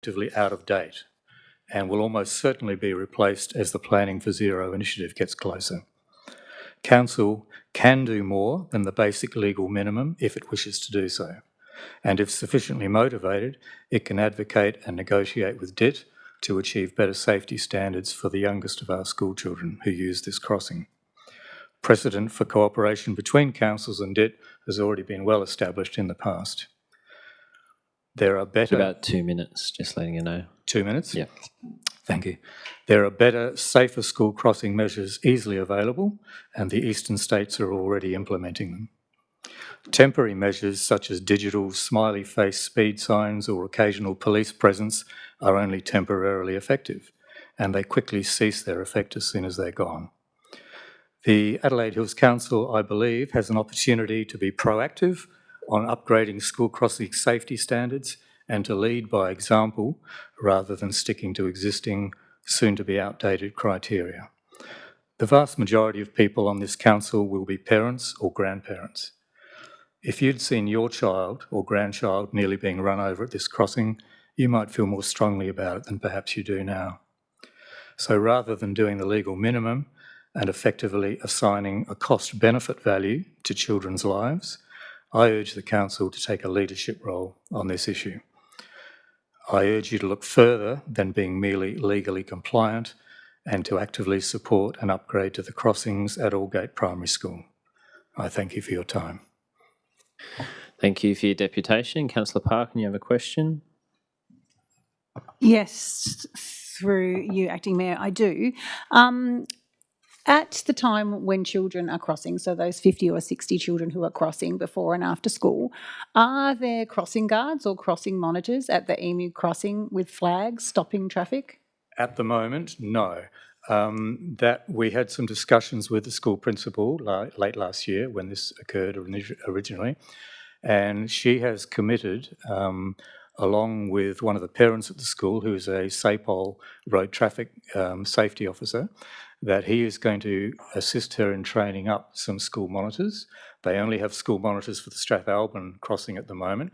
effectively out of date and will almost certainly be replaced as the Planning for Zero initiative gets closer. Council can do more than the basic legal minimum if it wishes to do so, and if sufficiently motivated, it can advocate and negotiate with DIT to achieve better safety standards for the youngest of our school children who use this crossing. Precedent for cooperation between councils and DIT has already been well established in the past. There are better... About 2 minutes, just letting you know. 2 minutes? Yeah. Thank you. There are better, safer school crossing measures easily available, and the eastern states are already implementing them. Temporary measures such as digital smiley face speed signs or occasional police presence are only temporarily effective, and they quickly cease their effect as soon as they're gone. The Adelaide Hills Council, I believe, has an opportunity to be proactive on upgrading school crossing safety standards and to lead by example rather than sticking to existing, soon-to-be outdated criteria. The vast majority of people on this council will be parents or grandparents. If you'd seen your child or grandchild nearly being run over at this crossing, you might feel more strongly about it than perhaps you do now. So rather than doing the legal minimum and effectively assigning a cost-benefit value to children's lives, I urge the council to take a leadership role on this issue. I urge you to look further than being merely legally compliant and to actively support an upgrade to the crossings at Aldgate Primary School. I thank you for your time. Thank you for your deputation. Councillor Parkin, you have a question? Yes, through you, Acting Mayor, I do. At the time when children are crossing, so those 50 or 60 children who are crossing before and after school, are there crossing guards or crossing monitors at the Emu crossing with flags stopping traffic? At the moment, no. That we had some discussions with the school principal late last year when this occurred originally, and she has committed, along with one of the parents at the school, who is a SAPOL road traffic safety officer, that he is going to assist her in training up some school monitors. They only have school monitors for the Strathalbyn crossing at the moment.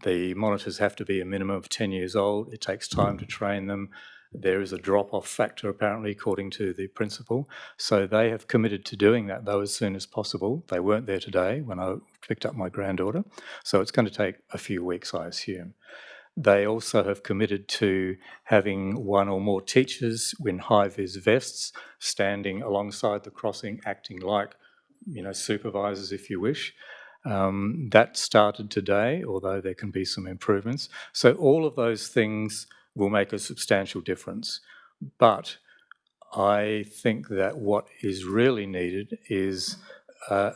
The monitors have to be a minimum of 10 years old. It takes time to train them. There is a drop-off factor, apparently, according to the principal. So they have committed to doing that, though, as soon as possible. They weren't there today when I picked up my granddaughter. So it's going to take a few weeks, I assume. They also have committed to having one or more teachers in high-vis vests standing alongside the crossing, acting like, supervisors, if you wish. That started today, although there can be some improvements. So all of those things will make a substantial difference. But I think that what is really needed is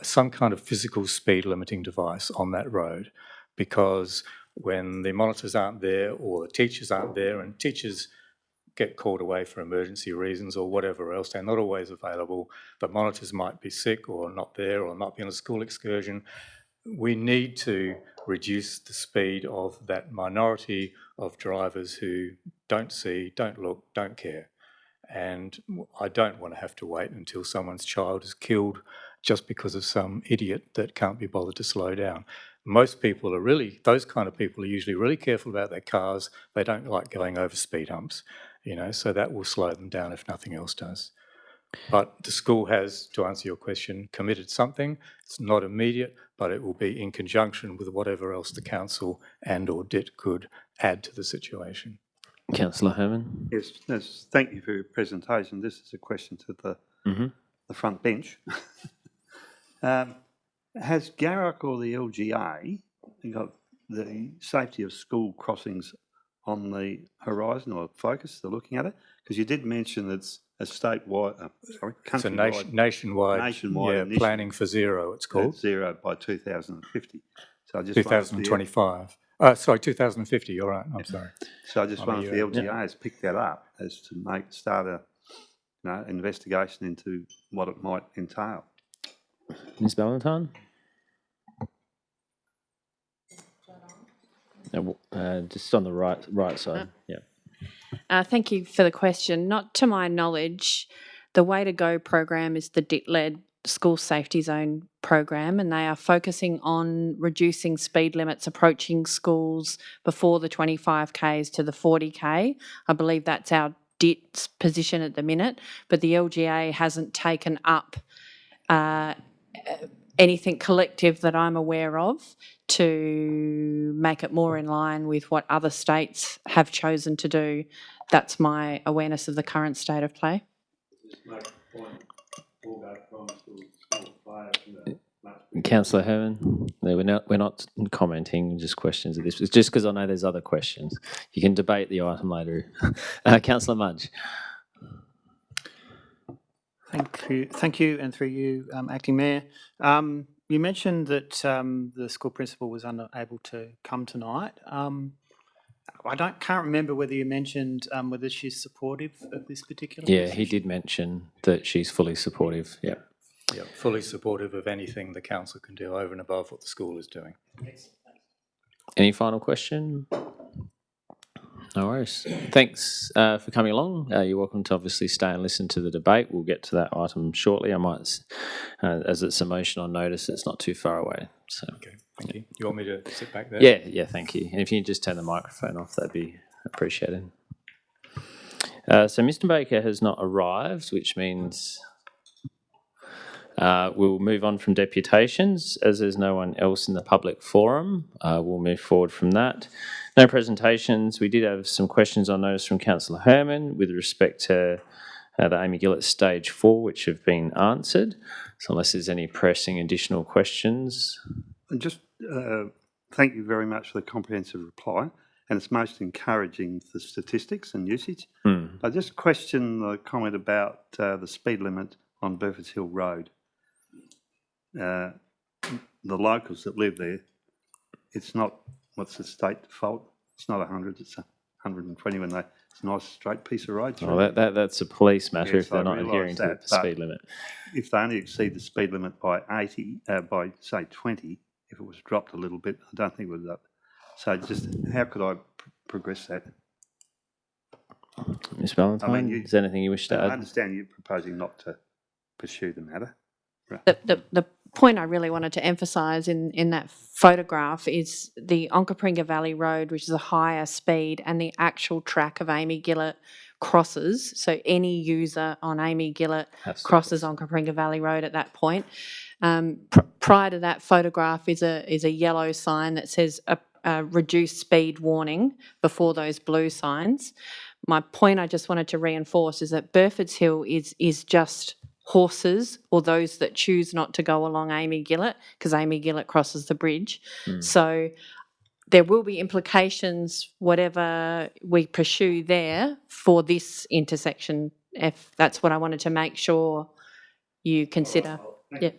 some kind of physical speed limiting device on that road, because when the monitors aren't there or the teachers aren't there, and teachers get called away for emergency reasons or whatever else, they're not always available, but monitors might be sick or not there or not be on a school excursion. We need to reduce the speed of that minority of drivers who don't see, don't look, don't care. And I don't want to have to wait until someone's child is killed just because of some idiot that can't be bothered to slow down. Most people are really, those kind of people are usually really careful about their cars. They don't like going over speed humps, so that will slow them down if nothing else does. But the school has, to answer your question, committed something. It's not immediate, but it will be in conjunction with whatever else the council and or DIT could add to the situation. Councillor Herman. Yes, thank you for your presentation. This is a question to the front bench. Has GAROC or the LGA got the safety of school crossings on the horizon or focus? They're looking at it? Because you did mention it's a statewide, countrywide. It's a nationwide initiative. Planning for Zero, it's called. Zero by 2050. So I just 2025. 2050, you're right, I'm sorry. So I just wonder if the LGA has picked that up as to start a investigation into what it might entail. Ms. Ballantyne? Just on the right side. Thank you for the question. Not to my knowledge, the Way to Go program is the DIT-led school safety zone program, and they are focusing on reducing speed limits approaching schools before the 25Ks to the 40K. I believe that's our DIT's position at the minute, but the LGA hasn't taken up anything collective that I'm aware of to make it more in line with what other states have chosen to do. That's my awareness of the current state of play. Councillor Herman, no, we're not commenting, just questions of this. It's just because I know there's other questions. You can debate the item later. Councillor Mudge. Thank you, and through you, Acting Mayor. You mentioned that the school principal was unable to come tonight. I can't remember whether you mentioned whether she's supportive of this particular. Yeah, he position. did mention that she's fully supportive. Yeah. Yeah, fully supportive of anything the council can do over and above what the school is doing. Any final question? No worries. Thanks for coming along. You're welcome to obviously stay and listen to the debate. We'll get to that item shortly. I might, as it's a motion on notice, it's not too far away. So. Okay, thank you. You want me to sit back there? Yeah, thank you. And if you can just turn the microphone off, that'd be appreciated. So Mr. Baker has not arrived, which means we'll move on from deputations. As there's no one else in the public forum, we'll move forward from that. No presentations. We did have some questions on notice from Councillor Herman with respect to the Amy Gillett Stage 4, which have been answered. So unless there's any pressing additional questions. And just thank you very much for the comprehensive reply, and it's most encouraging, the statistics and usage. I just question the comment about the speed limit on Burford's Hill Road. The locals that live there, it's not, what's the state default? It's not 100, it's 120 when it's a nice straight piece of road. Well, that's a police matter Yes, if they're I not realise adhering to that, the but speed limit. If they only exceed the speed limit by 80, by say 20, if it was dropped a little bit, I don't think it was up. So just how could I progress that? Ms. Valentine, I mean, is there anything you wish to I add? understand you're proposing not to pursue the matter. The point I really wanted to emphasise in that photograph is the Onkaparinga Valley Road, which is a higher speed, and the actual track of Amy Gillett crosses. So any user on Amy Gillett crosses Onkaparinga Valley Road at that point. Prior to that photograph is a yellow sign that says a reduced speed warning before those blue signs. My point I just wanted to reinforce is that Burford's Hill is just horses or those that choose not to go along Amy Gillett, because Amy Gillett crosses the bridge. So there will be implications, whatever we pursue there, for this intersection, if that's what I wanted to make sure you consider. Yeah.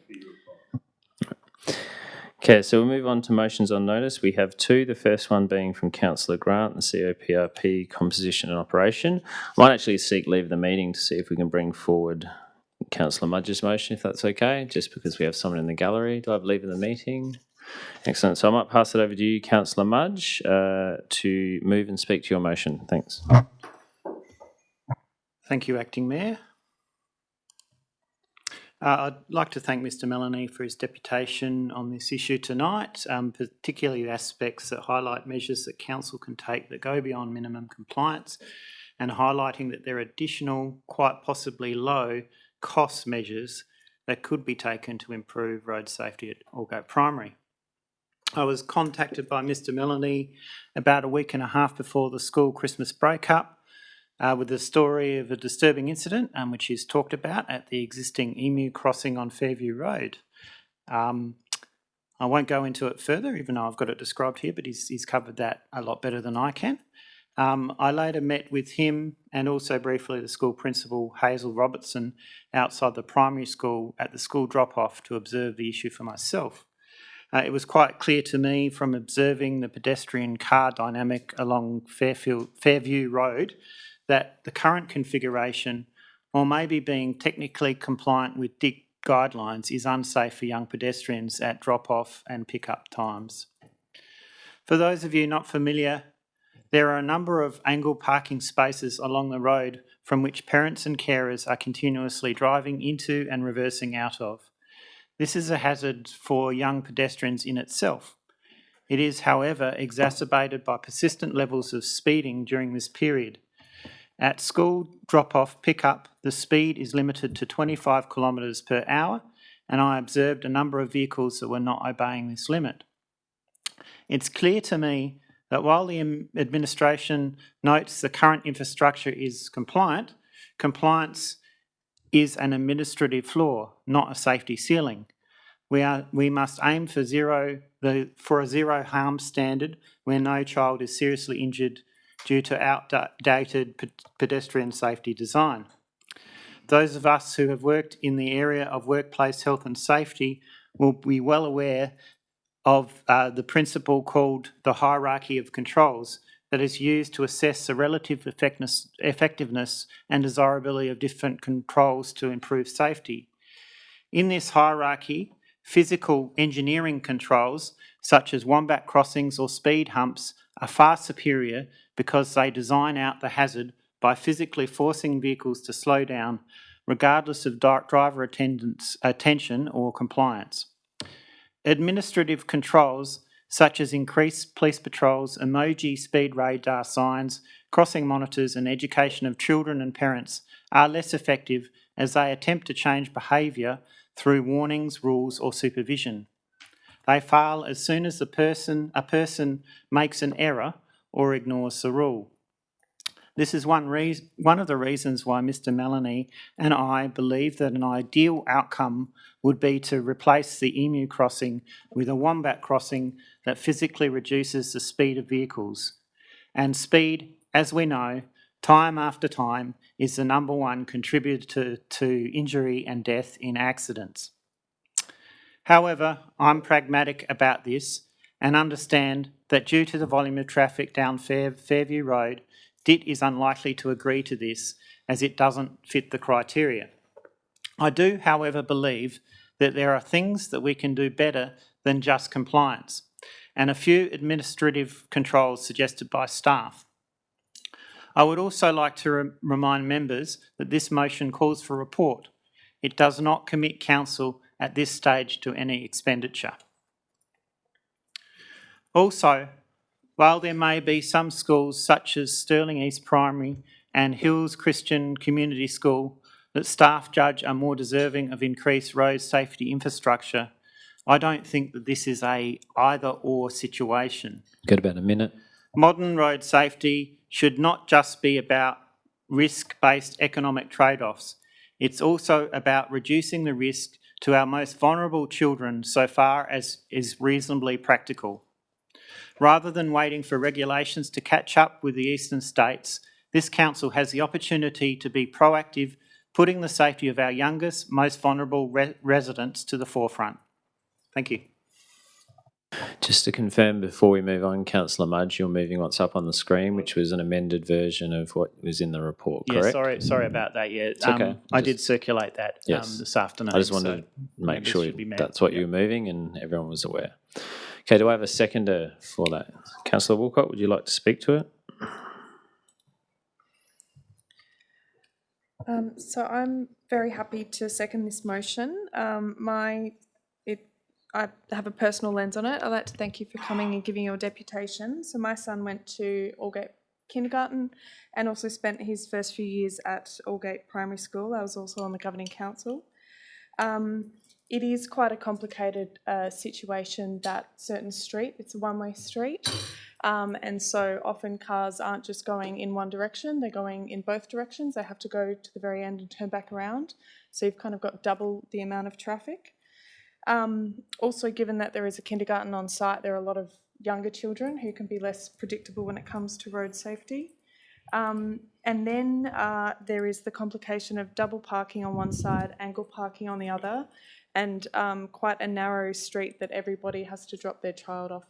Okay, so we'll move on to motions on notice. We have two, the first one being from Councillor Grant, the COPRP composition and operation. I might actually seek leave of the meeting to see if we can bring forward Councillor Mudge's motion, if that's okay, just because we have someone in the gallery. Do I have leave of the meeting? Excellent. So I might pass it over to you, Councillor Mudge, to move and speak to your motion. Thanks. Thank you, Acting Mayor. I'd like to thank Mr Melanie for his deputation on this issue tonight, particularly the aspects that highlight measures that Council can take that go beyond minimum compliance, and highlighting that there are additional, quite possibly low, cost measures that could be taken to improve road safety at Aldgate Primary. I was contacted by Mr Melanie about a week and a half before the school Christmas break-up with the story of a disturbing incident which he's talked about at the existing Emu crossing on Fairview Road. I won't go into it further, even though I've got it described here, but he's covered that a lot better than I can. I later met with him and also briefly the school principal, Hazel Robertson, outside the primary school at the school drop-off to observe the issue for myself. It was quite clear to me from observing the pedestrian car dynamic along Fairview Road that the current configuration, or maybe being technically compliant with DIC guidelines, is unsafe for young pedestrians at drop-off and pick-up times. For those of you not familiar, there are a number of angle parking spaces along the road from which parents and carers are continuously driving into and reversing out of. This is a hazard for young pedestrians in itself. It is, however, exacerbated by persistent levels of speeding during this period. At school drop-off pickup, the speed is limited to 25 kilometres per hour, and I observed a number of vehicles that were not obeying this limit. It's clear to me that while the administration notes the current infrastructure is compliant, compliance is an administrative flaw, not a safety ceiling. We must aim for a zero harm standard where no child is seriously injured due to outdated pedestrian safety design. Those of us who have worked in the area of workplace health and safety will be well aware of the principle called the hierarchy of controls that is used to assess the relative effectiveness and desirability of different controls to improve safety. In this hierarchy, physical engineering controls, such as wombat crossings or speed humps, are far superior because they design out the hazard by physically forcing vehicles to slow down, regardless of driver attention or compliance. Administrative controls, such as increased police patrols, emoji speed radar signs, crossing monitors, and education of children and parents, are less effective as they attempt to change behaviour through warnings, rules, or supervision. They fail as soon as a person makes an error or ignores the rule. This is one of the reasons why Mr. Melanie and I believe that an ideal outcome would be to replace the Emu crossing with a wombat crossing that physically reduces the speed of vehicles. And speed, as we know, time after time, is the number one contributor to injury and death in accidents. However, I'm pragmatic about this and understand that due to the volume of traffic down Fairview Road, DIT is unlikely to agree to this as it doesn't fit the criteria. I do, however, believe that there are things that we can do better than just compliance, and a few administrative controls suggested by staff. I would also like to remind members that this motion calls for a report. It does not commit council at this stage to any expenditure. Also, while there may be some schools such as Stirling East Primary and Hills Christian Community School that staff judge are more deserving of increased road safety infrastructure, I don't think that this is a either-or situation. Got about a minute. Modern road safety should not just be about risk-based economic trade-offs. It's also about reducing the risk to our most vulnerable children so far as is reasonably practical. Rather than waiting for regulations to catch up with the eastern states, this council has the opportunity to be proactive, putting the safety of our youngest, most vulnerable residents to the forefront. Thank you. Just to confirm before we move on, Councillor Mudge, you're moving what's up on the screen, which was an amended version of what was in the report, correct? Yeah, sorry about that. Yeah, It's okay. I did circulate that Yes. this afternoon. I just wanted to make sure that's what you were moving and everyone was aware. Okay, do I have a seconder for that? Councillor Woolcott, would you like to speak to it? So I'm very happy to second this motion. I have a personal lens on it. I'd like to thank you for coming and giving your deputation. So my son went to Aldgate Kindergarten and also spent his first few years at Aldgate Primary School. I was also on the governing council. It is quite a complicated situation, that certain street. It's a one-way street. And so often cars aren't just going in one direction, they're going in both directions. They have to go to the very end and turn back around. So you've kind of got double the amount of traffic. Also, given that there is a kindergarten on site, there are a lot of younger children who can be less predictable when it comes to road safety. And then there is the complication of double parking on one side, angle parking on the other, and quite a narrow street that everybody has to drop their child off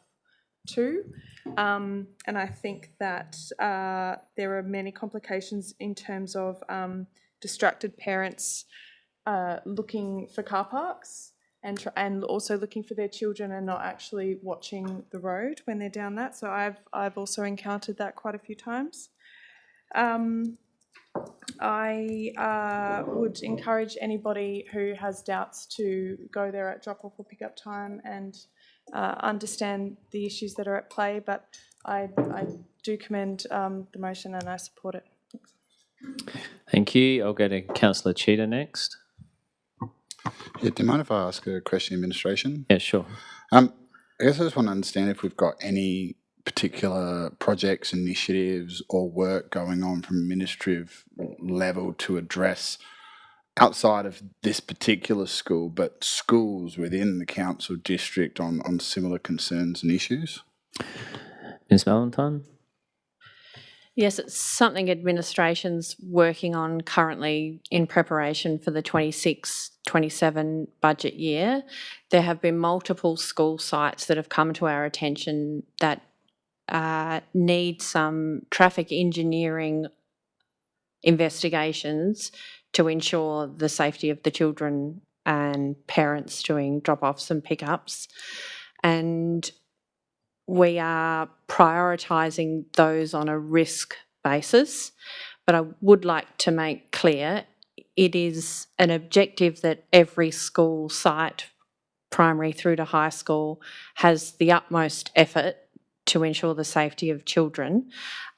to. And I think that there are many complications in terms of distracted parents looking for car parks and also looking for their children and not actually watching the road when they're down that. So I've also encountered that quite a few times. I would encourage anybody who has doubts to go there at drop-off or pick-up time and understand the issues that are at play, but I do commend the motion and I support it. Thanks. Thank you. I'll go to councillor Cheetah next. Yeah, do you mind if I ask a question, administration? Yeah, sure. I guess I just want to understand if we've got any particular projects, initiatives, or work going on from administrative level to address outside of this particular school, but schools within the council district on similar concerns and issues? Ms Valentine? Yes, it's something administration's working on currently in preparation for the 26-27 budget year. There have been multiple school sites that have come to our attention that need some traffic engineering investigations to ensure the safety of the children and parents doing drop-offs and pick-ups. And we are prioritising those on a risk basis, but I would like to make clear it is an objective that every school site, primary through to high school, has the utmost effort to ensure the safety of children.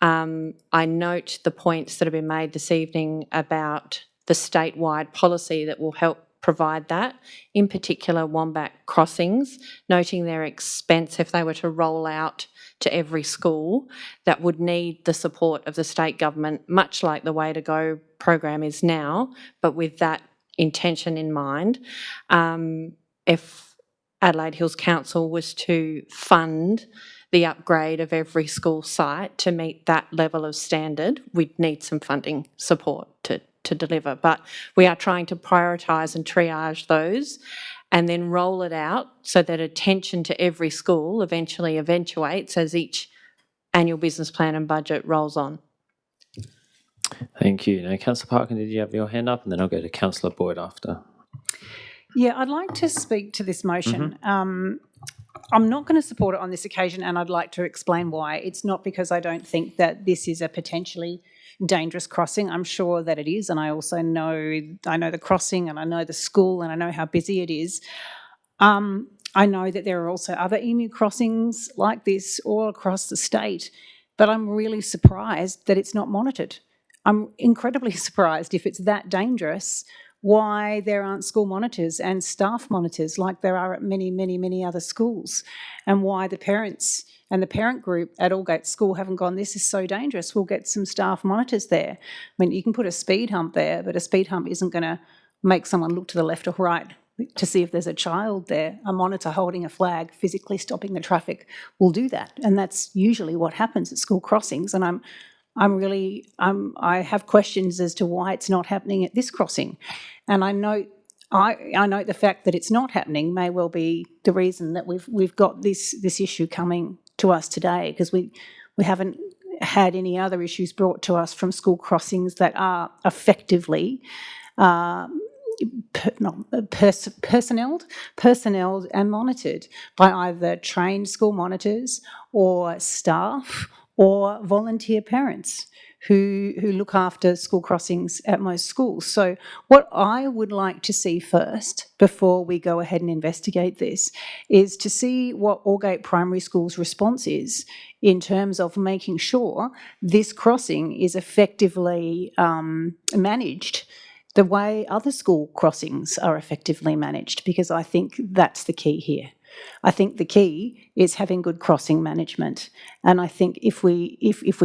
I note the points that have been made this evening about the statewide policy that will help provide that, in particular Wombat crossings, noting their expense if they were to roll out to every school, that would need the support of the state government, much like the Way to Go program is now, but with that intention in mind. If Adelaide Hills Council was to fund the upgrade of every school site to meet that level of standard, we'd need some funding support to deliver. But we are trying to prioritise and triage those and then roll it out so that attention to every school eventually eventuates as each annual business plan and budget rolls on. Thank you. Now, councillor Parkin, did you have your hand up? And then I'll go to councillor Boyd after. Yeah, I'd like to speak to this motion. I'm not going to support it on this occasion, and I'd like to explain why. It's not because I don't think that this is a potentially dangerous crossing. I'm sure that it is, and I also know the crossing, and I know the school, and I know how busy it is. I know that there are also other emu crossings like this all across the state, but I'm really surprised that it's not monitored. I'm incredibly surprised if it's that dangerous why there aren't school monitors and staff monitors like there are at many, many, many other schools, and why the parents and the parent group at Aldgate School haven't gone, this is so dangerous, we'll get some staff monitors there. I mean, you can put a speed hump there, but a speed hump isn't going to make someone look to the left or right to see if there's a child there. A monitor holding a flag, physically stopping the traffic, will do that, and that's usually what happens at school crossings. And I have questions as to why it's not happening at this crossing. And I note the fact that it's not happening may well be the reason that we've got this issue coming to us today, because we haven't had any other issues brought to us from school crossings that are effectively personneled and monitored by either trained school monitors or staff or volunteer parents who look after school crossings at most schools. So what I would like to see first, before we go ahead and investigate this, is to see what Aldgate Primary School's response is in terms of making sure this crossing is effectively managed the way other school crossings are effectively managed, because I think that's the key here. I think the key is having good crossing management, and I think if we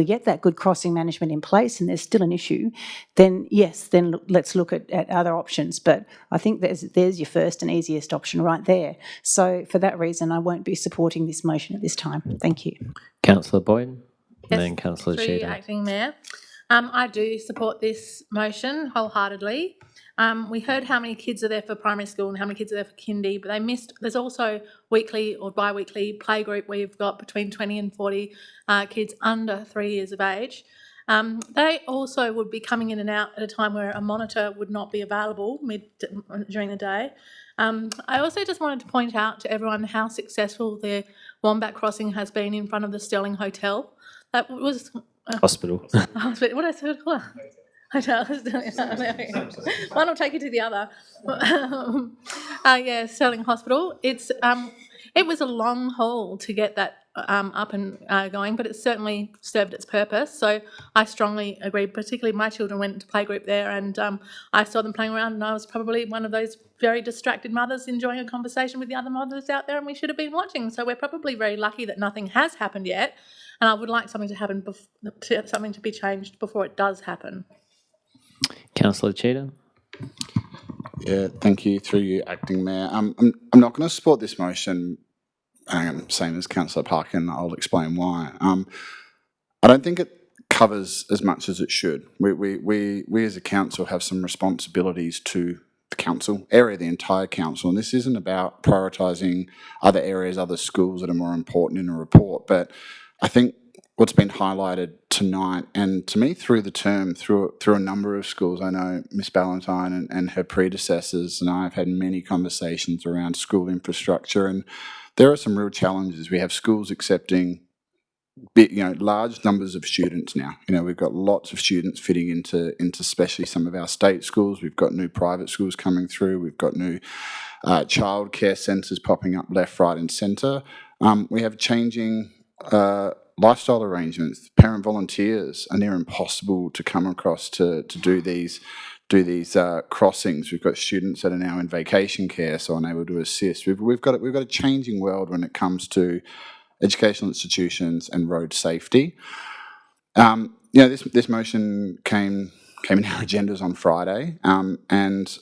get that good crossing management in place and there's still an issue, then yes, then let's look at other options. But I think there's your first and easiest option right there. So for that reason, I won't be supporting this motion at this time. Thank you. Councillor Boyd, and Yes, then councillor through you, Cheetah. Acting Mayor. I do support this motion wholeheartedly. We heard how many kids are there for primary school and how many kids are there for kindy, but there's also weekly or bi-weekly playgroup where you've got between 20 and 40 kids under 3 years of age. They also would be coming in and out at a time where a monitor would not be available during the day. I also just wanted to point out to everyone how successful the Wombat crossing has been in front of the Sterling Hotel. That was... Hospital. what did I say? I know. One will take you to the other. Yeah, Sterling Hospital. It was a long haul to get that up and going, but it certainly served its purpose. So I strongly agree. Particularly, my children went to playgroup there, and I saw them playing around, and I was probably one of those very distracted mothers enjoying a conversation with the other mothers out there, and we should have been watching. So we're probably very lucky that nothing has happened yet, and I would like something to happen, something to be changed before it does happen. Councillor Cheetham. Yeah, thank you. Through you, Acting Mayor. I'm not going to support this motion, same as Councillor Parkin. I'll explain why. I don't think it covers as much as it should. We as a council have some responsibilities to the council, the entire council, and this isn't about prioritising other areas, other schools that are more important in a report, but I think what's been highlighted tonight, and to me through the term, through a number of schools, I know Miss Ballantyne and her predecessors and I have had many conversations around school infrastructure, and there are some real challenges. We have schools accepting large numbers of students now. We've got lots of students fitting into especially some of our state schools. We've got new private schools coming through. We've got new childcare centres popping up left, right and centre. We have changing lifestyle arrangements. Parent volunteers are near impossible to come across to do these crossings. We've got students that are now in vacation care, so unable to assist. We've got a changing world when it comes to educational institutions and road safety. This motion came in our agendas on Friday, and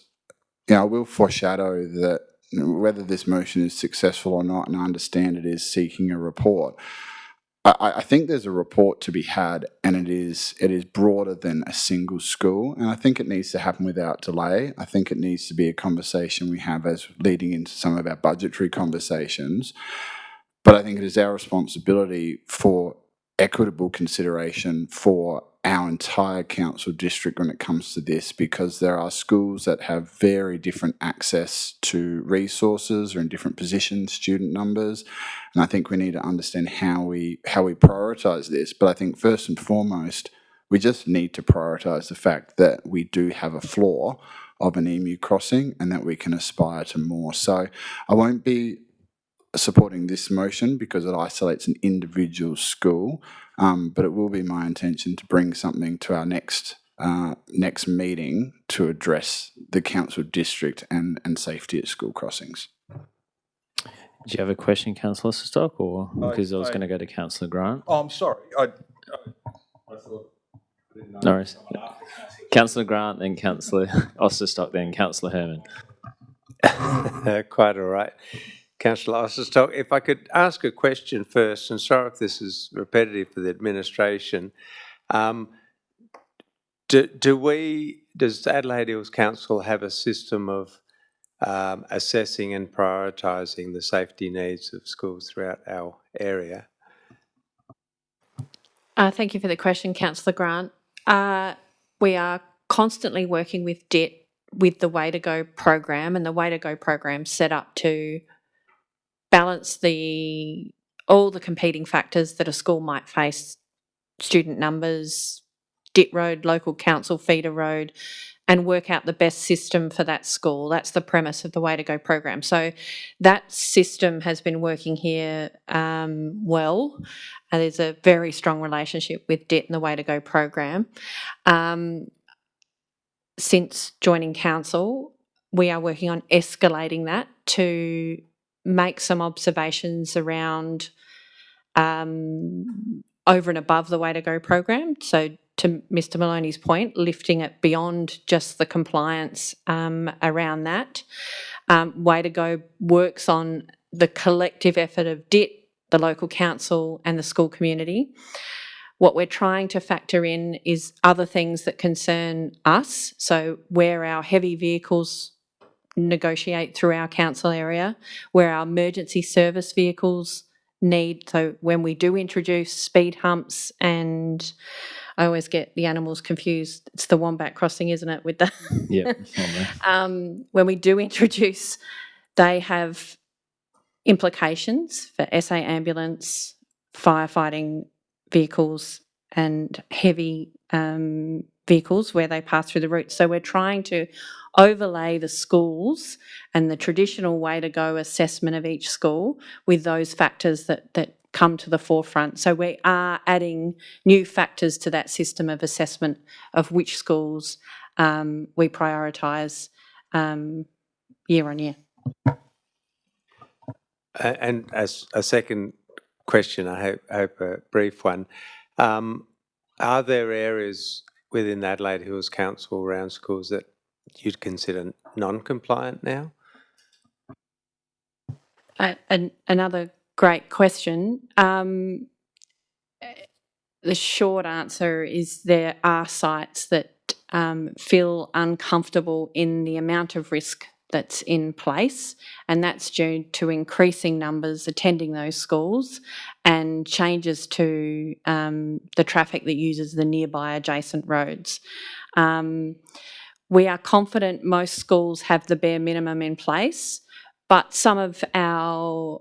I will foreshadow that whether this motion is successful or not, and I understand it is seeking a report. I think there's a report to be had, and it is broader than a single school, and I think it needs to happen without delay. I think it needs to be a conversation we have as leading into some of our budgetary conversations, but I think it is our responsibility for equitable consideration for our entire council district when it comes to this, because there are schools that have very different access to resources or in different positions, student numbers, and I think we need to understand how we prioritise this. But I think first and foremost, we just need to prioritise the fact that we do have a floor of an emu crossing and that we can aspire to more. So I won't be supporting this motion because it isolates an individual school, but it will be my intention to bring something to our next meeting to address the council district and safety at school crossings. Do you have a question, Councillor Osterstock, or because I was going to go to Councillor Grant? Oh, I'm sorry. I thought. No worries. Councillor Grant, then Councillor Osterstock, then Councillor Herman. Quite all right. Councillor Osterstock, if I could ask a question first, and sorry if this is repetitive for the administration. Does Adelaide Hills Council have a system of assessing and prioritising the safety needs of schools throughout our area? Thank you for the question, Councillor Grant. We are constantly working with DIT with the Way to Go program, and the Way to Go program set up to balance all the competing factors that a school might face: student numbers, DIT road, local council feeder road, and work out the best system for that school. That's the premise of the Way to Go program. So that system has been working here well. And there's a very strong relationship with DIT and the Way to Go program. Since joining council, we are working on escalating that to make some observations around over and above the Way to Go program. So to Mr. Maloney's point, lifting it beyond just the compliance around that. Way to Go works on the collective effort of DIT, the local council and the school community. What we're trying to factor in is other things that concern us, so where our heavy vehicles negotiate through our council area, where our emergency service vehicles need, so when we do introduce speed humps, and I always get the animals confused, it's the Wombat Crossing, isn't it, with the when we do introduce, they have implications for SA ambulance, firefighting vehicles and heavy vehicles where they pass through the route. So we're trying to overlay the schools and the traditional way to go assessment of each school with those factors that come to the forefront. So we are adding new factors to that system of assessment of which schools we prioritise year on year. And as a second question, I hope a brief one. Are there areas within Adelaide Hills Council around schools that you'd consider non-compliant now? Another great question. The short answer is there are sites that feel uncomfortable in the amount of risk that's in place, and that's due to increasing numbers attending those schools and changes to the traffic that uses the nearby adjacent roads. We are confident most schools have the bare minimum in place, but some of our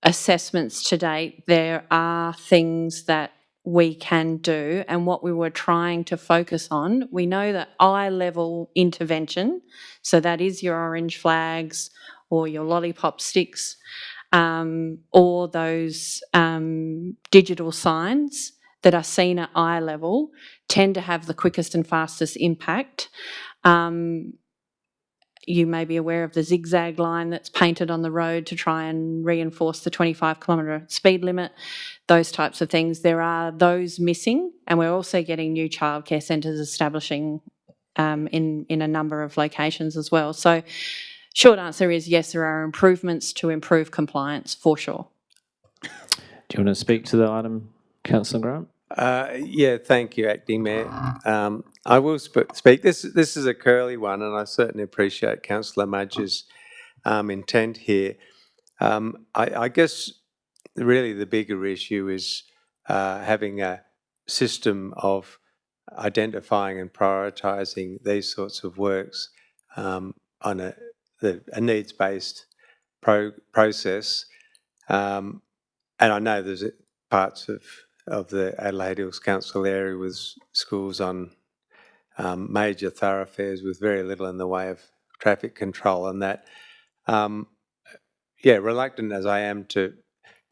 assessments to date, there are things that we can do, and what we were trying to focus on, we know that eye-level intervention, so that is your orange flags or your lollipop sticks, or those digital signs that are seen at eye level, tend to have the quickest and fastest impact. You may be aware of the zigzag line that's painted on the road to try and reinforce the 25-kilometre speed limit, those types of things. There are those missing, and we're also getting new childcare centres establishing in a number of locations as well. So short answer is yes, there are improvements to improve compliance for sure. Do you want to speak to the item, Councillor Grant? Yeah, thank you, Acting Mayor. I will speak. This is a curly one, and I certainly appreciate Councillor Mudge's intent here. I guess really the bigger issue is having a system of identifying and prioritising these sorts of works on a needs-based process. And I know there's parts of the Adelaide Hills Council area with schools on major thoroughfares with very little in the way of traffic control, and that, reluctant as I am to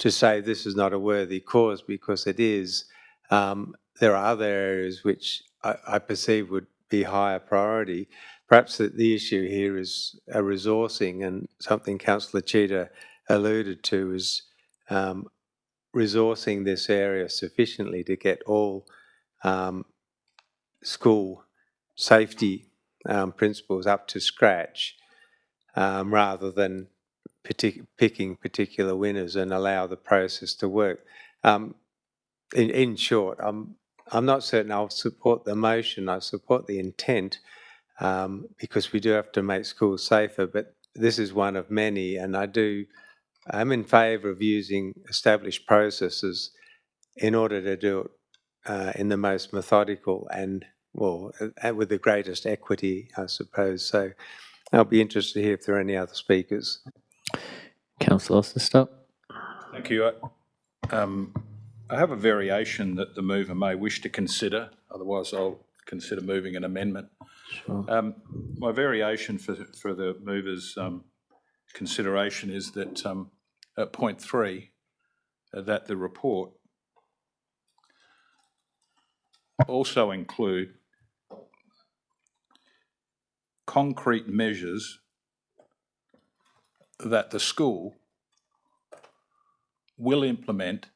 say this is not a worthy cause, because it is, there are other areas which I perceive would be higher priority. Perhaps the issue here is a resourcing, and something Councillor Cheetah alluded to is resourcing this area sufficiently to get all school safety principles up to scratch, rather than picking particular winners and allow the process to work. In short, I'm not certain I'll support the motion. I support the intent, because we do have to make schools safer, but this is one of many, and I'm in favour of using established processes in order to do it in the most methodical and, with the greatest equity, I suppose. So I'll be interested to hear if there are any other speakers. Councillor Osterstop. Thank you. I have a variation that the mover may wish to consider, otherwise I'll consider moving an amendment. Sure. My variation for the mover's consideration is that at point 3, that the report also include concrete measures that the school will implement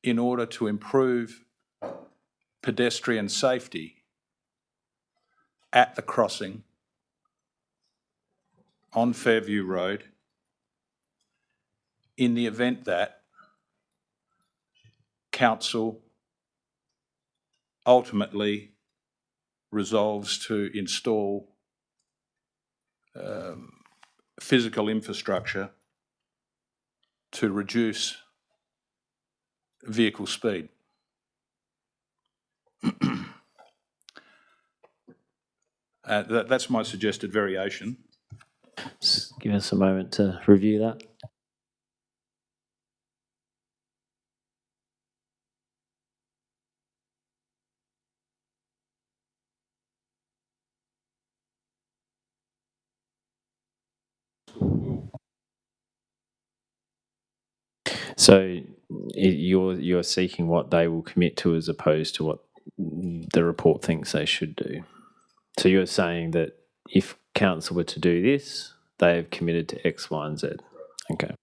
in order to improve pedestrian safety at the crossing on Fairview Road in the event that council ultimately resolves to install physical infrastructure to reduce vehicle speed. That's my suggested variation. Just give us a moment to review that. So you're seeking what they will commit to as opposed to what the report thinks they should do. So you're saying that if council were to do this, they have committed to X, Y, and Z. Okay.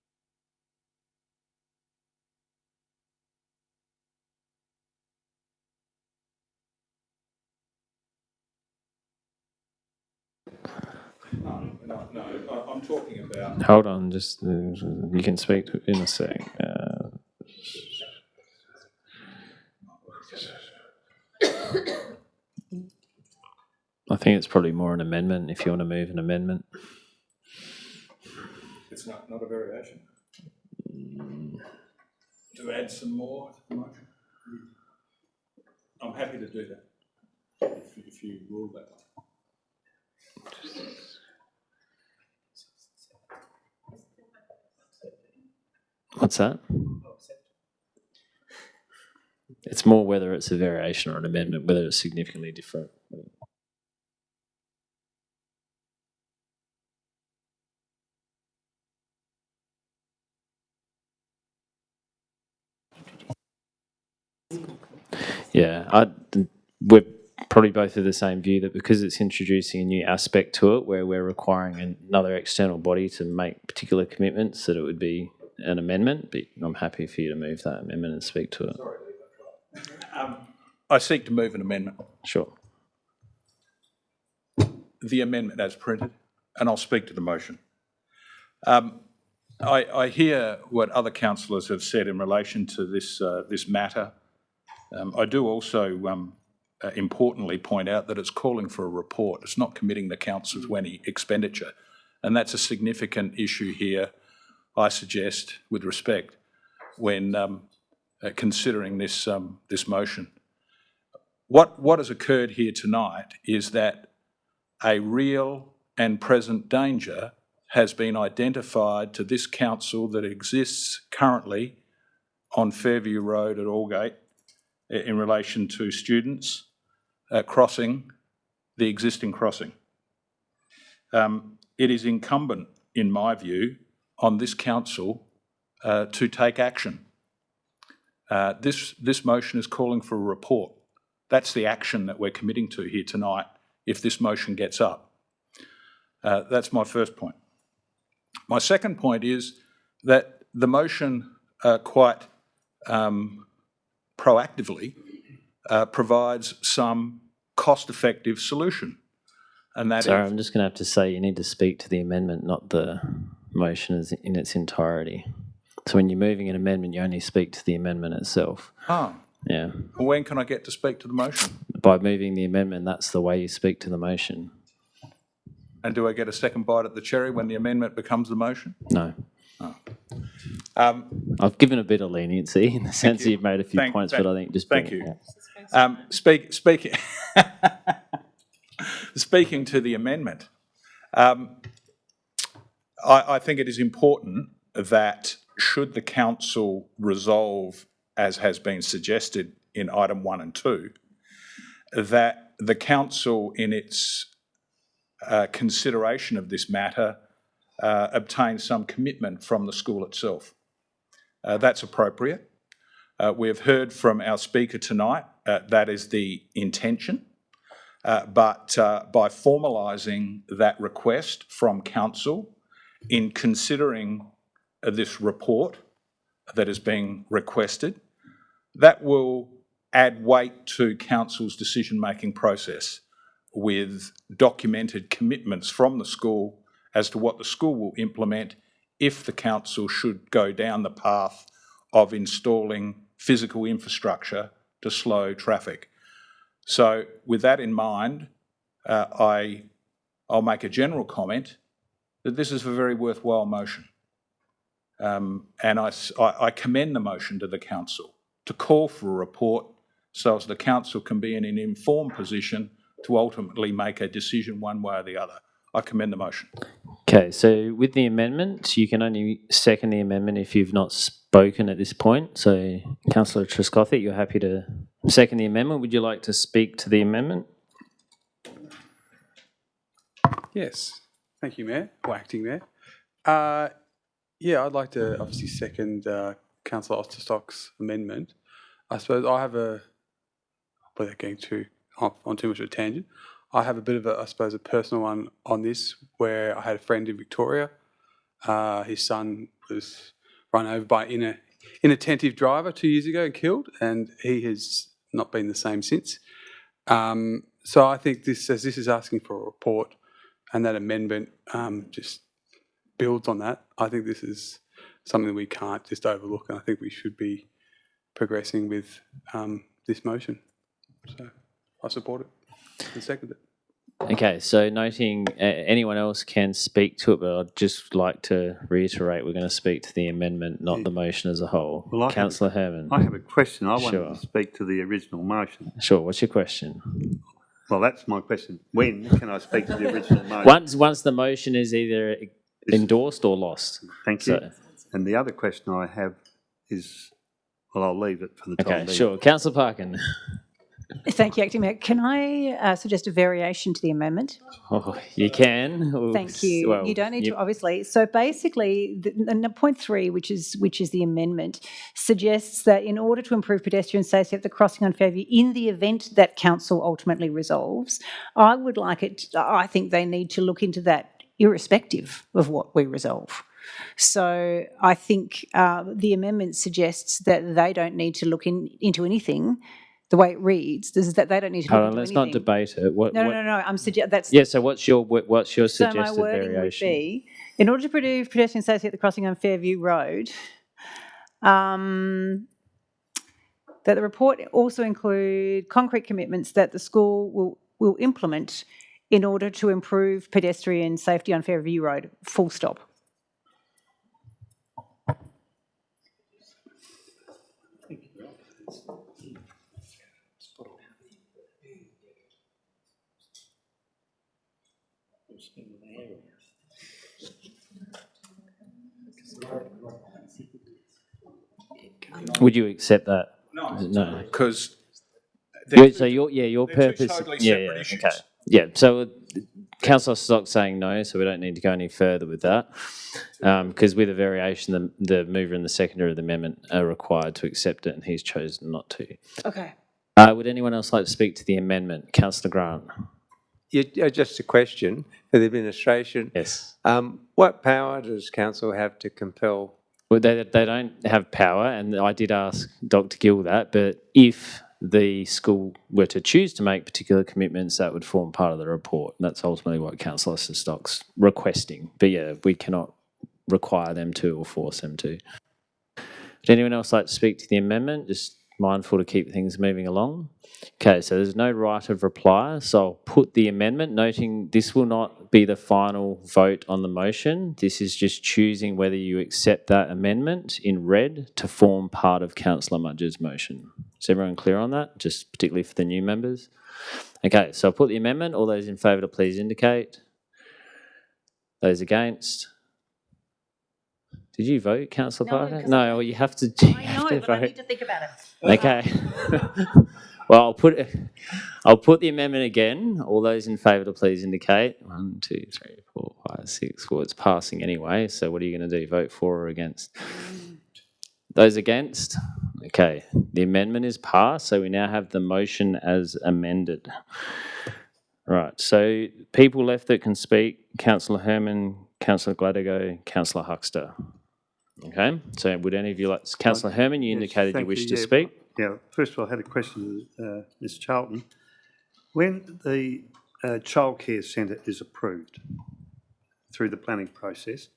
No, I'm talking about. Hold on, just you can speak in a sec. I think it's probably more an amendment if you want to move an amendment. It's not a variation. To add some more to the motion. I'm happy to do that, if you rule that way. What's that? It's more whether it's a variation or an amendment, whether it's significantly different. Yeah, we're probably both of the same view that because it's introducing a new aspect to it where we're requiring another external body to make particular commitments, that it would be an amendment, but I'm happy for you to move that amendment and speak to it. I seek to move an amendment. Sure. The amendment as printed, and I'll speak to the motion. I hear what other councillors have said in relation to this matter. I do also importantly point out that it's calling for a report. It's not committing the council to any expenditure, and that's a significant issue here, I suggest, with respect, when considering this motion. What has occurred here tonight is that a real and present danger has been identified to this council that exists currently on Fairview Road at Aldgate in relation to students crossing the existing crossing. It is incumbent, in my view, on this council to take action. This motion is calling for a report. That's the action that we're committing to here tonight if this motion gets up. That's my first point. My second point is that the motion quite proactively provides some cost-effective solution. And that Sorry, I'm just going to have to say you need to speak to the amendment, not the motion in its entirety. So when you're moving an amendment, you only speak to the amendment itself. Ah. Yeah. When can I get to speak to the motion? By moving the amendment, that's the way you speak to the motion. And do I get a second bite at the cherry when the amendment becomes the motion? No. Oh. I've given a bit of leniency in the sense that you've made a few points, but I think just... Thank you. Yeah. Speaking to the amendment, I think it is important that should the council resolve, as has been suggested in item 1 and 2, that the council in its consideration of this matter obtain some commitment from the school itself. That's appropriate. We have heard from our speaker tonight that is the intention, but by formalising that request from council in considering this report that is being requested, that will add weight to council's decision-making process with documented commitments from the school as to what the school will implement if the council should go down the path of installing physical infrastructure to slow traffic. So with that in mind, I'll make a general comment that this is a very worthwhile motion. And I commend the motion to the council to call for a report so as the council can be in an informed position to ultimately make a decision one way or the other. I commend the motion. Okay, so with the amendment, you can only second the amendment if you've not spoken at this point. So, Councillor Trescothick, you're happy to second the amendment. Would you like to speak to the amendment? Yes, thank you, Mayor, or Acting Mayor. Yeah, I'd like to obviously second Councillor Osterstock's amendment, I suppose I have without getting on too much of a tangent, I have a bit of a personal one on this, where I had a friend in Victoria. His son was run over by an inattentive driver 2 years ago and killed, and he has not been the same since. So I think this is asking for a report, and that amendment just builds on that. I think this is something we can't just overlook, and I think we should be progressing with this motion. So I support it and second it. Okay, so noting anyone else can speak to it, but I'd just like to reiterate we're going to speak to the amendment, not the motion as a whole. Well, Councillor Herman. I have a question. I Sure. wanted to speak to the original motion. Sure, what's your question? Well, that's my question. When can I speak to the original motion? Once the motion is either endorsed or lost. Thank you. So, And the other question I have is, well, I'll leave it for the time okay, being. sure. Councillor Parkin. Thank you, Acting Mayor. Can I suggest a variation to the amendment? Oh, you can. Thank you. Well, You don't need to, obviously. So basically, point 3, which is the amendment, suggests that in order to improve pedestrian safety at the crossing on Fairview, in the event that council ultimately resolves, I think they need to look into that irrespective of what we resolve. So I think the amendment suggests that they don't need to look into anything. The way it reads is that they don't need to look into let's anything. not debate it. No. I'm that's Yeah. So what's your so suggested my wording variation? would be, in order to improve pedestrian safety at the crossing on Fairview Road, that the report also include concrete commitments that the school will implement in order to improve pedestrian safety on Fairview Road. Full stop. Would you accept that? No, because So your purpose. totally Yeah, separate yeah, issues. okay. Yeah. So Councillor Stock's saying no, so we don't need to go any further with that, because with a variation, the mover and the seconder of the amendment are required to accept it, and he's chosen not to. Okay. Would anyone else like to speak to the amendment? Councillor Grant. Yeah, just a question for the administration. Yes. What power does council have to compel? Well, they don't have power, and I did ask Dr. Gill that, but if the school were to choose to make particular commitments, that would form part of the report. And that's ultimately what Councillor Stock's requesting. But yeah, we cannot require them to or force them to. Would anyone else like to speak to the amendment? Just mindful to keep things moving along. Okay, so there's no right of reply, so I'll put the amendment, noting this will not be the final vote on the motion. This is just choosing whether you accept that amendment in red to form part of Councillor Mudge's motion. Is everyone clear on that? Just particularly for the new members? Okay, so I'll put the amendment. All those in favour to please indicate. Those against? Did you vote, Councillor Parker? No, well, you have to, vote. I need to think about it. Okay. Well, I'll put the amendment again. All those in favour to please indicate. 1, 2, 3, 4, 5, 6. Well, it's passing anyway, so what are you going to do? Vote for or against? Those against? Okay. The amendment is passed, so we now have the motion as amended. Right, so people left that can speak, Councillor Herman, Councillor Gladigo, Councillor Huxter. Okay, so would any of you like, Councillor Herman, you indicated you wish to speak. Yeah, first of all, I had a question to Ms Charlton. When the childcare centre is approved through the planning process,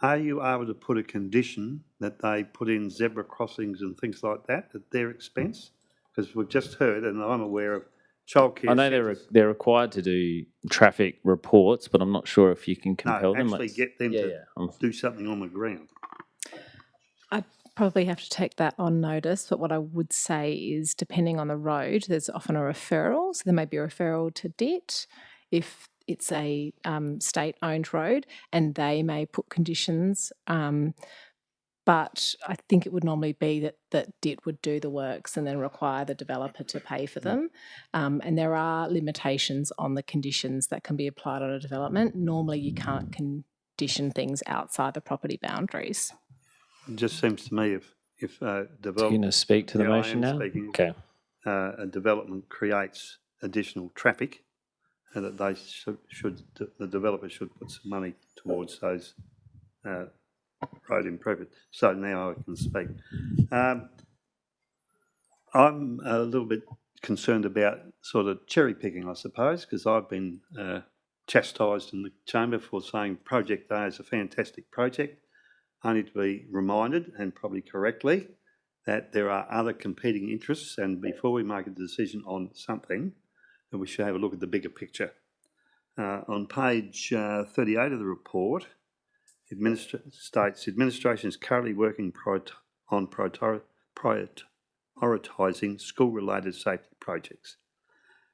are you able to put a condition that they put in zebra crossings and things like that at their expense? Because we've just heard, and I'm aware of childcare. I know they're required to do traffic reports, but I'm not sure if you can compel them. Actually get them to do something on the ground. I probably have to take that on notice, but what I would say is, depending on the road, there's often a referral. So there may be a referral to DIT if it's a state-owned road, and they may put conditions. But I think it would normally be that DIT would do the works and then require the developer to pay for them. And there are limitations on the conditions that can be applied on a development. Normally you can't condition things outside the property boundaries. It just seems to me if You're development. going to speak to the Yeah, I motion am now? speaking. Okay. A development creates additional traffic, and that they the developer should put some money towards those road improvements. So now I can speak. I'm a little bit concerned about sort of cherry picking, I suppose, because I've been chastised in the chamber for saying Project A is a fantastic project. I need to be reminded, and probably correctly, that there are other competing interests, and before we make a decision on something, that we should have a look at the bigger picture. On page 38 of the report, states administration is currently working on prioritising school-related safety projects.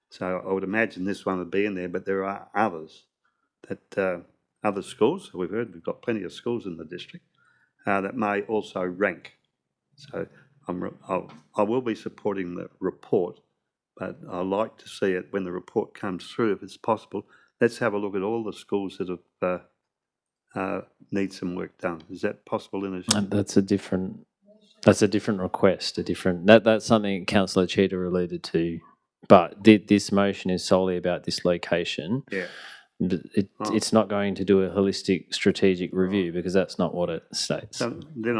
So I would imagine this one would be in there, but there are others that other schools, we've heard we've got plenty of schools in the district, that may also rank. So I will be supporting the report, but I like to see it when the report comes through, if it's possible. Let's have a look at all the schools that have need some work done. Is that possible in a? That's a different request. That's something Councillor Cheetah alluded to. But this motion is solely about this location. Yeah. It's not going to do a holistic strategic review because that's not what it states. So then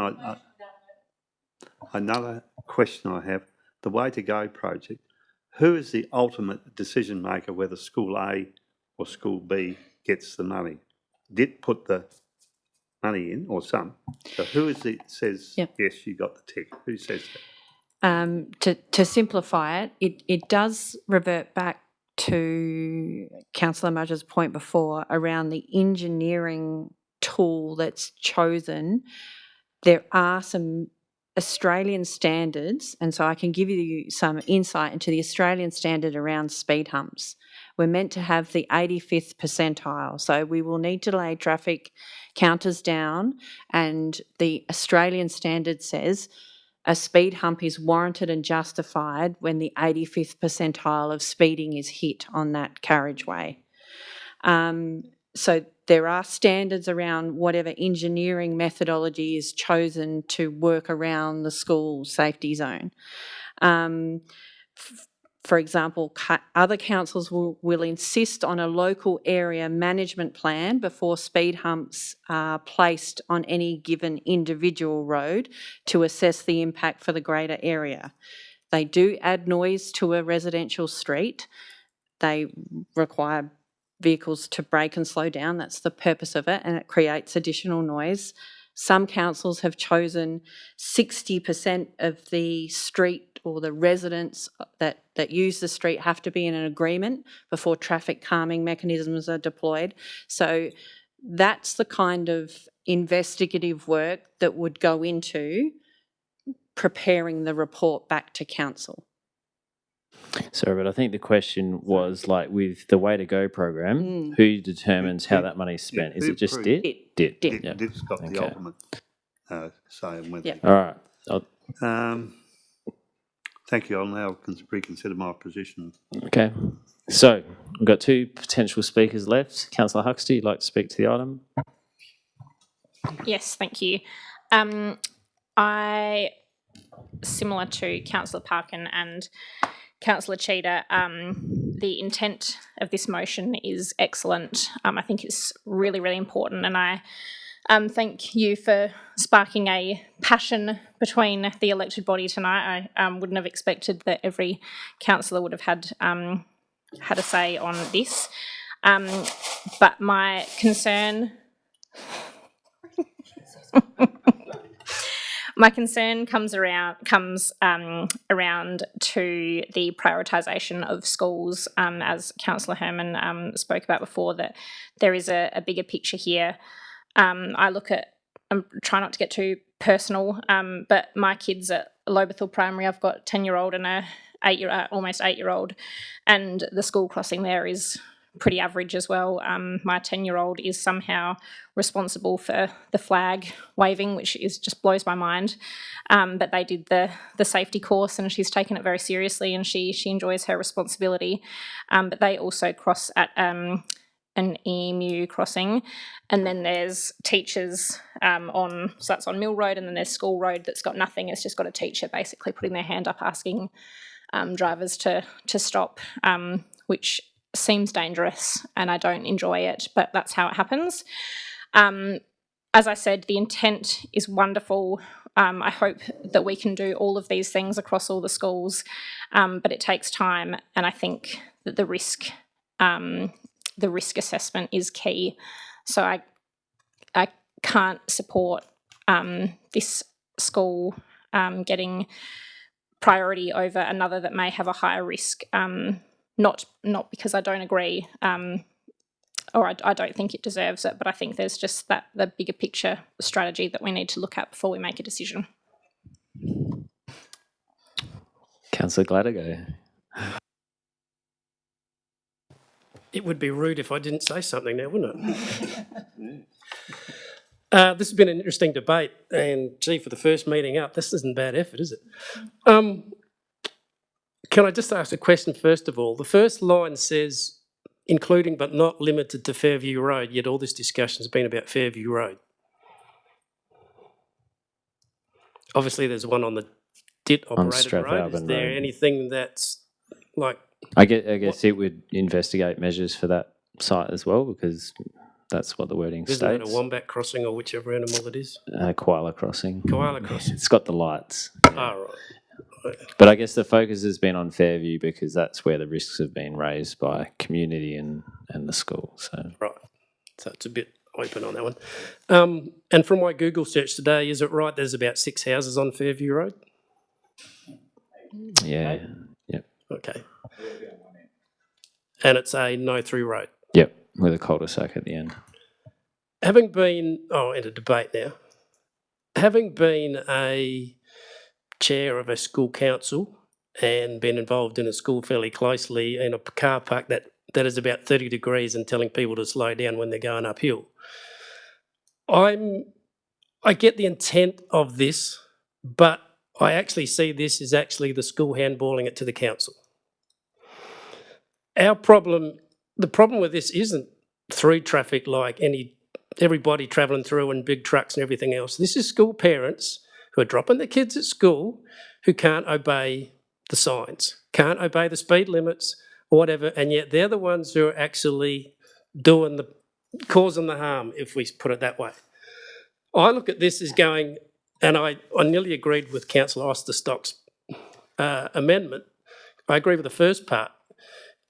another question I have, the Way to Go project, who is the ultimate decision maker whether School A or School B gets the money? Did put the money in, or some. So who is it says, Yep. yes, you got the tick? Who says that? To simplify it, it does revert back to Councillor Mudge's point before around the engineering tool that's chosen. There are some Australian standards, and so I can give you some insight into the Australian standard around speed humps. We're meant to have the 85th percentile, so we will need to lay traffic counters down, and the Australian standard says a speed hump is warranted and justified when the 85th percentile of speeding is hit on that carriageway. So there are standards around whatever engineering methodology is chosen to work around the school safety zone. For example, other councils will insist on a local area management plan before speed humps are placed on any given individual road to assess the impact for the greater area. They do add noise to a residential street. They require vehicles to brake and slow down. That's the purpose of it, and it creates additional noise. Some councils have chosen 60% of the street or the residents that use the street have to be in an agreement before traffic calming mechanisms are deployed. So that's the kind of investigative work that would go into preparing the report back to council. Sorry, but I think the question was like with the Way to Go program, who determines how that money's spent? Is it just DIT? DIT. Yeah. DIT's got the ultimate say in whether. All right. Thank you. I'll now reconsider my position. Okay. So we've got two potential speakers left. Councillor Huxley, you'd like to speak to the item? Yes, thank you. Similar to Councillor Parkin and Councillor Cheetah, the intent of this motion is excellent. I think it's really, really important, and I thank you for sparking a passion between the elected body tonight. I wouldn't have expected that every councillor would have had a say on this, but my concern. My concern comes around to the prioritisation of schools, as Councillor Herman spoke about before, that there is a bigger picture here. I try not to get too personal, but my kids at Lobethal Primary, I've got a 10-year-old and a almost 8-year-old, and the school crossing there is pretty average as well. My 10-year-old is somehow responsible for the flag waving, which just blows my mind. But they did the safety course, and she's taken it very seriously, and she enjoys her responsibility. But they also cross at an EMU crossing, and then there's teachers so that's on Mill Road, and then there's School Road that's got nothing. It's just got a teacher basically putting their hand up asking drivers to stop, which seems dangerous, and I don't enjoy it, but that's how it happens. As I said, the intent is wonderful. I hope that we can do all of these things across all the schools, but it takes time, and I think that the risk assessment is key. So I can't support this school getting priority over another that may have a higher risk. Not because I don't agree, or I don't think it deserves it, but I think there's just the bigger picture strategy that we need to look at before we make a decision. Councillor Gladego. It would be rude if I didn't say something now, wouldn't it? This has been an interesting debate, and gee, for the first meeting up, this isn't bad effort, is it? Can I just ask a question first of all? The first line says, including but not limited to Fairview Road, yet all this discussion has been about Fairview Road. Obviously, there's one on the DIT operated road. Strathalbyn Is there Road. anything that's like... I guess it would investigate measures for that site as well, because that's what the wording Isn't it states. a wombat crossing or whichever animal it is? Koala crossing. Koala crossing. It's got the lights. Oh, right. But I guess the focus has been on Fairview because that's where the risks have been raised by community and the school. So Right. So it's a bit open on that one. And from my Google search today, is it right there's about 6 houses on Fairview Road? yeah, yep, Okay. And it's a no-through road. yep, with a cul-de-sac at the end. Having been, in a debate now, having been a chair of a school council and been involved in a school fairly closely in a car park that is about 30 degrees and telling people to slow down when they're going uphill, I get the intent of this, but I actually see this as actually the school handballing it to the council. The problem with this isn't through traffic like everybody travelling through and big trucks and everything else. This is school parents who are dropping their kids at school who can't obey the signs, can't obey the speed limits or whatever, and yet they're the ones who are actually causing the harm, if we put it that way. I look at this as going, and I nearly agreed with Councillor Osterstock's amendment. I agree with the first part,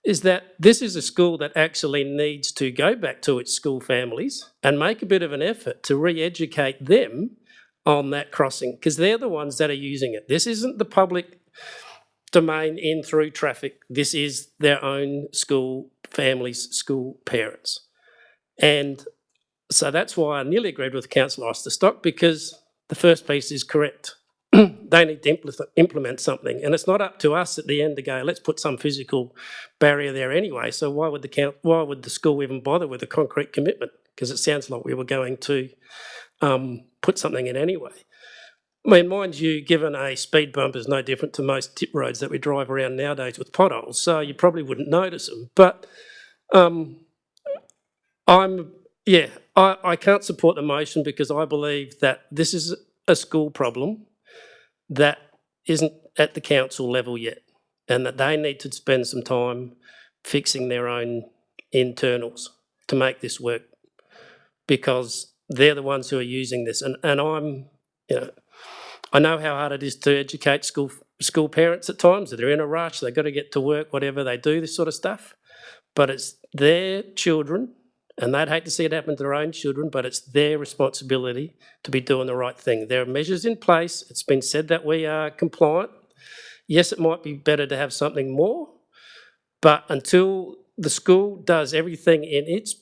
is that this is a school that actually needs to go back to its school families and make a bit of an effort to re-educate them on that crossing, because they're the ones that are using it. This isn't the public domain in through traffic. This is their own school families, school parents. And so that's why I nearly agreed with Councillor Osterstock, because the first piece is correct. They need to implement something, and it's not up to us at the end to go, let's put some physical barrier there anyway. So why would the school even bother with a concrete commitment? Because it sounds like we were going to put something in anyway. I mean, mind you, given a speed bump is no different to most tip roads that we drive around nowadays with potholes, so you probably wouldn't notice them. But I can't support the motion because I believe that this is a school problem that isn't at the council level yet, and that they need to spend some time fixing their own internals to make this work, because they're the ones who are using this. And I know how hard it is to educate school parents at times. They're in a rush, they've got to get to work, whatever they do, this sort of stuff. But it's their children, and they'd hate to see it happen to their own children, but it's their responsibility to be doing the right thing. There are measures in place. It's been said that we are compliant. Yes, it might be better to have something more, but until the school does everything in its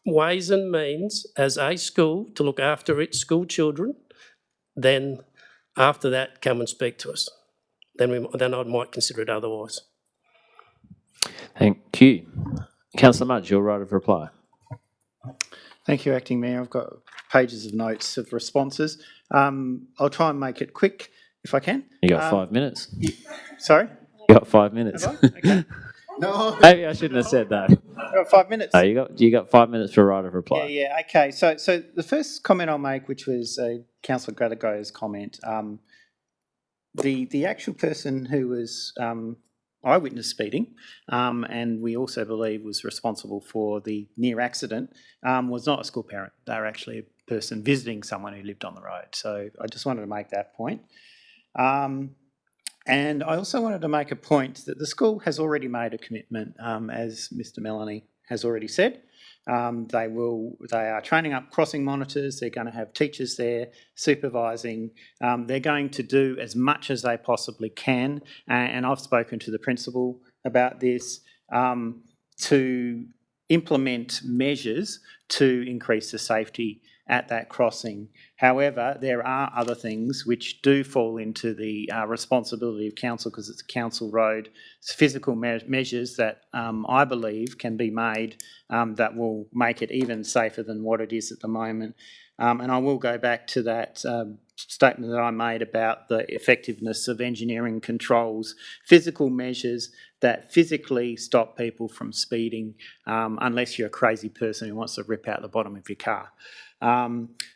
ways and means as a school to look after its school children, then after that, come and speak to us. Then I might consider it otherwise. Thank you. Councillor Mudge, your right of reply. Thank you, Acting Mayor. I've got pages of notes of responses. I'll try and make it quick if I can. You got 5 minutes. Sorry? You got 5 minutes. Have I? Okay. No. Maybe I shouldn't have said that. I've got 5 minutes. Oh, you got 5 minutes for right of reply. Yeah, okay. So the first comment I'll make, which was Councillor Gradago's comment, the actual person who was eyewitness speeding, and we also believe was responsible for the near accident, was not a school parent. They were actually a person visiting someone who lived on the road. So I just wanted to make that point. And I also wanted to make a point that the school has already made a commitment, as Mr. Melanie has already said. They are training up crossing monitors. They're going to have teachers there supervising. They're going to do as much as they possibly can. And I've spoken to the principal about this, to implement measures to increase the safety at that crossing. However, there are other things which do fall into the responsibility of council, because it's a council road. It's physical measures that I believe can be made that will make it even safer than what it is at the moment. And I will go back to that statement that I made about the effectiveness of engineering controls, physical measures that physically stop people from speeding, unless you're a crazy person who wants to rip out the bottom of your car.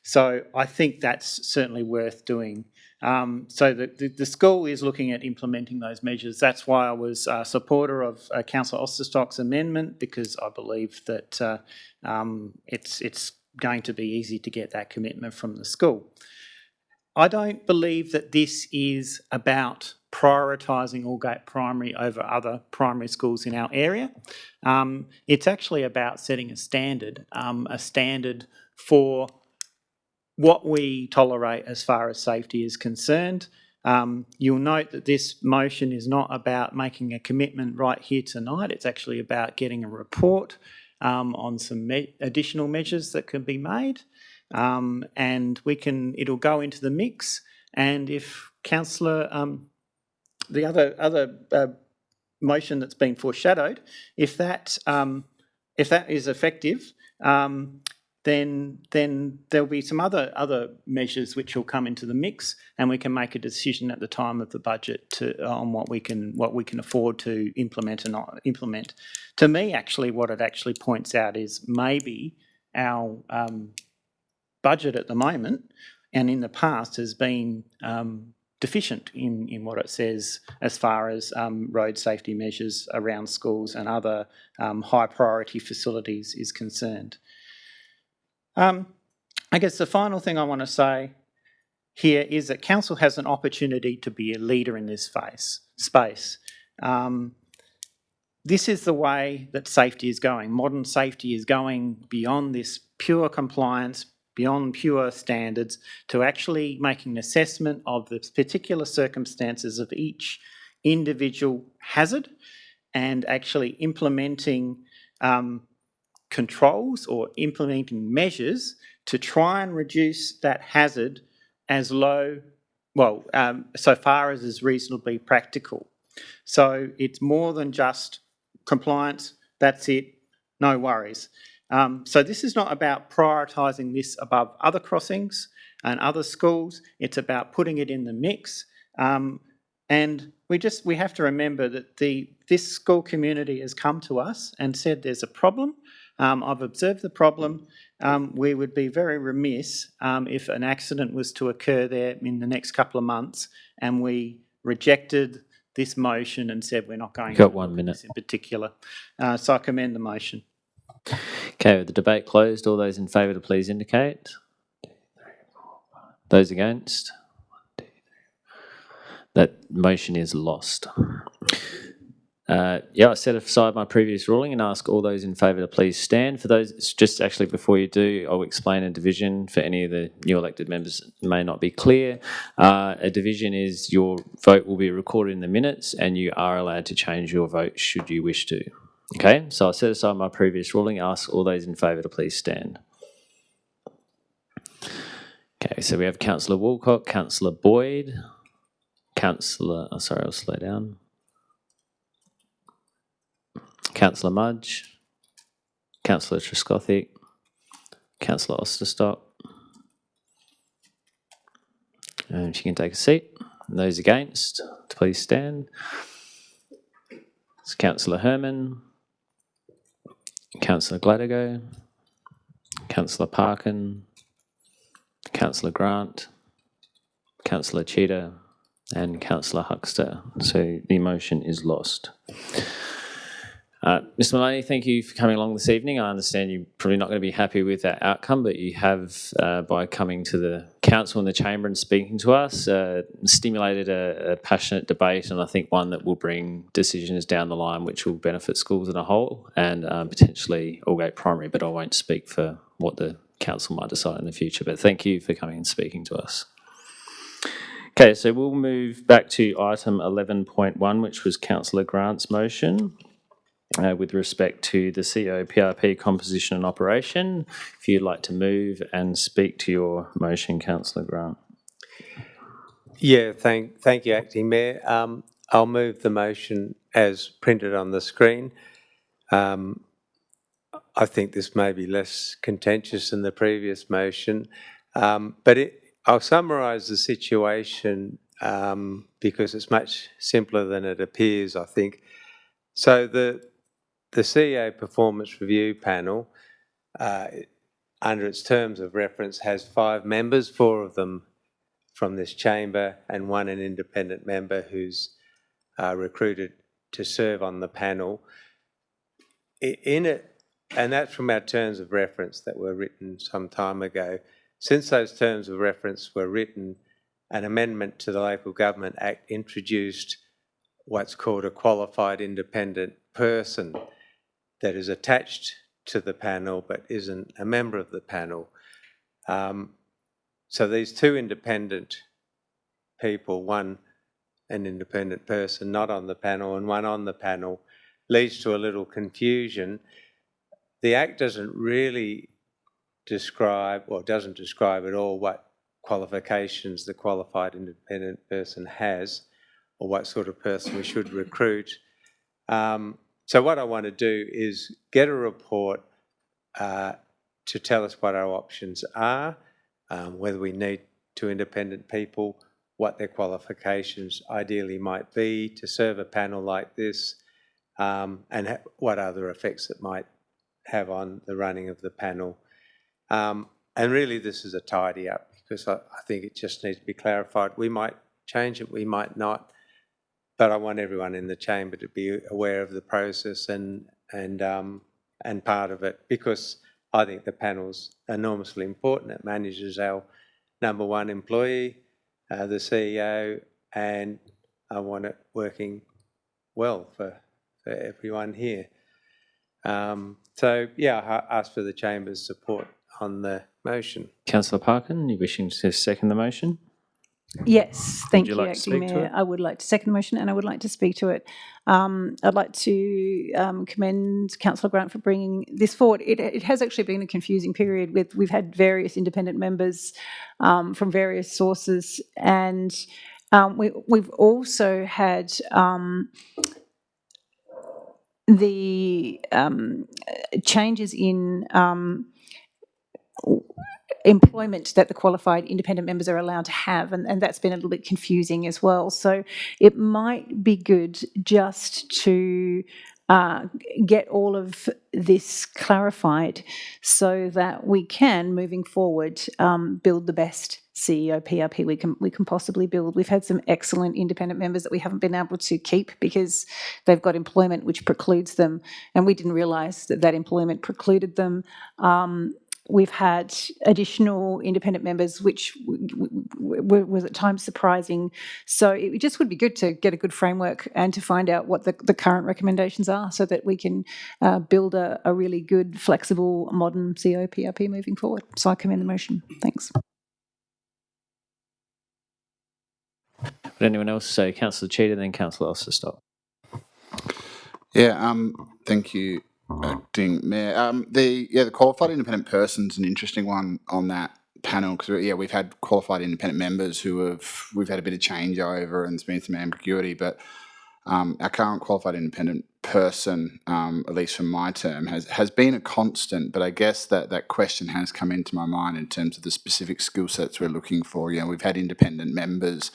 So I think that's certainly worth doing. So the school is looking at implementing those measures. That's why I was a supporter of Councillor Osterstock's amendment, because I believe that it's going to be easy to get that commitment from the school. I don't believe that this is about prioritising Aldgate Primary over other primary schools in our area. It's actually about setting a standard for what we tolerate as far as safety is concerned. You'll note that this motion is not about making a commitment right here tonight. It's actually about getting a report on some additional measures that can be made. And it'll go into the mix. And if Councillor, the other motion that's been foreshadowed, if that is effective, then there'll be some other measures which will come into the mix, and we can make a decision at the time of the budget on what we can afford to implement and not implement. To me, actually, what it actually points out is maybe our budget at the moment and in the past has been deficient in what it says as far as road safety measures around schools and other high priority facilities is concerned. I guess the final thing I want to say here is that council has an opportunity to be a leader in this space. This is the way that safety is going. Modern safety is going beyond this pure compliance, beyond pure standards, to actually making an assessment of the particular circumstances of each individual hazard and actually implementing controls or implementing measures to try and reduce that hazard as low, so far as is reasonably practical. So it's more than just compliance, that's it, no worries. So this is not about prioritising this above other crossings and other schools. It's about putting it in the mix. And we have to remember that this school community has come to us and said there's a problem. I've observed the problem. We would be very remiss if an accident was to occur there in the next couple of months and we rejected this motion and said we're not going to Got 1 minute. this in particular. So I commend the motion. Okay, with the debate closed, all those in favour to please indicate. Those against? That motion is lost. I set aside my previous ruling and ask all those in favour to please stand. For those, just actually before you do, I'll explain a division for any of the new elected members that may not be clear. A division is your vote will be recorded in the minutes and you are allowed to change your vote should you wish to. Okay, so I set aside my previous ruling, ask all those in favour to please stand. Okay, so we have Councillor Woolcock, Councillor Boyd, I'll slow down. Councillor Mudge, Councillor Trescothick, Councillor Osterstock. And if you can take a seat. And those against, please stand. It's Councillor Herman, Councillor Gladigo, Councillor Parkin, Councillor Grant, Councillor Cheetah, and Councillor Huckster. So the motion is lost. Mr Maloney, thank you for coming along this evening. I understand you're probably not going to be happy with that outcome, but you have, by coming to the council and the chamber and speaking to us, stimulated a passionate debate, and I think one that will bring decisions down the line which will benefit schools as a whole and potentially Aldgate Primary, but I won't speak for what the council might decide in the future. But thank you for coming and speaking to us. Okay, so we'll move back to item 11.1, which was Councillor Grant's motion. With respect to the COPRP composition and operation. If you'd like to move and speak to your motion, Councillor Grant. Yeah, thank you, Acting Mayor. I'll move the motion as printed on the screen. I think this may be less contentious than the previous motion, but I'll summarise the situation because it's much simpler than it appears, I think. So the CEO Performance Review Panel, under its terms of reference, has 5 members, 4 of them from this chamber and 1 an independent member who's recruited to serve on the panel. In it, and that's from our terms of reference that were written some time ago. Since those terms of reference were written, an amendment to the Local Government Act introduced what's called a qualified independent person that is attached to the panel but isn't a member of the panel. So these 2 independent people, 1 an independent person not on the panel and 1 on the panel, leads to a little confusion. The Act doesn't really describe, or doesn't describe at all, what qualifications the qualified independent person has or what sort of person we should recruit. So what I want to do is get a report to tell us what our options are, whether we need 2 independent people, what their qualifications ideally might be to serve a panel like this, and what other effects it might have on the running of the panel. And really this is a tidy up because I think it just needs to be clarified. We might change it, we might not. But I want everyone in the chamber to be aware of the process and part of it, because I think the panel's enormously important. It manages our number 1 employee, the CEO, and I want it working well for everyone here. So yeah, I ask for the chamber's support on the motion. Councillor Parkin, you wishing to second the motion? Yes, thank you you, like to Acting speak to Mayor. it? I would like to second the motion and I would like to speak to it. I'd like to commend Councillor Grant for bringing this forward. It has actually been a confusing period. We've had various independent members from various sources, and we've also had the changes in employment that the qualified independent members are allowed to have, and that's been a little bit confusing as well. So it might be good just to get all of this clarified so that we can, moving forward, build the best CEO PRP we can possibly build. We've had some excellent independent members that we haven't been able to keep because they've got employment which precludes them, and we didn't realise that employment precluded them. We've had additional independent members, which was at times surprising. So it just would be good to get a good framework and to find out what the current recommendations are so that we can build a really good, flexible, modern COPRP moving forward. So I commend the motion. Thanks. Would anyone else say Councillor Cheetah, then Councillor Osterstock? Yeah, thank you, Acting Mayor. The qualified independent person's an interesting one on that panel because we've had qualified independent members we've had a bit of changeover and there's been some ambiguity, but our current qualified independent person, at least from my term, has been a constant. But I guess that question has come into my mind in terms of the specific skill sets we're looking for. We've had independent members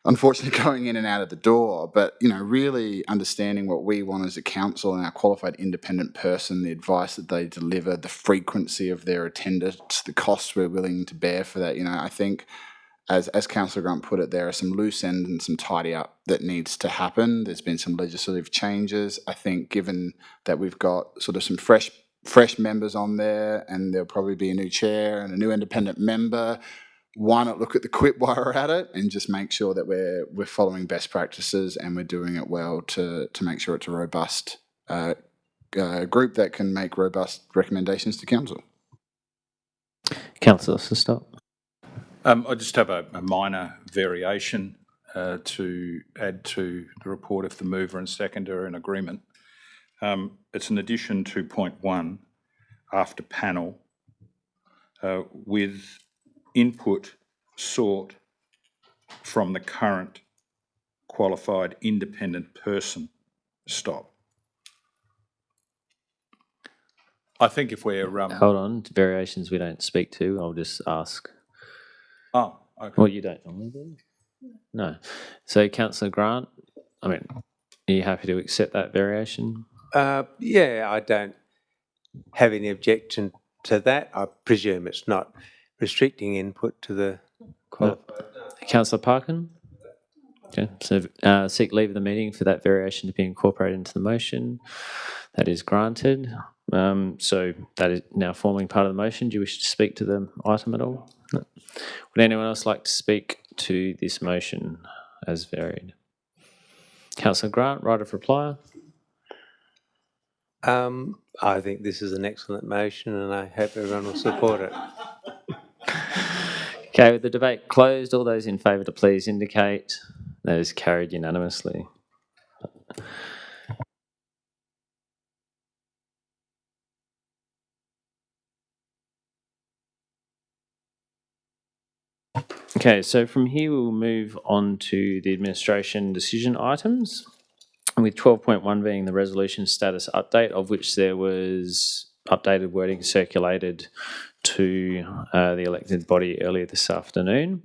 unfortunately going in and out of the door. But, really understanding what we want as a council and our qualified independent person, the advice that they deliver, the frequency of their attendance, the costs we're willing to bear for that. I think as Councillor Grant put it, there are some loose ends and some tidy up that needs to happen. There's been some legislative changes. I think given that we've got sort of some fresh members on there, and there'll probably be a new chair and a new independent member, why not look at the quip while we're at it and just make sure that we're following best practices and we're doing it well to make sure it's a robust group that can make robust recommendations to council. Councillor Sestak. I just have a minor variation to add to the report if the mover and seconder are in agreement. It's an addition to point 1 after panel with input sought from the current qualified independent person. Stop. I think if we're... Hold on, variations we don't speak to, I'll just ask. Oh, okay. Well, you don't normally do? No. So, Councillor Grant, are you happy to accept that variation? Yeah, I don't have any objection to that. I presume it's not restricting input to the qualified. Councillor Parkin? Okay, so seek leave of the meeting for that variation to be incorporated into the motion. That is granted. So that is now forming part of the motion. Do you wish to speak to the item at all? No. Would anyone else like to speak to this motion as varied? Councillor Grant, right of reply. I think this is an excellent motion and I hope everyone will support it. Okay, with the debate closed, all those in favour to please indicate. That is carried unanimously. Okay, so from here we'll move on to the administration decision items, with 12.1 being the resolution status update, of which there was updated wording circulated to the elected body earlier this afternoon,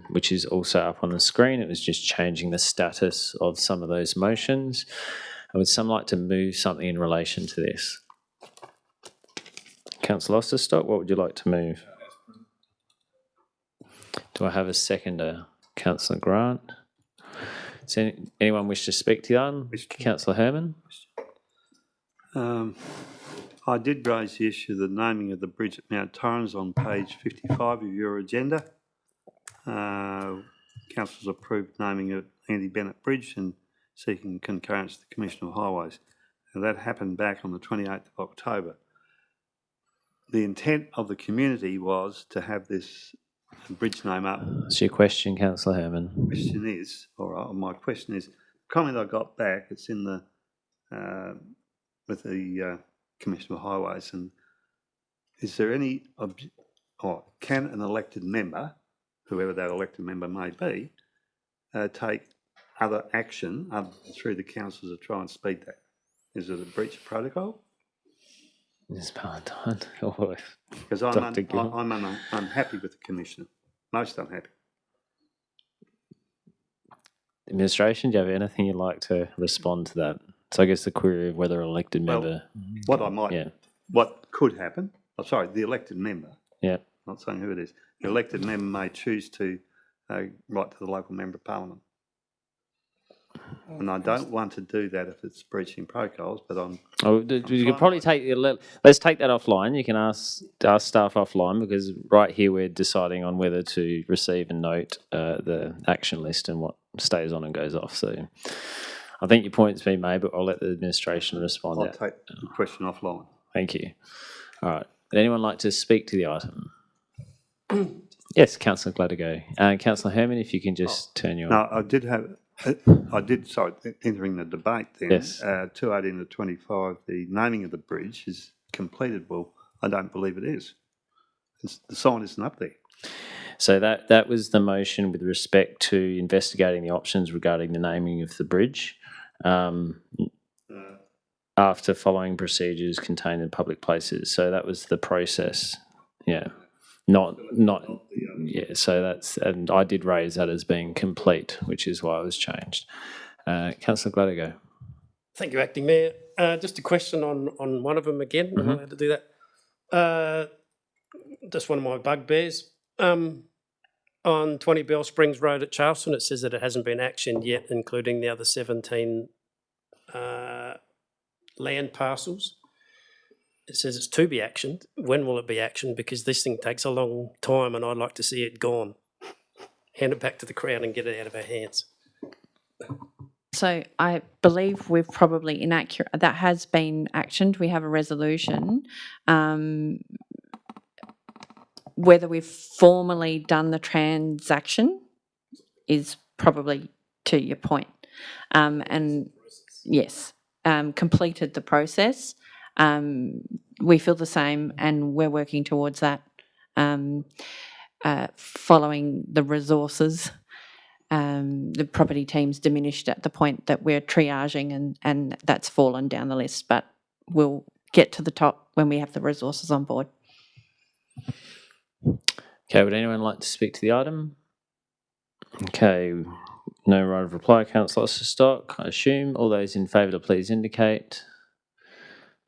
which is also up on the screen. It was just changing the status of some of those motions. Would someone like to move something in relation to this? Councillor Osterstock, what would you like to move? Do I have a seconder? Councillor Grant. Does anyone wish to speak to that? Councillor Herman? I did raise the issue of the naming of the bridge at Mount Torrens on page 55 of your agenda. Council's approved naming of Andy Bennett Bridge and seeking concurrence to the Commissioner of Highways. Now, that happened back on the 28th of October. The intent of the community was to have this bridge name up. What's your question, Councillor Herman? My question is, the comment I got back, it's in the with the Commissioner of Highways, and is there any, can an elected member, whoever that elected member may be, take other action through the council to try and speed that? Is it a breach of protocol? Ms. Valentine. Because I'm unhappy with the Commissioner, most unhappy. Administration, do you have anything you'd like to respond to that? So I guess the query of whether an elected member... What could happen, the elected member, yeah, not saying who it is, the elected member may choose to write to the local member of parliament. And I don't want to do that if it's breaching protocols, but you could probably let's take that offline. You can ask staff offline, because right here we're deciding on whether to receive and note the action list and what stays on and goes off. So I think your point's been made, but I'll let the administration respond. I'll take the question offline. Thank you. All right. Would anyone like to speak to the item? Yes, Councillor Gladigo. Councillor Herman, if you can just turn your... No, entering the debate then. Yes. 218 to 25, the naming of the bridge is completed. Well, I don't believe it is. The sign isn't up there. So that was the motion with respect to investigating the options regarding the naming of the bridge, after following procedures contained in public places. So that was the process. Yeah. not, yeah, so that's, and I did raise that as being complete, which is why it was changed. Councillor Gladego. Thank you, Acting Mayor. Just a question on one of them again. I'm allowed to do that. Just one of my bugbears. On 20 Bell Springs Road at Charleston, it says that it hasn't been actioned yet, including the other 17 land parcels. It says it's to be actioned. When will it be actioned? Because this thing takes a long time and I'd like to see it gone. Hand it back to the Crown and get it out of our hands. So I believe we've probably inaccurate. That has been actioned. We have a resolution. Whether we've formally done the transaction is probably to your point. And yes, completed the process. We feel the same and we're working towards that, following the resources. The property team's diminished at the point that we're triaging and that's fallen down the list, but we'll get to the top when we have the resources on board. Okay, would anyone like to speak to the item? Okay, no right of reply. Councillor Osterstock, I assume. All those in favour to please indicate.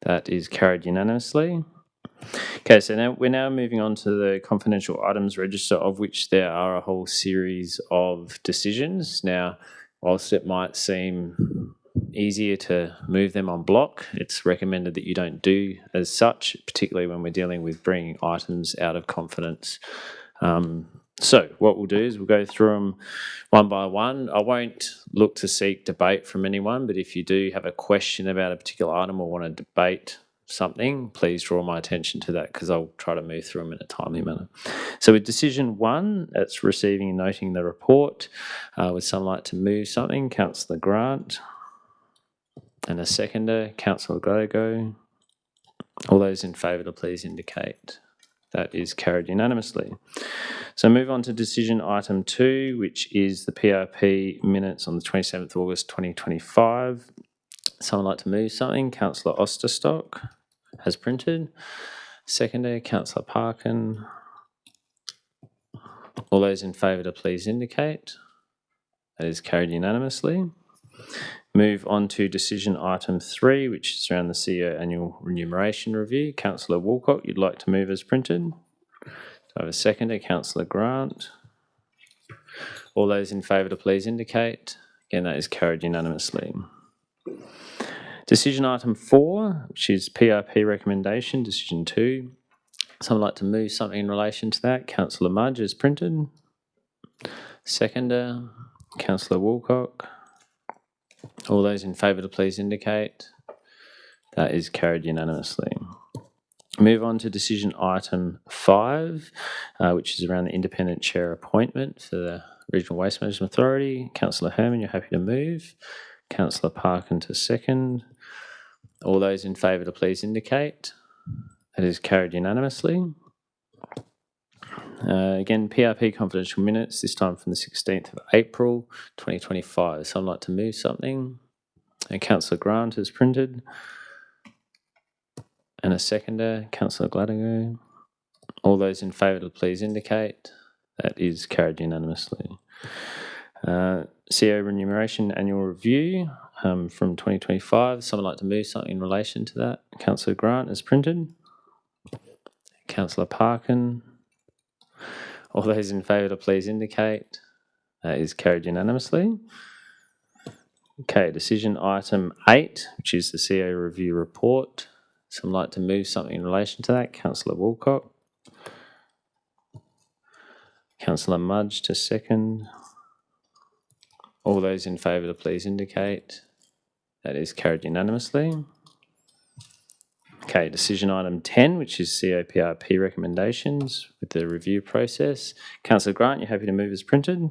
That is carried unanimously. Okay, so now we're moving on to the confidential items register, of which there are a whole series of decisions. Now, whilst it might seem easier to move them on block, it's recommended that you don't do as such, particularly when we're dealing with bringing items out of confidence. So what we'll do is we'll go through them one by one. I won't look to seek debate from anyone, but if you do have a question about a particular item or want to debate something, please draw my attention to that because I'll try to move through them in a timely manner. So with decision 1, that's receiving and noting the report. Would someone like to move something? Councillor Grant. And a seconder, Councillor Gladego. All those in favour to please indicate. That is carried unanimously. So move on to decision item 2, which is the PRP minutes on the 27th of August 2025. Someone like to move something? Councillor Osterstock has printed. Seconder, Councillor Parkin. All those in favour to please indicate. That is carried unanimously. Move on to decision item 3, which is around the CEO annual remuneration review. Councillor Woolcock, you'd like to move as printed. Do I have a seconder? Councillor Grant. All those in favour to please indicate. Again, that is carried unanimously. Decision item 4, which is PRP recommendation, decision 2. Someone like to move something in relation to that? Councillor Mudge as printed. Seconder, Councillor Woolcock. All those in favour to please indicate. That is carried unanimously. Move on to decision item 5, which is around the independent chair appointment for the Regional Waste Management Authority. Councillor Herman, you're happy to move. Councillor Parkin to second. All those in favour to please indicate. That is carried unanimously. Again, PRP confidential minutes, this time from the 16th of April 2025. So I'd like to move something. And Councillor Grant has printed. And a seconder, Councillor Gladego. All those in favour to please indicate. That is carried unanimously. CEO remuneration annual review from 2025. Someone like to move something in relation to that? Councillor Grant has printed. Councillor Parkin. All those in favour to please indicate. That is carried unanimously. Okay, decision item 8, which is the CEO review report. Someone like to move something in relation to that? Councillor Woolcock. Councillor Mudge to second. All those in favour to please indicate. That is carried unanimously. Okay, decision item 10, which is COPRP recommendations with the review process. Councillor Grant, you're happy to move as printed?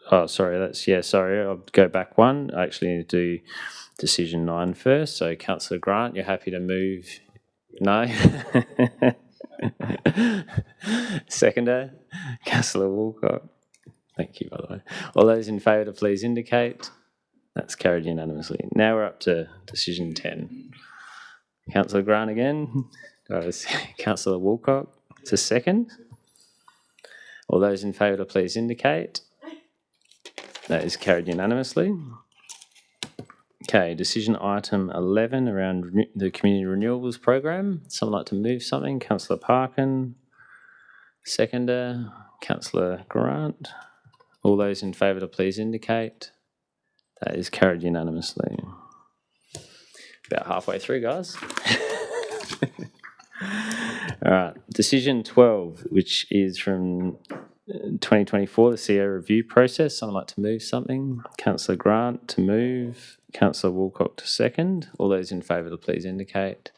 Oh, sorry, I'll go back one. I actually need to do decision 9 first. So, Councillor Grant, you're happy to move? No? Seconder, Councillor Woolcock. Thank you, by the way. All those in favour to please indicate. That's carried unanimously. Now we're up to decision 10. Councillor Grant again. Do Councillor Woolcock to second. All those in favour, please indicate. That is carried unanimously. Okay, decision item 11 around the Community Renewables Program. Someone like to move something? Councillor Parkin. Seconder, Councillor Grant. All those in favour, please indicate. That is carried unanimously. About halfway through, guys. All right, decision 12, which is from 2024, the CEO review process. Someone like to move something? Councillor Grant to move. Councillor Woolcock to second. All those in favour, please indicate.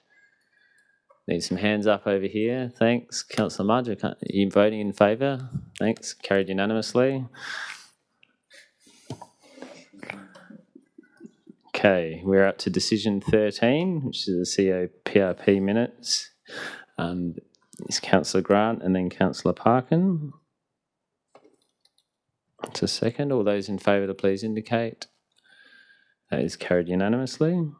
Need some hands up over here. Thanks. Councillor Mudge, are you voting in favour? Thanks. Carried unanimously. Okay, we're up to decision 13, which is the COPRP minutes. It's Councillor Grant and then Councillor Parkin. To second. All those in favour, please indicate. That is carried unanimously.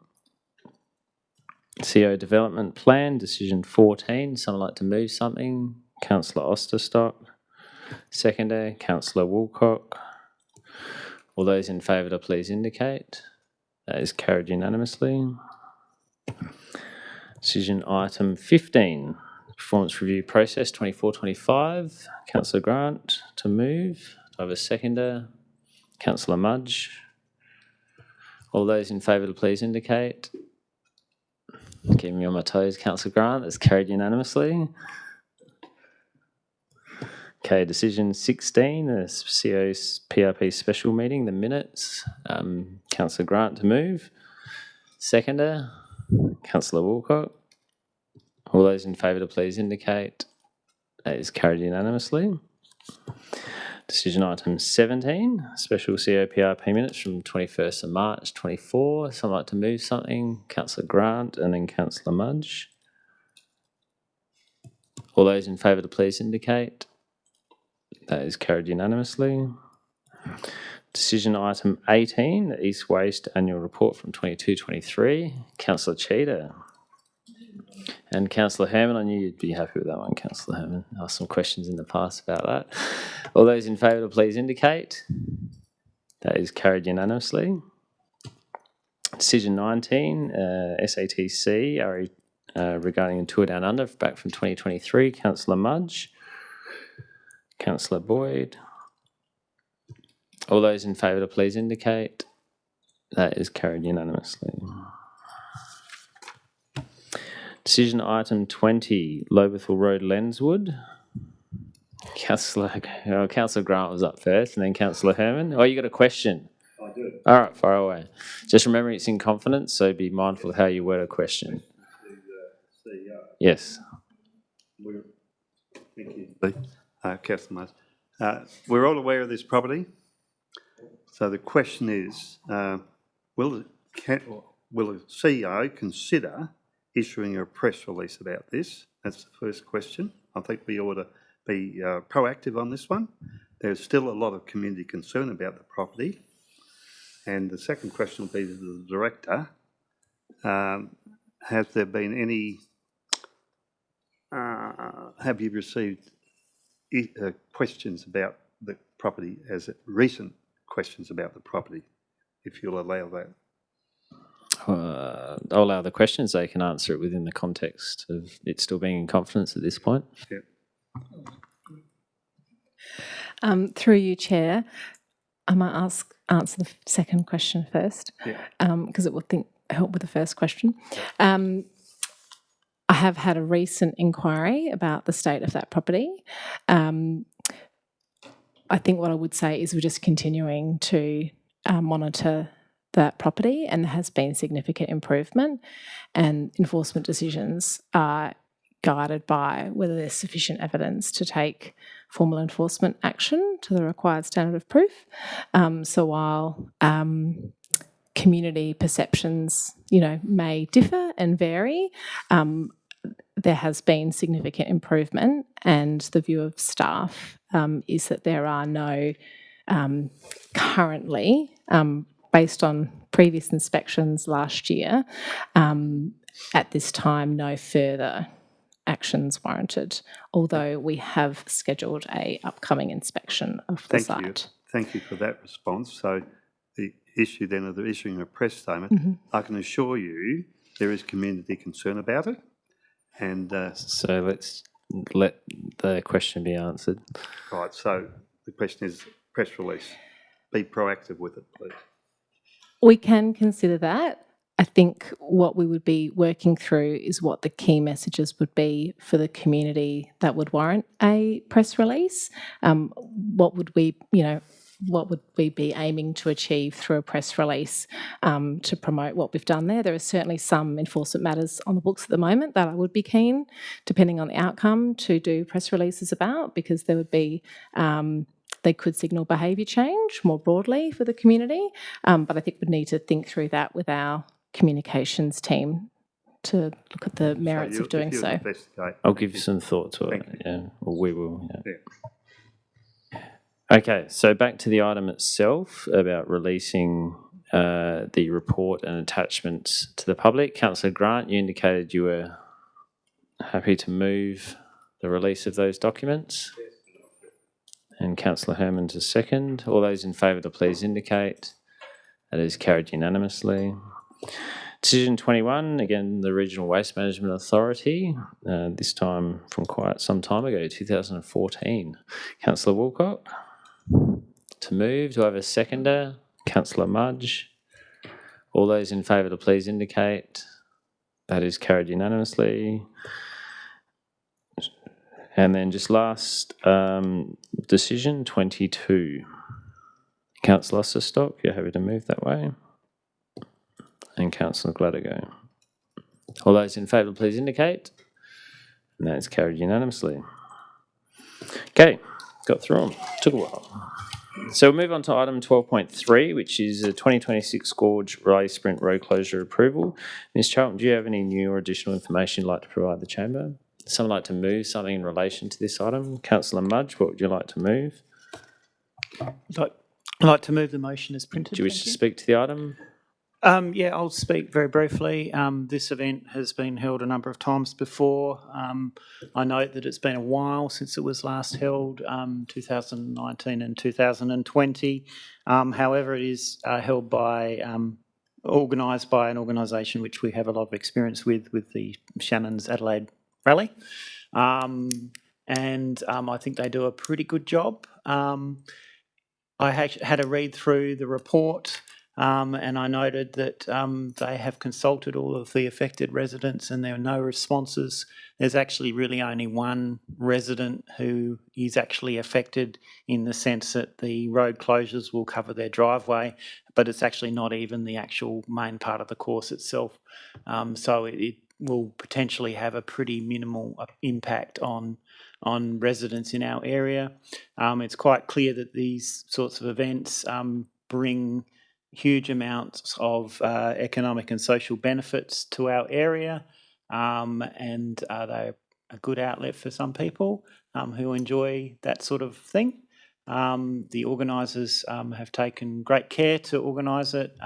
CO Development Plan, decision 14. Someone like to move something? Councillor Osterstock. Seconder, Councillor Woolcock. All those in favour, please indicate. That is carried unanimously. Decision item 15. Performance Review Process 24-25. Councillor Grant to move. Do I have a seconder? Councillor Mudge. All those in favour, please indicate. Keeping me on my toes, Councillor Grant. That's carried unanimously. Okay, decision 16, the COPRP special meeting, the minutes. Councillor Grant to move. Seconder, Councillor Woolcock. All those in favour, please indicate. That is carried unanimously. Decision item 17, special COPRP minutes from 21st of March 24. Someone like to move something? Councillor Grant and then Councillor Mudge. All those in favour, please indicate. That is carried unanimously. Decision item 18, the East Waste Annual Report from 22-23. Councillor Cheetah. And Councillor Herman, I knew you'd be happy with that one, Councillor Herman. I asked some questions in the past about that. All those in favour, please indicate. That is carried unanimously. Decision 19, SATC regarding a tour down under back from 2023. Councillor Mudge. Councillor Boyd. All those in favour, please indicate. That is carried unanimously. Decision item 20, Lobethal Road, Lenswood. Councillor Grant was up first, and then Councillor Herman. Oh, you got a question? I do. All right, far away. Just remember it's in confidence, so be mindful of how you word a question. CEO. Yes. Thank you. Councillor Mudge. We're all aware of this property. So the question is, will the CEO consider issuing a press release about this? That's the first question. I think we ought to be proactive on this one. There's still a lot of community concern about the property. And the second question will be to the director. Has there been any, have you received questions about the property, recent questions about the property, if you'll allow that? I'll allow the questions. They can answer it within the context of it still being in confidence at this point. Yeah. Through you, Chair, I might answer the second question first, because it will help with the first question. I have had a recent inquiry about the state of that property. I think what I would say is we're just continuing to monitor that property, and there has been significant improvement, and enforcement decisions are guided by whether there's sufficient evidence to take formal enforcement action to the required standard of proof. So while community perceptions, may differ and vary, there has been significant improvement, and the view of staff is that there are no currently, based on previous inspections last year, at this time, no further actions warranted, although we have scheduled a upcoming inspection of the Thank you. site. Thank you for that response. So the issue then of the issuing a press statement, I can assure you there is community concern about it. And So let's let the question be answered. right, so the question is press release. Be proactive with it, please. We can consider that. I think what we would be working through is what the key messages would be for the community that would warrant a press release. What would we be aiming to achieve through a press release to promote what we've done there? There are certainly some enforcement matters on the books at the moment that I would be keen, depending on the outcome, to do press releases about, because there would be they could signal behaviour change more broadly for the community. But I think we'd need to think through that with our communications team to look at the merits of doing so. I'll give you some thought to it. Yeah, or we will. Yeah. Okay, so back to the item itself about releasing the report and attachments to the public. Councillor Grant, you indicated you were happy to move the release of those documents. And Councillor Herman to second. All those in favour to please indicate. That is carried unanimously. Decision 21, again, the Regional Waste Management Authority, this time from quite some time ago, 2014. Councillor Woolcock to move. Do I have a seconder? Councillor Mudge. All those in favour to please indicate. That is carried unanimously. And then just last decision 22. Councillor Osterstock, you're happy to move that way. And Councillor Gladigo. All those in favour, please indicate. And that is carried unanimously. Okay, got through them. Took a while. So we'll move on to item 12.3, which is a 2026 Gorge Raleigh Sprint road closure approval. Ms Charlton, do you have any new or additional information you'd like to provide the chamber? Someone like to move something in relation to this item? Councillor Mudge, what would you like to move? I'd like to move the motion as printed. Do you wish to speak to the item? Yeah, I'll speak very briefly. This event has been held a number of times before. I note that it's been a while since it was last held, 2019 and 2020. However, it is held by, organised by an organisation which we have a lot of experience with the Shannon's Adelaide Rally. And I think they do a pretty good job. I had a read through the report. And I noted that they have consulted all of the affected residents and there are no responses. There's actually really only one resident who is actually affected in the sense that the road closures will cover their driveway, but it's actually not even the actual main part of the course itself. So it will potentially have a pretty minimal impact on residents in our area. It's quite clear that these sorts of events bring huge amounts of economic and social benefits to our area, and they're a good outlet for some people who enjoy that sort of thing. The organisers have taken great care to organise it,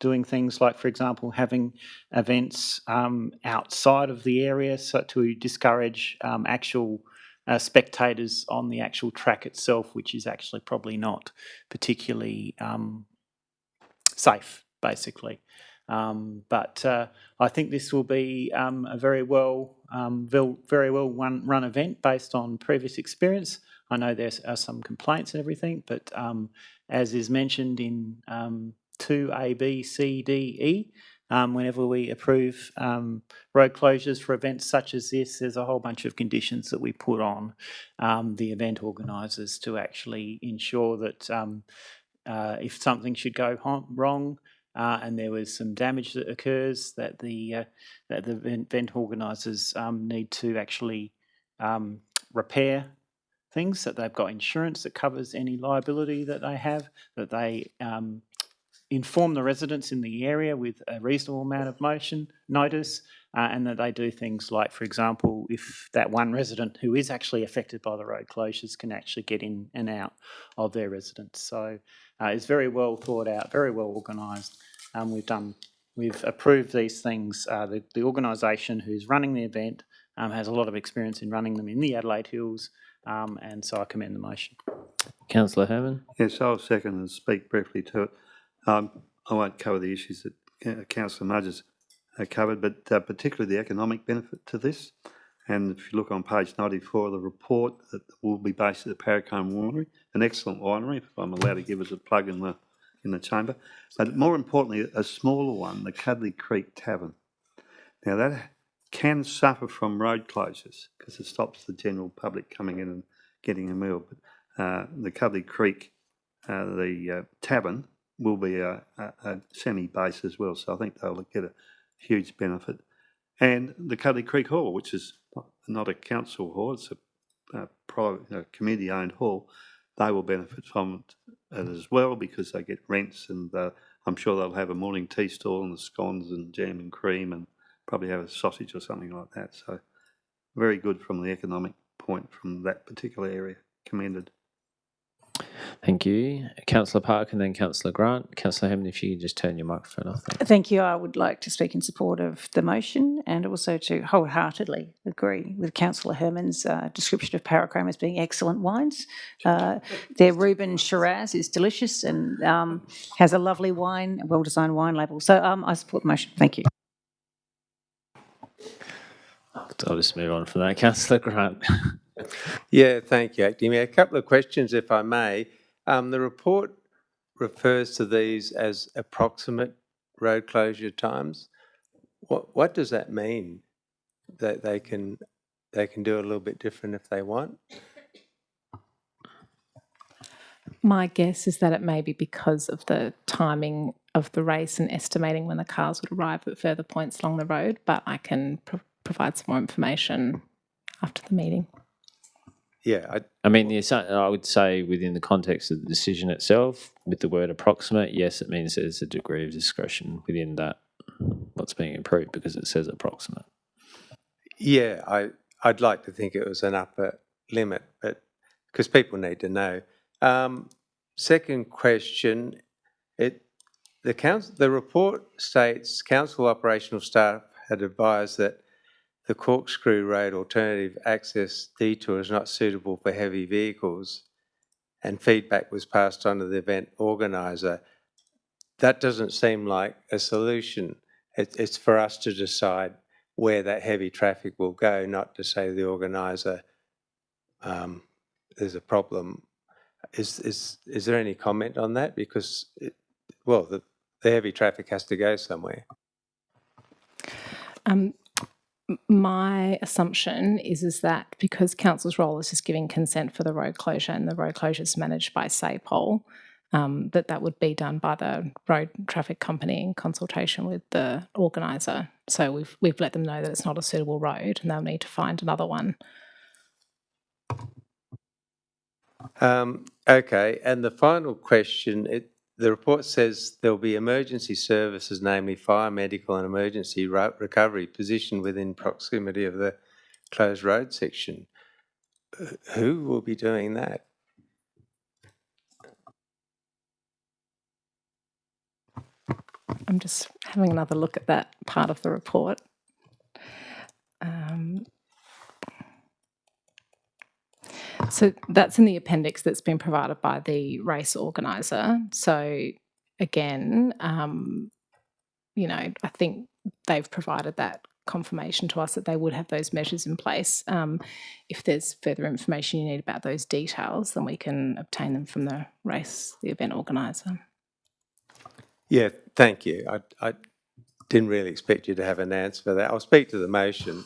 doing things like, for example, having events outside of the area so to discourage actual spectators on the actual track itself, which is actually probably not particularly safe, basically. But I think this will be a very well run event based on previous experience. I know there are some complaints and everything, but as is mentioned in 2A, B, C, D, E, whenever we approve road closures for events such as this, there's a whole bunch of conditions that we put on the event organisers to actually ensure that if something should go wrong and there was some damage that occurs, that the event organisers need to actually repair things, that they've got insurance that covers any liability that they have, that they inform the residents in the area with a reasonable amount of notice, and that they do things like, for example, if that one resident who is actually affected by the road closures can actually get in and out of their residence. So it's very well thought out, very well organised. We've approved these things. The organisation who's running the event has a lot of experience in running them in the Adelaide Hills, and so I commend the motion. Councillor Herman? Yes, I'll second and speak briefly to it. I won't cover the issues that Councillor Mudge has covered, but particularly the economic benefit to this. And if you look on page 94 of the report, that will be based at the Paracombe Winery, an excellent winery, if I'm allowed to give us a plug in the chamber. But more importantly, a smaller one, the Cudley Creek Tavern. Now that can suffer from road closures because it stops the general public coming in and getting a meal. But the Cudley Creek, the tavern, will be a semi-base as well. So I think they'll get a huge benefit. And the Cudley Creek Hall, which is not a council hall, it's a private, community-owned hall, they will benefit from it as well because they get rents, and I'm sure they'll have a morning tea stall and the scones and jam and cream and probably have a sausage or something like that. So very good from the economic point from that particular area. Commended. Thank you. Councillor Park and then Councillor Grant. Councillor Herman, if you could just turn your microphone off. Thank you. I would like to speak in support of the motion and also to wholeheartedly agree with Councillor Herman's description of Paracombe as being excellent wines. Their Reuben Shiraz is delicious and has a lovely wine, a well-designed wine label. So I support the motion. Thank you. I'll just move on from that. Councillor Grant. Yeah, thank you, Acting Mayor. A couple of questions, if I may. The report refers to these as approximate road closure times. What does that mean? That they can do it a little bit different if they want? My guess is that it may be because of the timing of the race and estimating when the cars would arrive at further points along the road, but I can provide some more information after the meeting. Yeah, I mean, I would say within the context of the decision itself, with the word approximate, yes, it means there's a degree of discretion within that, what's being approved, because it says approximate. Yeah, I'd like to think it was an upper limit, but because people need to know. Second question, the report states council operational staff had advised that the Corkscrew Road alternative access detour is not suitable for heavy vehicles, and feedback was passed on to the event organiser. That doesn't seem like a solution. It's for us to decide where that heavy traffic will go, not to say to the organiser there's a problem. Is there any comment on that? Because, the heavy traffic has to go somewhere. My assumption is that because council's role is just giving consent for the road closure and the road closure is managed by SAPOL, that would be done by the road traffic company in consultation with the organiser. So we've let them know that it's not a suitable road and they'll need to find another one. Okay, and the final question, the report says there will be emergency services, namely fire, medical and emergency recovery, positioned within proximity of the closed road section. Who will be doing that? I'm just having another look at that part of the report. So that's in the appendix that's been provided by the race organiser. So again, I think they've provided that confirmation to us that they would have those measures in place. If there's further information you need about those details, then we can obtain them from the event organiser. Yeah, thank you. I didn't really expect you to have an answer for that. I'll speak to the motion.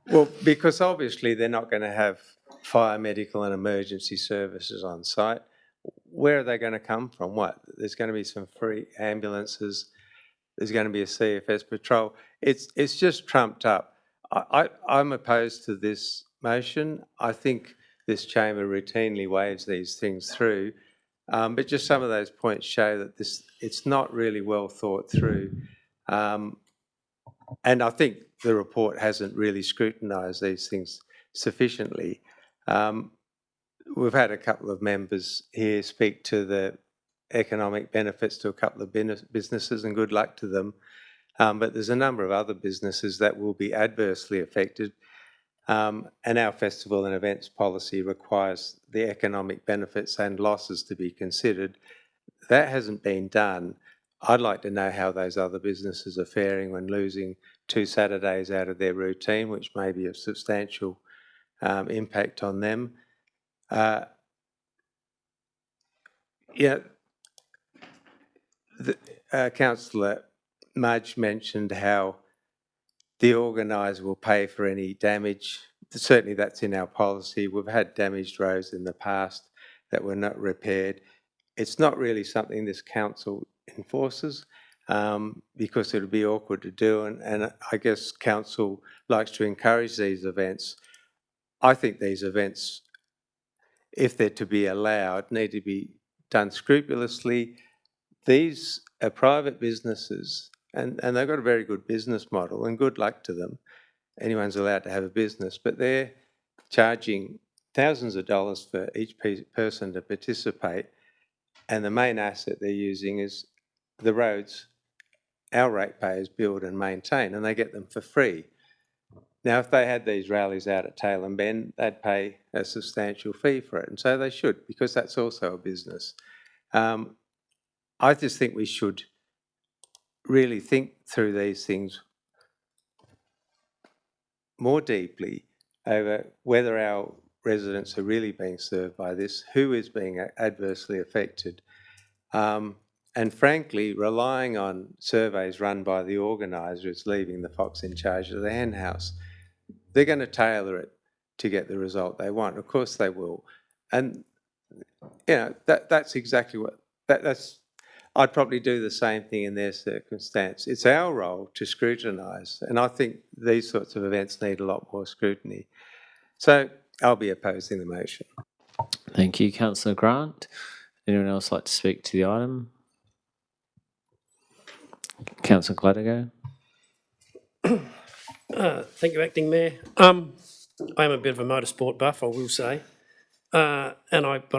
Well, because obviously they're not going to have fire, medical and emergency services on site. Where are they going to come from? What? There's going to be some free ambulances. There's going to be a CFS patrol. It's just trumped up. I'm opposed to this motion. I think this chamber routinely waves these things through. But just some of those points show that it's not really well thought through. And I think the report hasn't really scrutinised these things sufficiently. We've had a couple of members here speak to the economic benefits to a couple of businesses, and good luck to them. But there's a number of other businesses that will be adversely affected. And our festival and events policy requires the economic benefits and losses to be considered. That hasn't been done. I'd like to know how those other businesses are faring when losing 2 Saturdays out of their routine, which may be a substantial impact on them. Councillor Mudge mentioned how the organiser will pay for any damage. Certainly that's in our policy. We've had damaged roads in the past that were not repaired. It's not really something this council enforces because it would be awkward to do, and I guess council likes to encourage these events. I think these events, if they're to be allowed, need to be done scrupulously. These are private businesses and they've got a very good business model, and good luck to them. Anyone's allowed to have a business, but they're charging thousands of dollars for each person to participate, and the main asset they're using is the roads our ratepayers build and maintain, and they get them for free. Now, if they had these rallies out at Tailem Bend, they'd pay a substantial fee for it, and so they should, because that's also a business. I just think we should really think through these things more deeply over whether our residents are really being served by this, who is being adversely affected, and frankly, relying on surveys run by the organisers leaving the fox in charge of the hen house. They're going to tailor it to get the result they want. Of course they will. And, you know, that's exactly what, that's, I'd probably do the same thing in their circumstance. It's our role to scrutinise, and I think these sorts of events need a lot more scrutiny. So I'll be opposing the motion. Thank you, Councillor Grant. Anyone else like to speak to the item? Councillor Gallagher. Thank you, Acting Mayor. I am a bit of a motorsport buff, I will say. But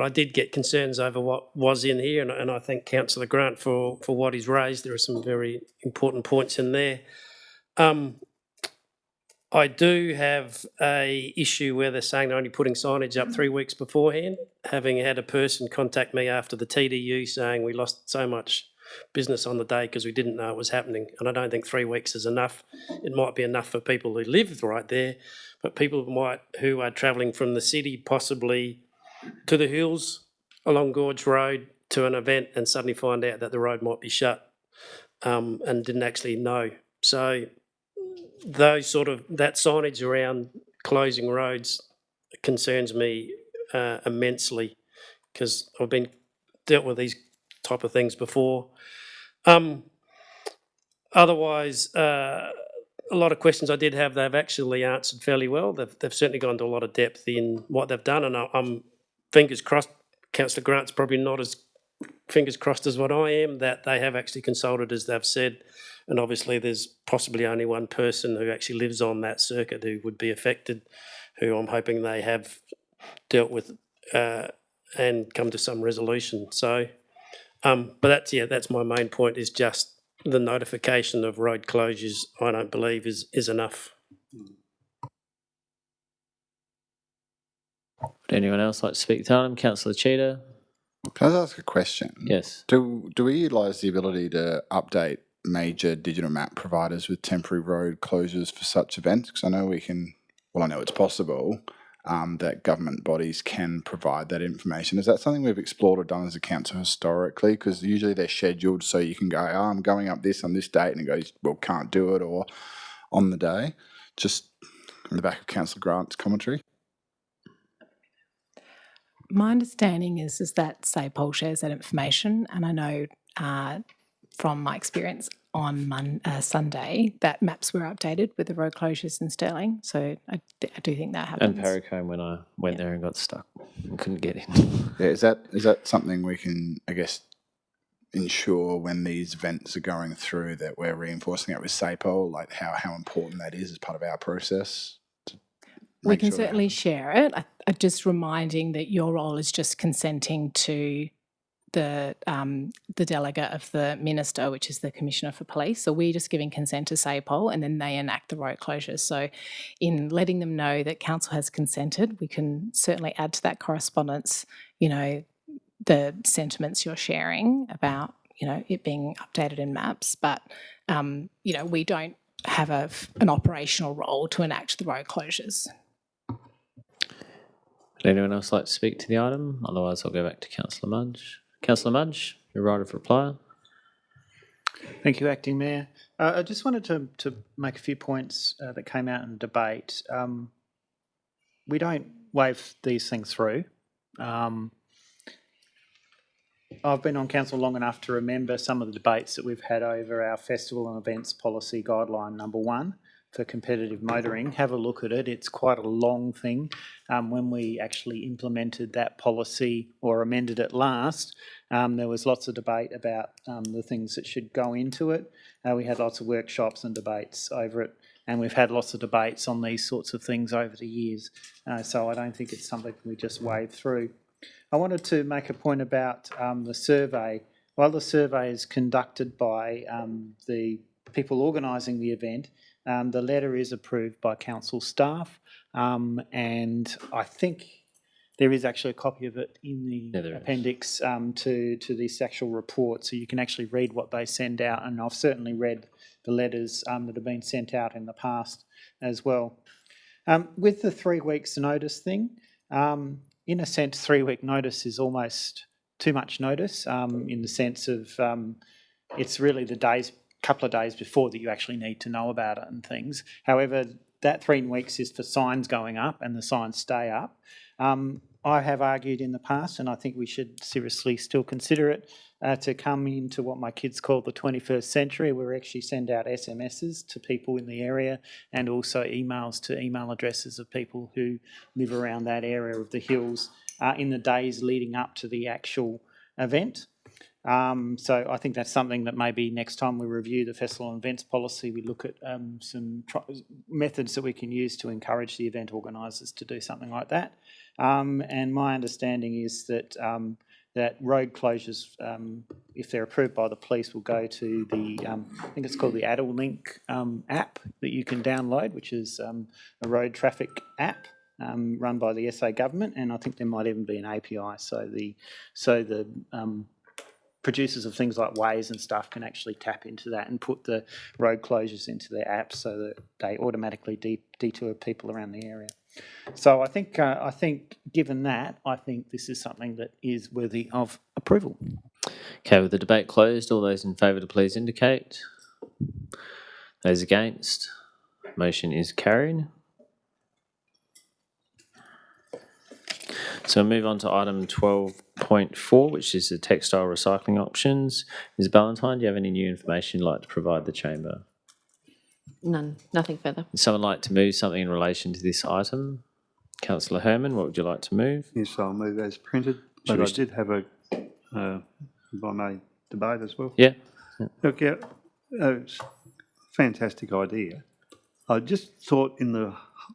I did get concerns over what was in here, and I thank Councillor Grant for what he's raised. There are some very important points in there. I do have a issue where they're saying they're only putting signage up 3 weeks beforehand, having had a person contact me after the TDU saying we lost so much business on the day because we didn't know it was happening. And I don't think 3 weeks is enough. It might be enough for people who live right there, but people who are travelling from the city possibly to the hills along Gorge Road to an event and suddenly find out that the road might be shut and didn't actually know. So that signage around closing roads concerns me immensely, because I've been dealt with these type of things before. Otherwise, a lot of questions I did have, they've actually answered fairly well. They've certainly gone to a lot of depth in what they've done, and I'm fingers crossed. Councillor Grant's probably not as fingers crossed as what I am, that they have actually consulted as they've said. And obviously there's possibly only one person who actually lives on that circuit who would be affected, who I'm hoping they have dealt with and come to some resolution. So, but that's my main point, is just the notification of road closures, I don't believe is enough. Would anyone else like to speak to them? Councillor Cheetah. Can I ask a question? Yes. Do we utilise the ability to update major digital map providers with temporary road closures for such events? Because I know I know it's possible that government bodies can provide that information. Is that something we've explored or done as a council historically? Because usually they're scheduled so you can go, I'm going up this on this date, and it goes, well, can't do it, or on the day. Just in the back of Councillor Grant's commentary. My understanding is that SAPOL shares that information, and I know from my experience on Sunday that maps were updated with the road closures in Stirling, so I do think that happens. And Paracombe when I went there and got stuck and couldn't get in. Yeah, is that something we can, I guess, ensure when these events are going through, that we're reinforcing it with SAPOL, like how important that is as part of our process? We can certainly share it. I'm just reminding that your role is just consenting to the delegate of the minister, which is the Commissioner for Police. So we're just giving consent to SAPOL, and then they enact the road closures. So in letting them know that council has consented, we can certainly add to that correspondence, you know, the sentiments you're sharing about, you know, it being updated in maps. But, you know, we don't have an operational role to enact the road closures. Would anyone else like to speak to the item? Otherwise, I'll go back to Councillor Mudge. Councillor Mudge, your right of reply. Thank you, Acting Mayor. I just wanted to make a few points that came out in debate. We don't wave these things through. I've been on council long enough to remember some of the debates that we've had over our festival and events policy guideline number 1 for competitive motoring. Have a look at it. It's quite a long thing. When we actually implemented that policy or amended it last, there was lots of debate about the things that should go into it. We had lots of workshops and debates over it, and we've had lots of debates on these sorts of things over the years. So I don't think it's something we just wave through. I wanted to make a point about the survey. While the survey is conducted by the people organising the event, the letter is approved by council staff, and I think there is actually a copy of it in the appendix to this actual report, so you can actually read what they send out, and I've certainly read the letters that have been sent out in the past as well. With the 3 weeks notice thing, in a sense, 3-week notice is almost too much notice in the sense of it's really the couple of days before that you actually need to know about it and things. However, that 3 weeks is for signs going up and the signs stay up. I have argued in the past, and I think we should seriously still consider it, to come into what my kids call the 21st century, where we actually send out SMSs to people in the area and also emails to email addresses of people who live around that area of the hills in the days leading up to the actual event. So I think that's something that maybe next time we review the festival and events policy, we look at some methods that we can use to encourage the event organisers to do something like that. And my understanding is that that road closures, if they're approved by the police, will go to the, I think it's called the AddleLink app that you can download, which is a road traffic app run by the SA government, and I think there might even be an API, so the producers of things like Waze and stuff can actually tap into that and put the road closures into their apps so that they automatically detour people around the area. So I think given that, I think this is something that is worthy of approval. Okay, with the debate closed, all those in favour to please indicate. Those against, motion is carried. So we'll move on to item 12.4, which is the textile recycling options. Ms Ballantyne, do you have any new information you'd like to provide the chamber? None, nothing further. Would someone like to move something in relation to this item? Councillor Herman, what would you like to move? Yes, I'll move as printed, but I did have a, if I may, debate as well. Yeah. Look, yeah, it's a fantastic idea. I just thought in the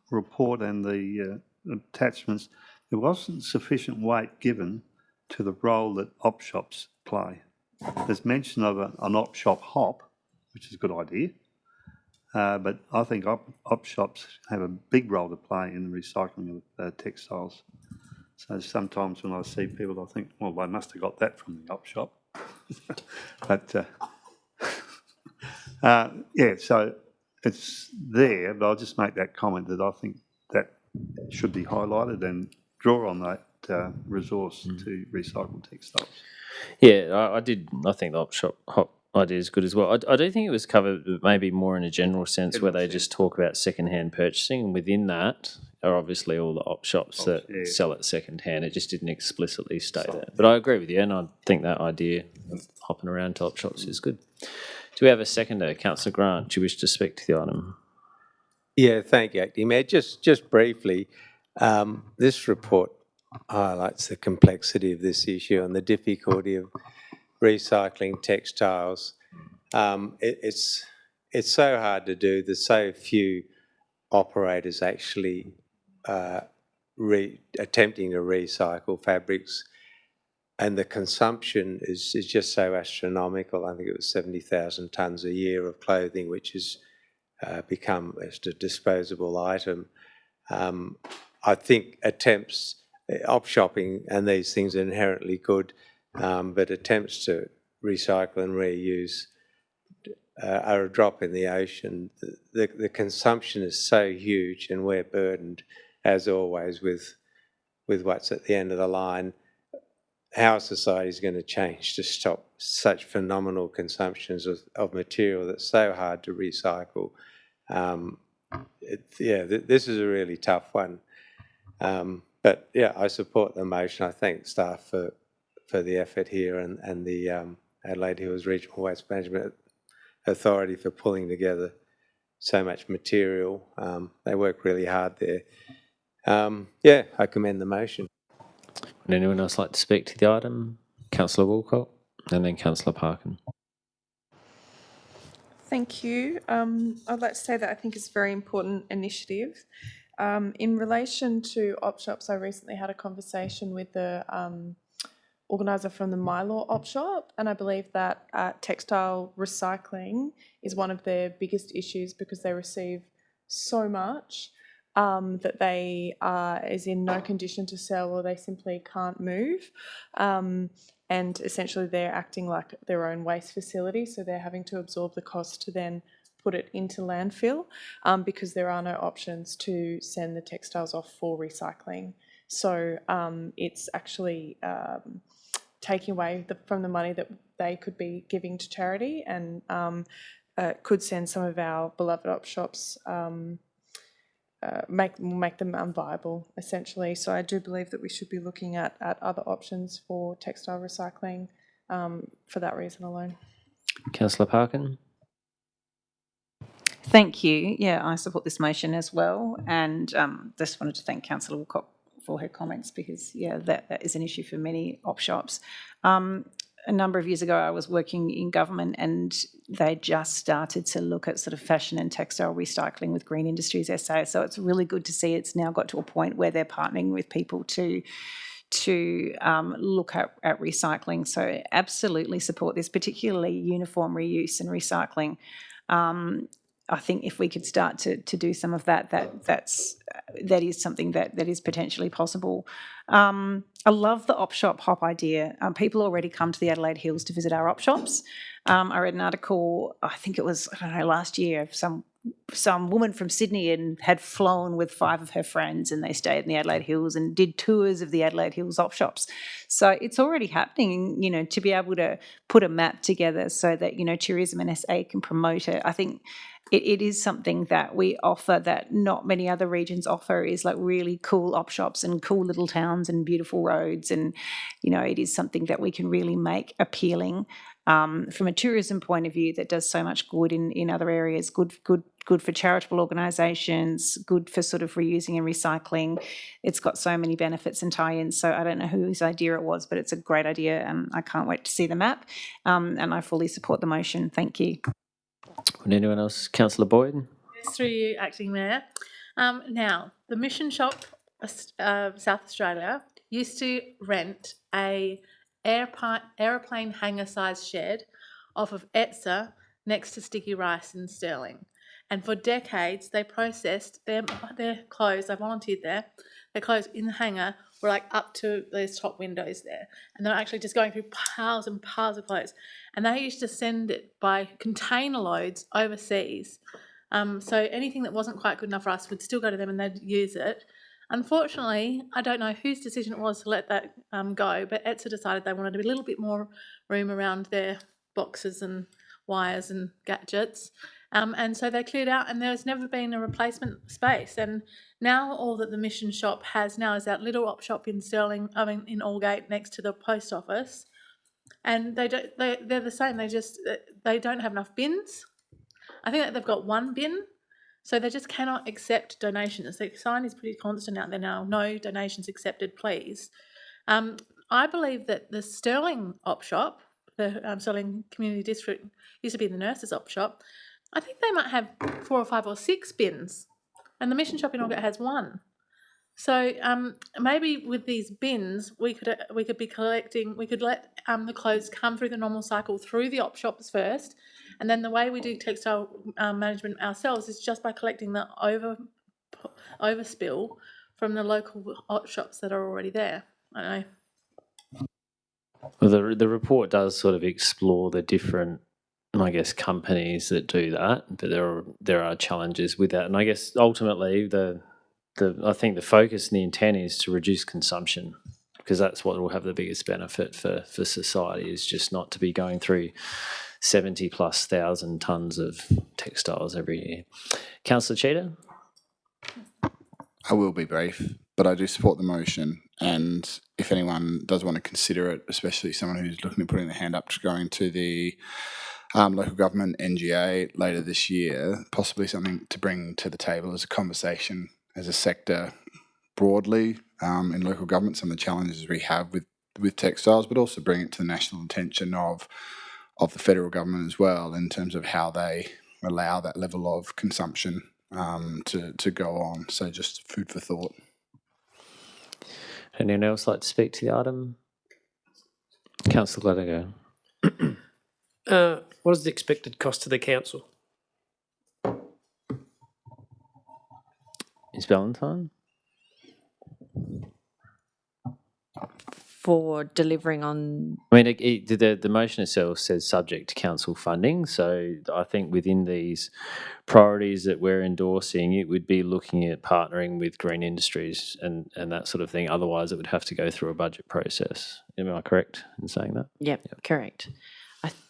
report and the attachments, there wasn't sufficient weight given to the role that op shops play. There's mention of an op shop hop, which is a good idea, but I think op shops have a big role to play in the recycling of textiles. So sometimes when I see people, I think, well, they must have got that from the op shop. But yeah, so it's there, but I'll just make that comment that I think that should be highlighted and draw on that resource to recycle textiles. Yeah, I think the op shop hop idea is good as well. I do think it was covered maybe more in a general sense where they just talk about second-hand purchasing, and within that are obviously all the op shops that sell it second-hand. It just didn't explicitly state that. But I agree with you, and I think that idea of hopping around to op shops is good. Do we have a seconder? Councillor Grant, do you wish to speak to the item? Yeah, thank you, Acting Mayor. Just briefly, this report highlights the complexity of this issue and the difficulty of recycling textiles. It's so hard to do. There's so few operators actually attempting to recycle fabrics. and the consumption is just so astronomical. I think it was 70,000 tonnes a year of clothing, which has become just a disposable item. I think attempts, op shopping and these things are inherently good, but attempts to recycle and reuse are a drop in the ocean. The consumption is so huge, and we're burdened, as always, with what's at the end of the line. How society is going to change to stop such phenomenal consumptions of material that's so hard to recycle. This is a really tough one. But yeah, I support the motion. I thank staff for the effort here, and the Adelaide Hills Regional Waste Management Authority for pulling together so much material. They work really hard there. I commend the motion. Would anyone else like to speak to the item? Councillor Walcott and then Councillor Parkin. Thank you. I'd like to say that I think it's a very important initiative. In relation to op shops, I recently had a conversation with the organiser from the MyLaw op shop, and I believe that textile recycling is one of their biggest issues because they receive so much that they is in no condition to sell, or they simply can't move. And essentially they're acting like their own waste facility, so they're having to absorb the cost to then put it into landfill because there are no options to send the textiles off for recycling. So it's actually taking away from the money that they could be giving to charity, and could send some of our beloved op shops, make them unviable, essentially. So I do believe that we should be looking at other options for textile recycling for that reason alone. Councillor Parkin. Thank you. Yeah, I support this motion as well, and just wanted to thank Councillor Wilcock for her comments because, yeah, that is an issue for many op shops. A number of years ago, I was working in government and they just started to look at sort of fashion and textile recycling with Green Industries SA. So it's really good to see it's now got to a point where they're partnering with people to look at recycling. So absolutely support this, particularly uniform reuse and recycling. I think if we could start to do some of that is something that is potentially possible. I love the op shop hop idea. People already come to the Adelaide Hills to visit our op shops. I read an article, I think it was, last year, of some woman from Sydney and had flown with 5 of her friends, and they stayed in the Adelaide Hills and did tours of the Adelaide Hills op shops. So it's already happening, to be able to put a map together so that, Tourism and SA can promote it. I think it is something that we offer that not many other regions offer, is like really cool op shops and cool little towns and beautiful roads. And, it is something that we can really make appealing from a tourism point of view that does so much good in other areas, good for charitable organisations, good for sort of reusing and recycling. It's got so many benefits and tie-ins. So I don't know whose idea it was, but it's a great idea and I can't wait to see the map. And I fully support the motion. Thank you. Would anyone else? Councillor Boyd? Yes, through you, Acting Mayor. Now, the Mission Shop, South Australia, used to rent a aeroplane hangar-sized shed off of ETSA next to Sticky Rice in Stirling. And for decades, they processed their clothes. I volunteered there. Their clothes in the hangar were like up to those top windows there. And they're actually just going through piles and piles of clothes. And they used to send it by container loads overseas. So anything that wasn't quite good enough for us would still go to them and they'd use it. Unfortunately, I don't know whose decision it was to let that go, but ETSA decided they wanted a little bit more room around their boxes and wires and gadgets. And so they cleared out, and there's never been a replacement space. And now all that the Mission Shop has now is that little op shop in Stirling, in Aldgate, next to the post office. And they're the same. They don't have enough bins. I think that they've got one bin, so they just cannot accept donations. The sign is pretty constant out there now. No donations accepted, please. I believe that the Stirling op shop, the Stirling Community District, used to be the nurses op shop. I think they might have 4 or 5 or 6 bins, and the Mission Shop in Aldgate has 1. So maybe with these bins, we could be collecting. We could let the clothes come through the normal cycle through the op shops first, and then the way we do textile management ourselves is just by collecting the overspill from the local op shops that are already there. I don't know. Well, the report does sort of explore the different, I guess, companies that do that, but there are challenges with that, and I guess ultimately I think the focus and the intent is to reduce consumption, because that's what will have the biggest benefit for society, is just not to be going through 70,000+ tonnes of textiles every year. Councillor Cheetah? I will be brief, but I do support the motion. And if anyone does want to consider it, especially someone who's looking at putting their hand up to going to the local government NGA later this year, possibly something to bring to the table as a conversation as a sector broadly in local government, some of the challenges we have with textiles, but also bring it to the national attention of the federal government as well, in terms of how they allow that level of consumption to go on. So just food for thought. Anyone else like to speak to the item? Councillor Gallagher. What is the expected cost to the council? Ms. Ballantyne? For delivering on, I mean, the motion itself says subject to council funding, so I think within these priorities that we're endorsing, it would be looking at partnering with green industries and that sort of thing. Otherwise, it would have to go through a budget process. Am I correct in saying that? yep. Correct.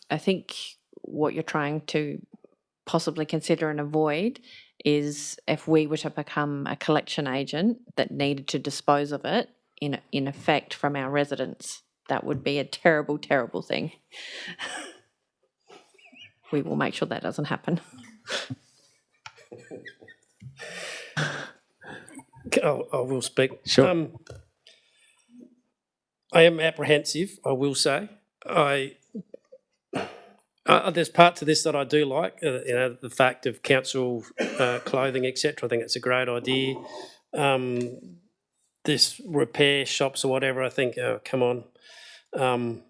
I think what you're trying to possibly consider and avoid is if we were to become a collection agent that needed to dispose of it in effect from our residents. That would be a terrible, terrible thing. We will make sure that doesn't happen. I will speak. Sure. I am apprehensive, I will say. There's parts of this that I do like, the fact of council clothing, etc. I think it's a great idea. This repair shops or whatever, I think, oh, come on.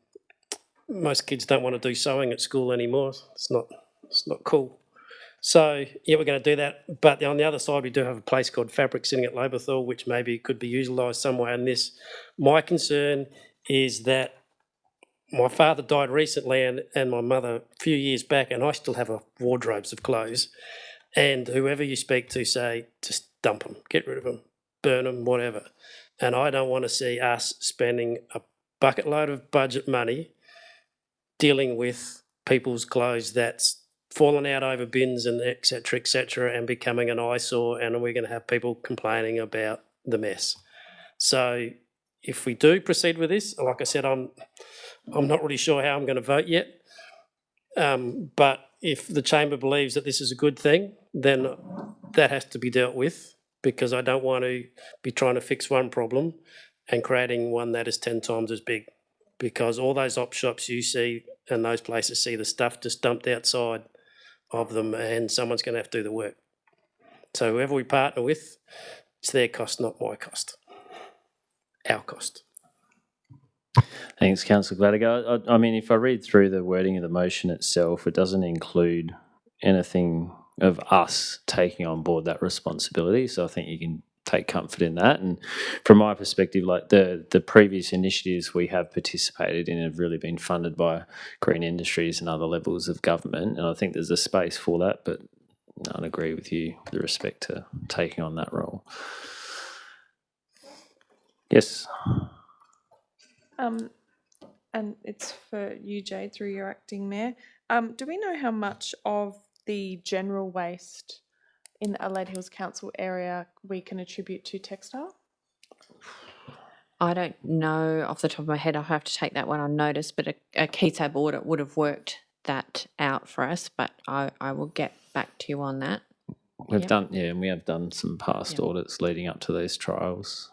Most kids don't want to do sewing at school anymore. It's not cool. So, yeah, we're going to do that. But on the other side, we do have a place called Fabric sitting at Labothal, which maybe could be utilised somewhere in this. My concern is that my father died recently and my mother a few years back, and I still have wardrobes of clothes. And whoever you speak to say, just dump them, get rid of them, burn them, whatever. And I don't want to see us spending a bucket load of budget money dealing with people's clothes that's fallen out over bins and et cetera, and becoming an eyesore, and we're going to have people complaining about the mess. So if we do proceed with this, like I said, I'm not really sure how I'm going to vote yet. But if the chamber believes that this is a good thing, then that has to be dealt with, because I don't want to be trying to fix one problem and creating one that is 10 times as big, because all those op shops you see and those places see the stuff just dumped outside of them, and someone's going to have to do the work. So whoever we partner with, it's their cost, not my cost. Our cost. Thanks, Councillor Gallagher. I mean, if I read through the wording of the motion itself, it doesn't include anything of us taking on board that responsibility. So I think you can take comfort in that. And from my perspective, like the previous initiatives we have participated in have really been funded by green industries and other levels of government. And I think there's a space for that, but I agree with you with respect to taking on that role. Yes. And it's for you, Jade, through your acting mayor. Do we know how much of the general waste in the Adelaide Hills Council area we can attribute to textile? I don't know off the top of my head. I'll have to take that one on notice, but a KeyTab audit would have worked that out for us, but I will get back to you on that. We've done, yeah, and we have done some past audits leading up to these trials.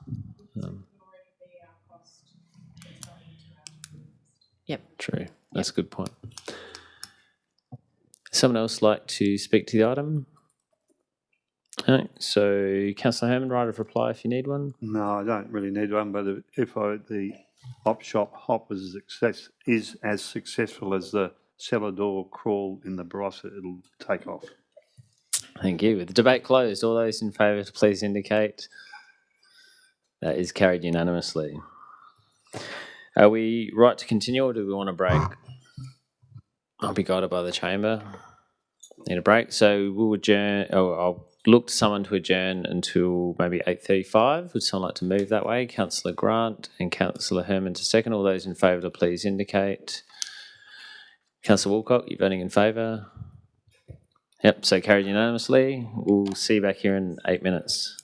Yep. True. That's a good point. Someone else like to speak to the item? Okay, so councillor Herman, right of reply if you need one. No, I don't really need one, but if the op shop hop is as successful as the cellar door crawl in the Barossa, it'll take off. Thank you. With the debate closed, all those in favour please indicate. That is carried unanimously. Are we right to continue or do we want to break? I'll be guided by the chamber. Need a break. So we'll adjourn. I'll look to someone to adjourn until maybe 8:35. Would someone like to move that way? Councillor Grant and Councillor Herman to second. All those in favour please indicate. Councillor Woolcock, you're voting in favour? Yep, so carried unanimously. We'll see you back here in 8 minutes.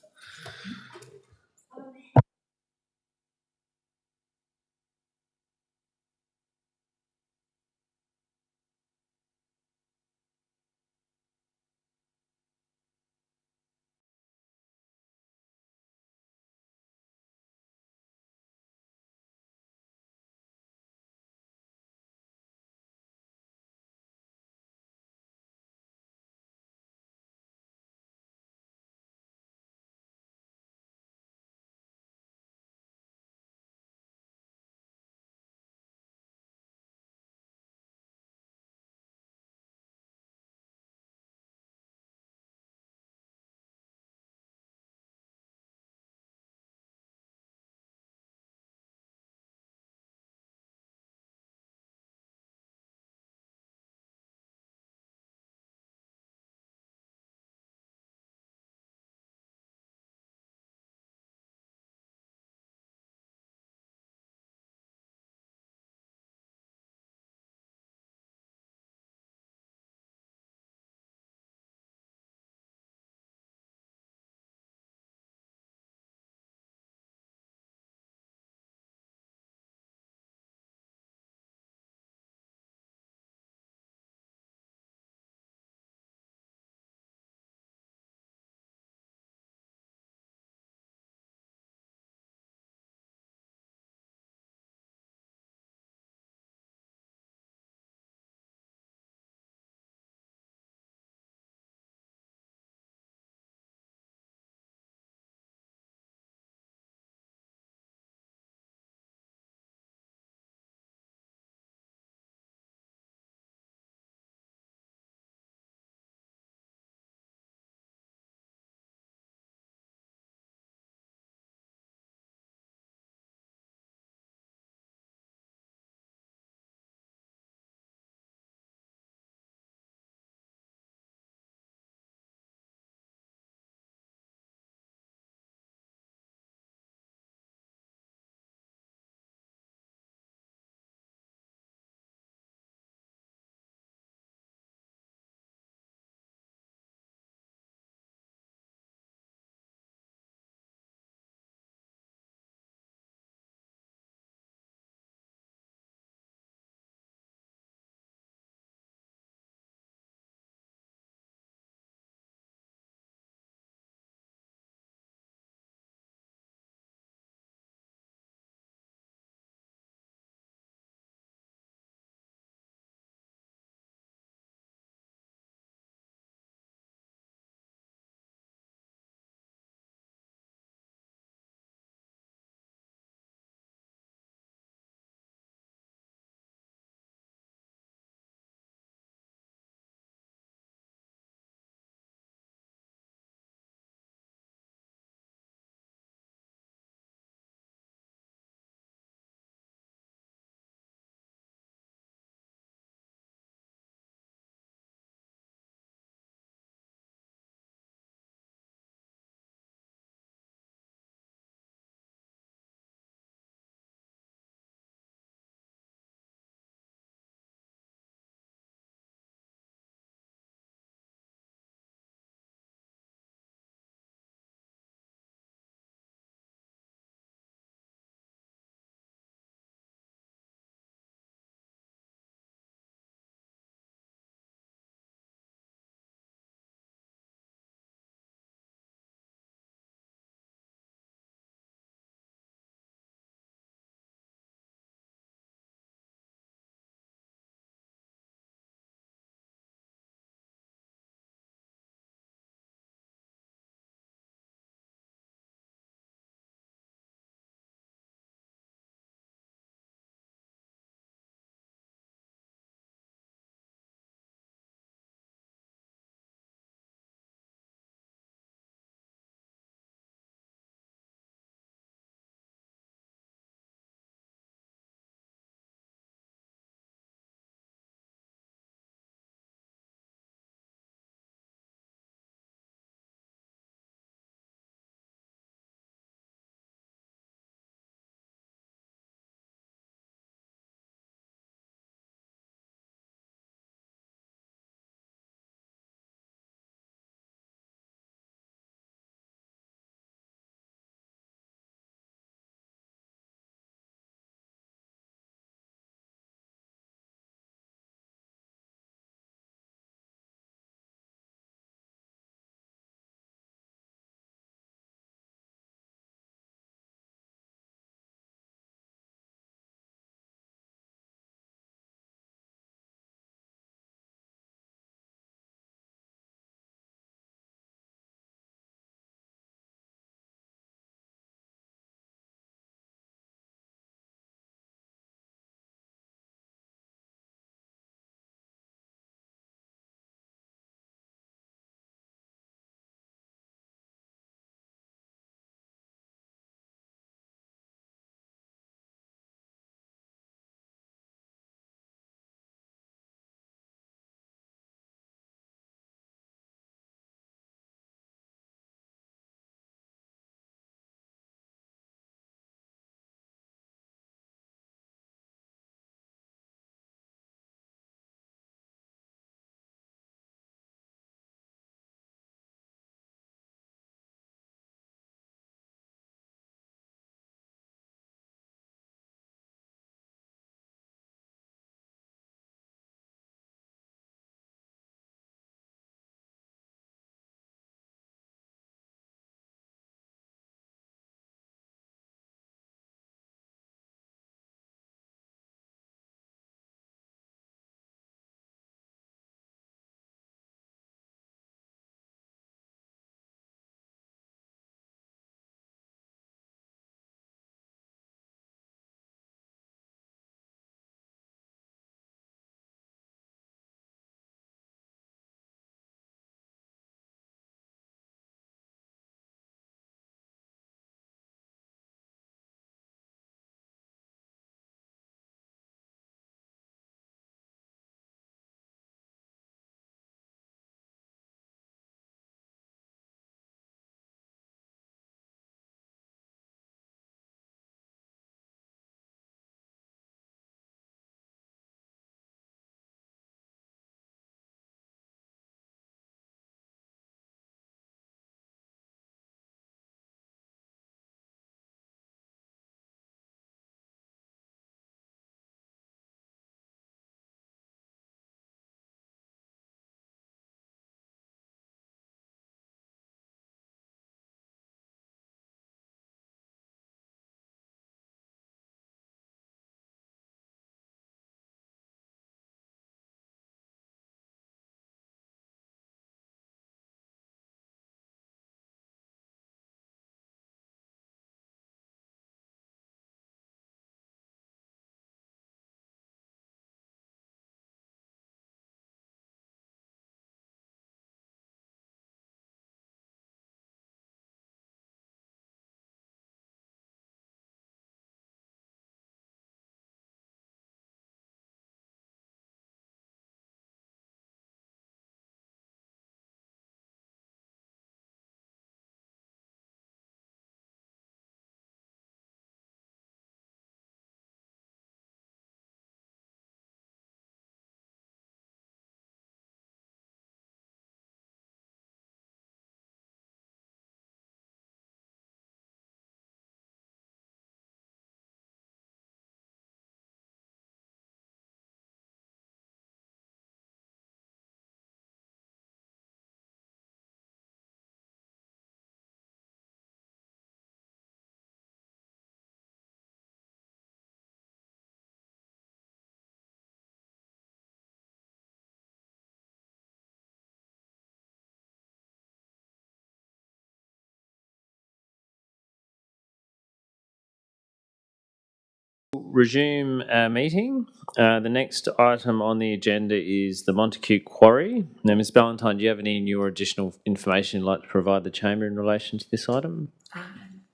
resume our meeting. The next item on the agenda is the Montacute Quarry. Now, Ms Ballantyne, do you have any new or additional information you'd like to provide the Chamber in relation to this item?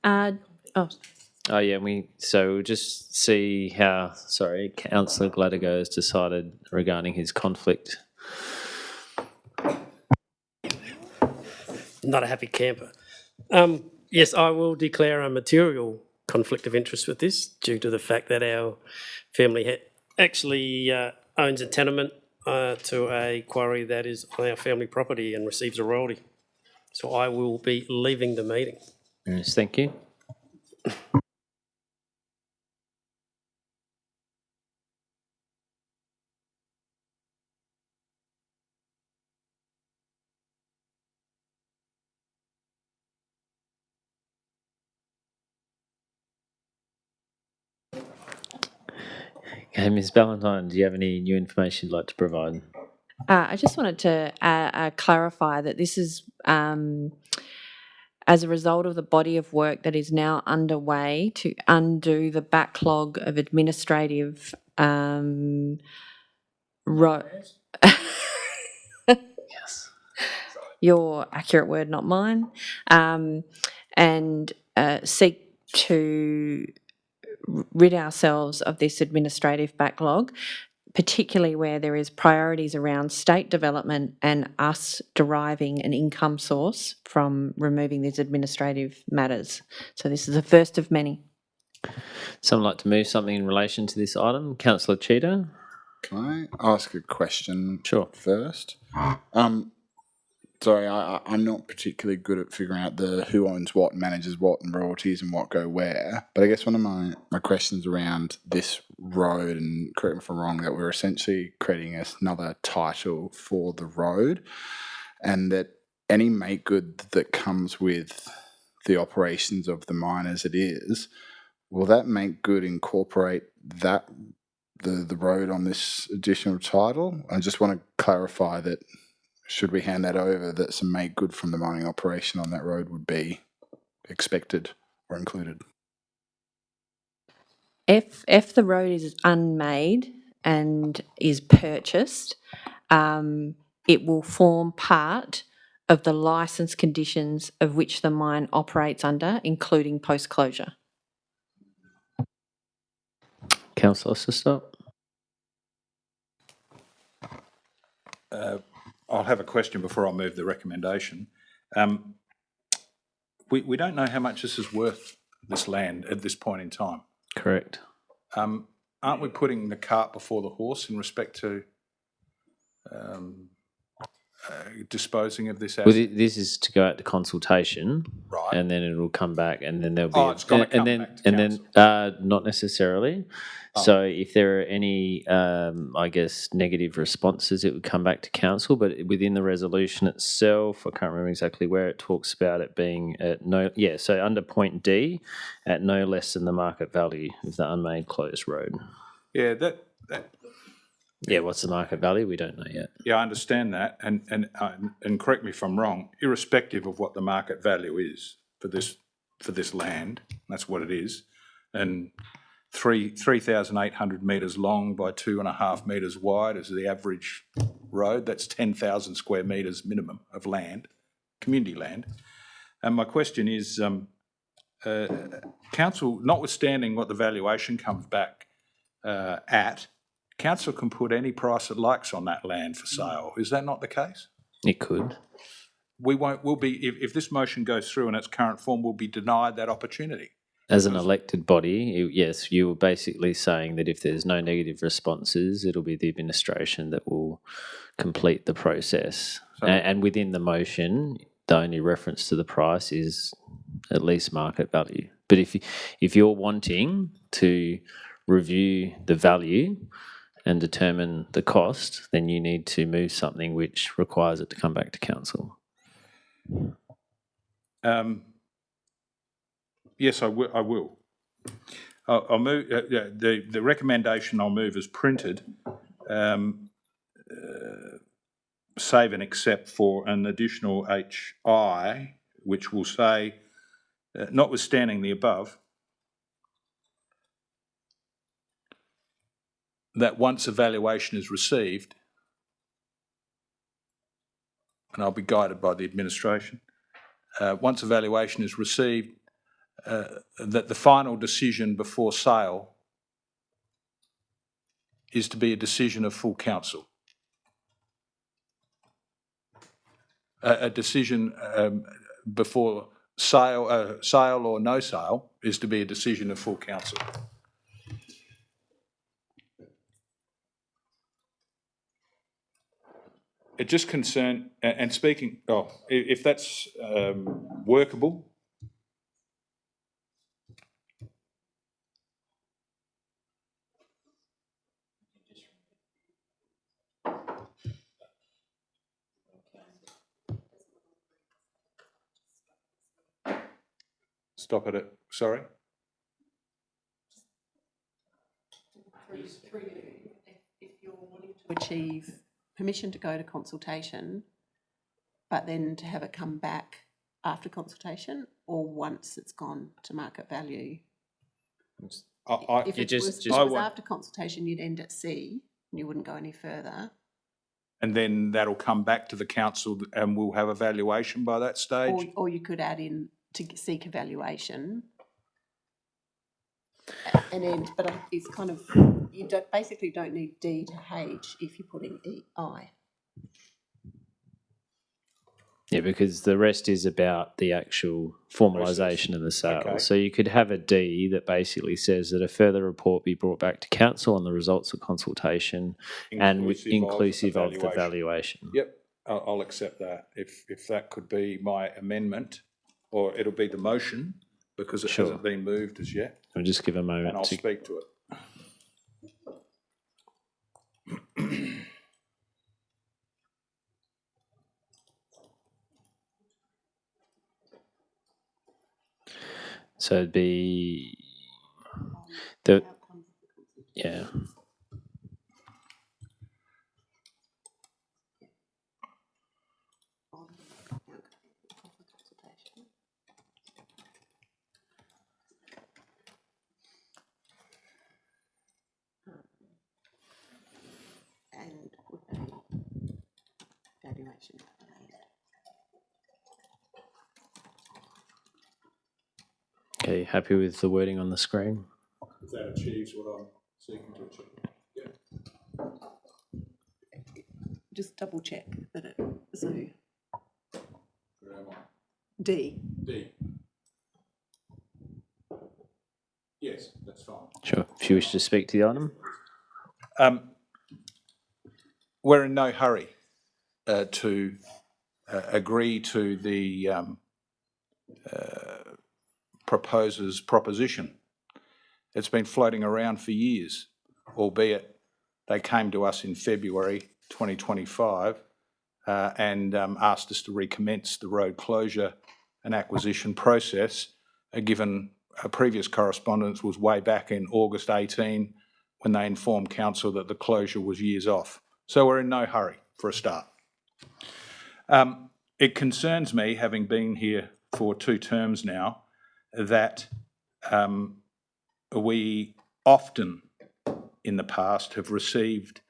Oh yeah, we'll just see how, Councillor Gladego has decided regarding his conflict. Not a happy camper. Yes, I will declare a material conflict of interest with this due to the fact that our family actually owns a tenement to a quarry that is on our family property and receives a royalty. So I will be leaving the meeting. Yes, thank you. Okay, Ms Ballantyne, do you have any new information you'd like to provide? I just wanted to clarify that this is as a result of the body of work that is now underway to undo the backlog of administrative Yes. Your accurate word, not mine. And seek to rid ourselves of this administrative backlog, particularly where there is priorities around state development and us deriving an income source from removing these administrative matters. So this is the first of many. Someone like to move something in relation to this item? Councillor Cheetah? Can I ask a question first? Sorry, I'm not particularly good at figuring out the who owns what, manages what, and royalties and what go where. But I guess one of my questions around this road, and correct me if I'm wrong, that we're essentially creating another title for the road, and that any make good that comes with the operations of the mine as it is, will that make good incorporate that the road on this additional title? I just want to clarify that should we hand that over, that some make good from the mining operation on that road would be expected or included. If the road is unmade and is purchased, it will form part of the licence conditions of which the mine operates under, including post-closure. Councillor Sistock? I'll have a question before I move the recommendation. We don't know how much this is worth, this land, at this point in time. Correct. Aren't we putting the cart before the horse in respect to disposing of this asset? Well, this is to go out to consultation, right? And then it will come back, and then there'll be. It's got to come back to council. Not necessarily. So if there are any, I guess, negative responses, it would come back to council. But within the resolution itself, I can't remember exactly where it talks about it being at no. Yeah, so under point D, at no less than the market value of the unmade closed road. Yeah, Yeah, what's the market value? We don't know yet. Yeah, I understand that, and correct me if I'm wrong. Irrespective of what the market value is for this land, that's what it is, and 3,800 metres long by 2.5 metres wide is the average road. That's 10,000 square metres minimum of land, community land. And my question is, council, notwithstanding what the valuation comes back at, council can put any price it likes on that land for sale. Is that not the case? It could. We'll be, if this motion goes through in its current form, we'll be denied that opportunity. As an elected body, yes, you were basically saying that if there's no negative responses, it'll be the administration that will complete the process. And within the motion, the only reference to the price is at least market value. But if you're wanting to review the value and determine the cost, then you need to move something which requires it to come back to council. Yes, I will. I'll move. The recommendation I'll move is printed. Save and except for an additional HI, which will say, notwithstanding the above, that once a valuation is received, and I'll be guided by the administration, once a valuation is received, that the final decision before sale is to be a decision of full council. A decision before sale or no sale is to be a decision of full council. It just concerned, and speaking, if that's workable. Stop at it, sorry? If you're wanting to achieve permission to go to consultation, but then to have it come back after consultation or once it's gone to market value? If it was after consultation, you'd end at C and you wouldn't go any further. And then that'll come back to the council and we'll have a valuation by that stage? Or you could add in to seek evaluation. And then, but it's kind of, you basically don't need D to H if you're putting I. Yeah, because the rest is about the actual formalisation of the sale. Okay. So you could have a D that basically says that a further report be brought back to council on the results of consultation inclusive of the valuation. Yep, I'll accept that. If that could be my amendment, or it'll be the motion, because it hasn't been moved as yet. I'll just give a moment and I'll speak to it. So it'd be yeah. And valuation. Okay, happy with the wording on the screen? If that achieves what I'm seeking to achieve. Yeah. Just double check that it, so Where am I? D. D. Yes, that's fine. Sure. If you wish to speak to the item. We're in no hurry to agree to the proposer's proposition. It's been floating around for years, albeit they came to us in February 2025 and asked us to recommence the road closure and acquisition process, given a previous correspondence was way back in August 18 when they informed council that the closure was years off. So we're in no hurry for a start. It concerns me, having been here for 2 terms now, that we often in the past have received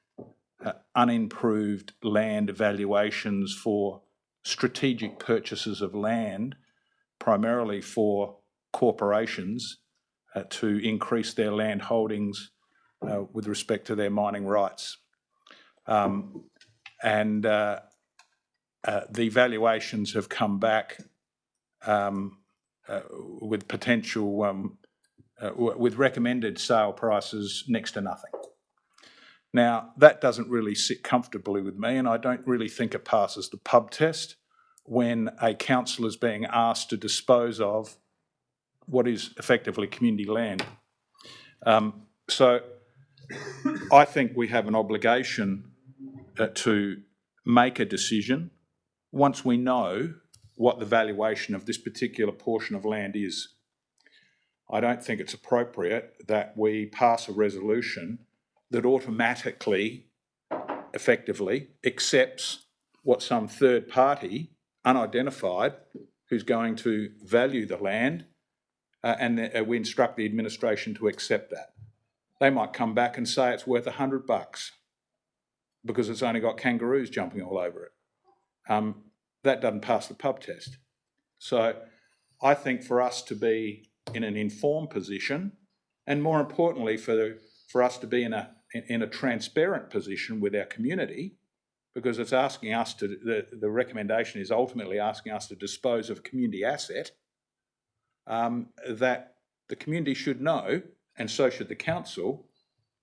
unimproved land valuations for strategic purchases of land, primarily for corporations to increase their land holdings with respect to their mining rights. The valuations have come back with potential, with recommended sale prices next to nothing. Now, that doesn't really sit comfortably with me, and I don't really think it passes the pub test when a council is being asked to dispose of what is effectively community land. So I think we have an obligation to make a decision once we know what the valuation of this particular portion of land is. I don't think it's appropriate that we pass a resolution that automatically, effectively, accepts what some third party, unidentified, who's going to value the land, and we instruct the administration to accept that. they might come back and say it's worth $100 because it's only got kangaroos jumping all over it. That doesn't pass the pub test. So I think for us to be in an informed position, and more importantly for us to be in a transparent position with our community, because it's asking us to, the recommendation is ultimately asking us to dispose of a community asset, that the community should know, and so should the council,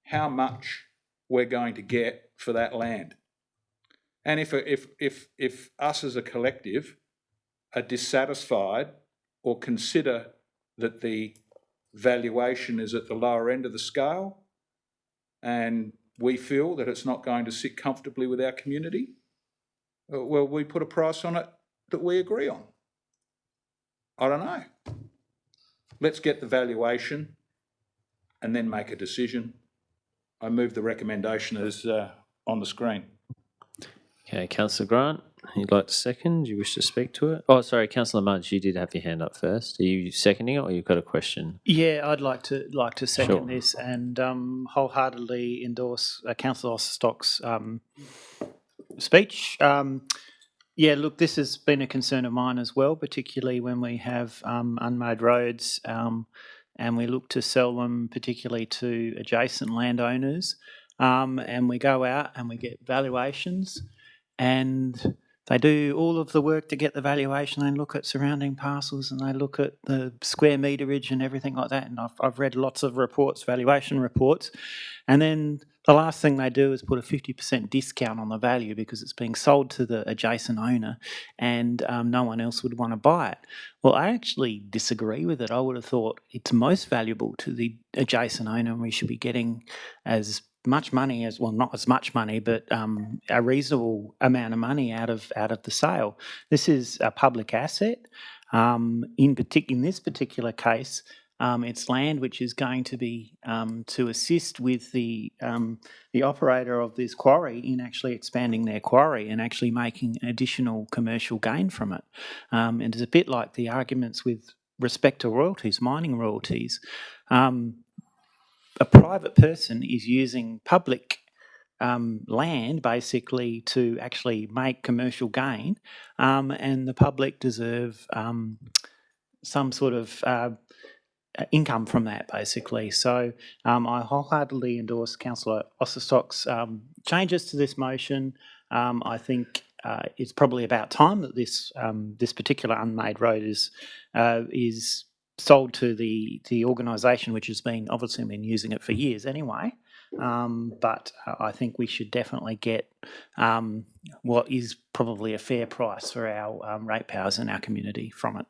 how much we're going to get for that land. And if us as a collective are dissatisfied or consider that the valuation is at the lower end of the scale, and we feel that it's not going to sit comfortably with our community, well, we put a price on it that we agree on. I don't know. Let's get the valuation and then make a decision. I move the recommendation as on the screen. Okay, Councillor Grant, you'd like to second? Do you wish to speak to it? Oh, sorry, Councillor Mudge, you did have your hand up first. Are you seconding it, or you've got a question? Yeah, I'd like to second Sure. this and wholeheartedly endorse Councillor Osterstock's speech. Yeah, look, this has been a concern of mine as well, particularly when we have unmade roads and we look to sell them, particularly to adjacent landowners, and we go out and we get valuations, and they do all of the work to get the valuation. They look at surrounding parcels and they look at the square meterage and everything like that. And I've read lots of reports, valuation reports, and then the last thing they do is put a 50% discount on the value because it's being sold to the adjacent owner and no one else would want to buy it. Well, I actually disagree with it. I would have thought it's most valuable to the adjacent owner, and we should be getting as much money as, well, not as much money, but a reasonable amount of money out of the sale. This is a public asset. In this particular case, it's land which is going to be to assist with the operator of this quarry in actually expanding their quarry and actually making additional commercial gain from it. And it's a bit like the arguments with respect to royalties, mining royalties. A private person is using public land basically to actually make commercial gain, and the public deserve some sort of income from that, basically. So I wholeheartedly endorse Councillor Osterstock's changes to this motion. I think it's probably about time that this particular unmade road is sold to the organisation which has obviously been using it for years anyway. But I think we should definitely get what is probably a fair price for our ratepayers in our community from it.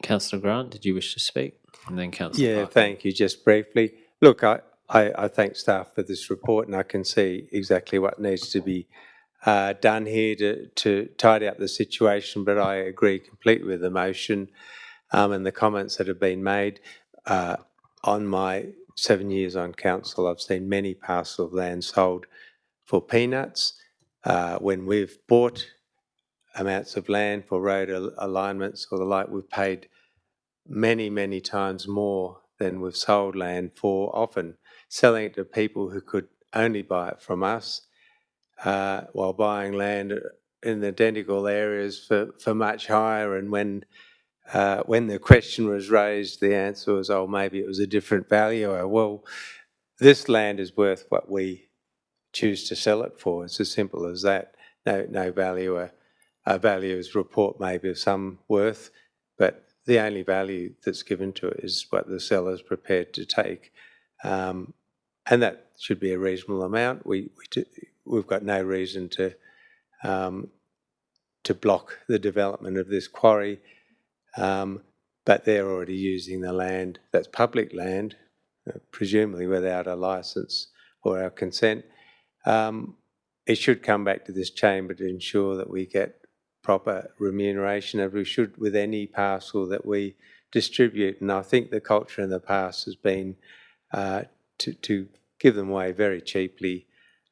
Councillor Grant, did you wish to speak? And then Councillor Yeah, Parker. thank you. Just briefly, look, I thank staff for this report, and I can see exactly what needs to be done here to tidy up the situation, but I agree completely with the motion and the comments that have been made. On my 7 years on council, I've seen many parcels of land sold for peanuts. When we've bought amounts of land for road alignments or the like, we've paid many, many times more than we've sold land for, often selling it to people who could only buy it from us, while buying land in identical areas for much higher. And when the question was raised, the answer was, oh, maybe it was a different valuer. Well, this land is worth what we choose to sell it for. It's as simple as that. No valuer. A valuer's report may be of some worth, but the only value that's given to it is what the seller's prepared to take. And that should be a reasonable amount. We've got no reason to block the development of this quarry. But they're already using the land that's public land, presumably without a licence or our consent. It should come back to this chamber to ensure that we get proper remuneration, as we should with any parcel that we distribute. And I think the culture in the past has been to give them away very cheaply,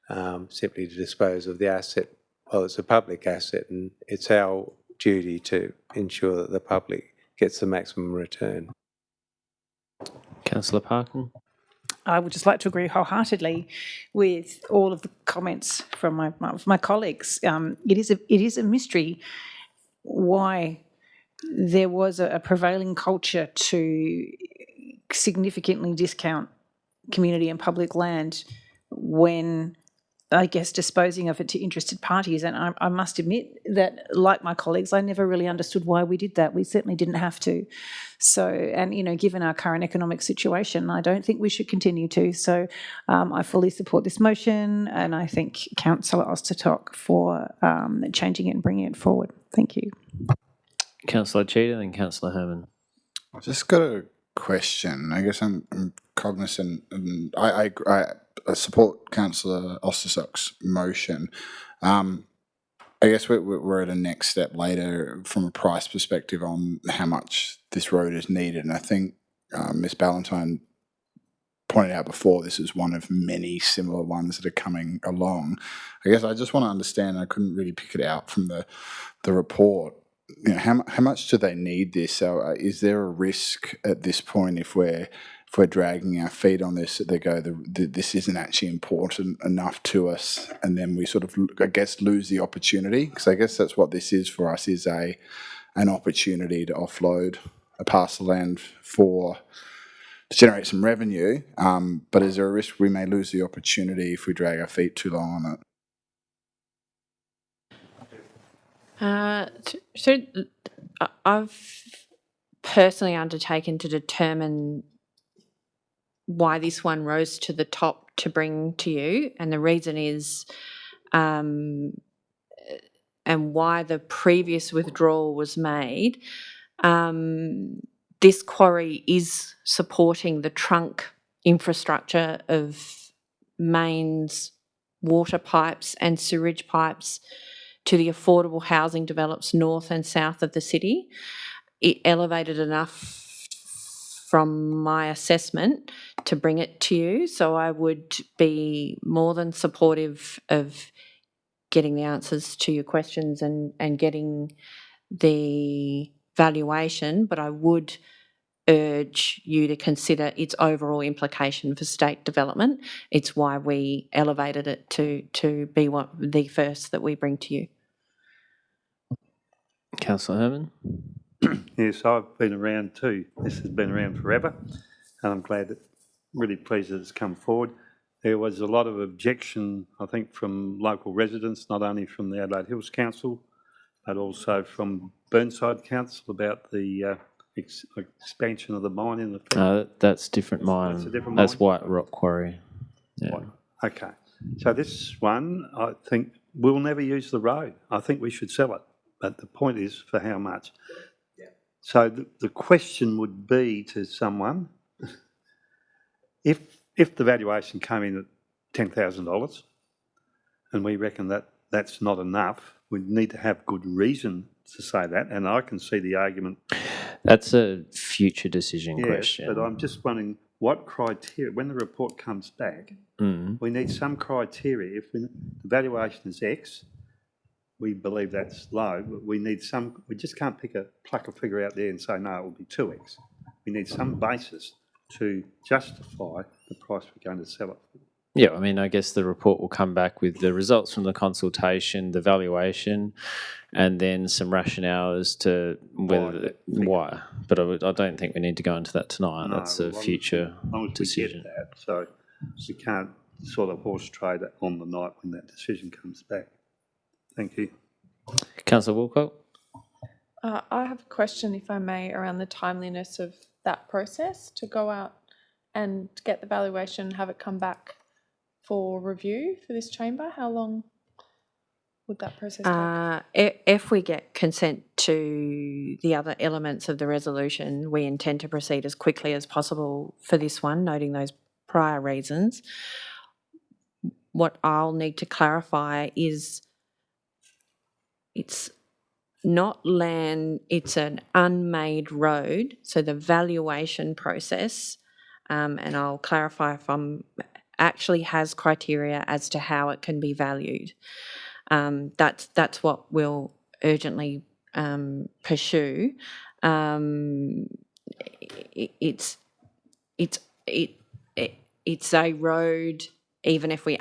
simply to dispose of the asset. Well, it's a public asset, and it's our duty to ensure that the public gets the maximum return. Councillor Parkin. I would just like to agree wholeheartedly with all of the comments from my colleagues. It is a mystery why there was a prevailing culture to significantly discount community and public land when, I guess, disposing of it to interested parties. And I must admit that, like my colleagues, I never really understood why we did that. We certainly didn't have to. So, and, given our current economic situation, I don't think we should continue to. So I fully support this motion, and I thank Councillor Ostertalk for changing it and bringing it forward. Thank you. Councillor Cheetah, then Councillor Herman. I've just got a question. I guess I'm cognizant, and I support Councillor Ostertalk's motion. I guess we're at a next step later from a price perspective on how much this road is needed, and I think Ms. Ballantyne pointed out before, this is one of many similar ones that are coming along. I guess I just want to understand, I couldn't really pick it out from the report, how much do they need this? So is there a risk at this point if we're dragging our feet on this, that they go, this isn't actually important enough to us, and then we sort of, I guess, lose the opportunity? Because I guess that's what this is for us, is an opportunity to offload a parcel of land to generate some revenue, but is there a risk we may lose the opportunity if we drag our feet too long on it? So I've personally undertaken to determine why this one rose to the top to bring to you, and the reason is, and why the previous withdrawal was made. This quarry is supporting the trunk infrastructure of mains, water pipes and sewage pipes to the affordable housing develops north and south of the city. It elevated enough from my assessment to bring it to you, so I would be more than supportive of getting the answers to your questions and getting the valuation, but I would urge you to consider its overall implication for state development. It's why we elevated it to be the first that we bring to you. Councillor Herman. Yes, I've been around too. This has been around forever, and I'm really pleased that it's come forward. There was a lot of objection, I think, from local residents, not only from the Adelaide Hills Council, but also from Burnside Council about the expansion of the mine in the... That's different mine. That's a different That's mine? White Rock Quarry. Yeah. Okay. So this one, I think, we'll never use the road. I think we should sell it. But the point is, for how much? Yeah. So the question would be to someone, if the valuation came in at $10,000 and we reckon that that's not enough, we need to have good reason to say that, and I can see the argument. That's a future decision question. But I'm just wondering what criteria, when the report comes back, we need some criteria. If the valuation is X, we believe that's low, but we need some, we just can't pluck a figure out there and say, no, it will be 2X. We need some basis to justify the price we're going to sell it for. Yeah, I mean, I guess the report will come back with the results from the consultation, the valuation, and then some rationale as to why. But I don't think we need to go into that tonight. No, that's a future decision. We get that, so we can't sort of horse trade it on the night when that decision comes back. Thank you. Councillor Woolcock? I have a question, if I may, around the timeliness of that process to go out and get the valuation, have it come back for review for this chamber. How long would that process take? If we get consent to the other elements of the resolution, we intend to proceed as quickly as possible for this one, noting those prior reasons. What I'll need to clarify is it's not land, it's an unmade road, so the valuation process, and I'll clarify if actually has criteria as to how it can be valued. That's what we'll urgently pursue. it's a road even if we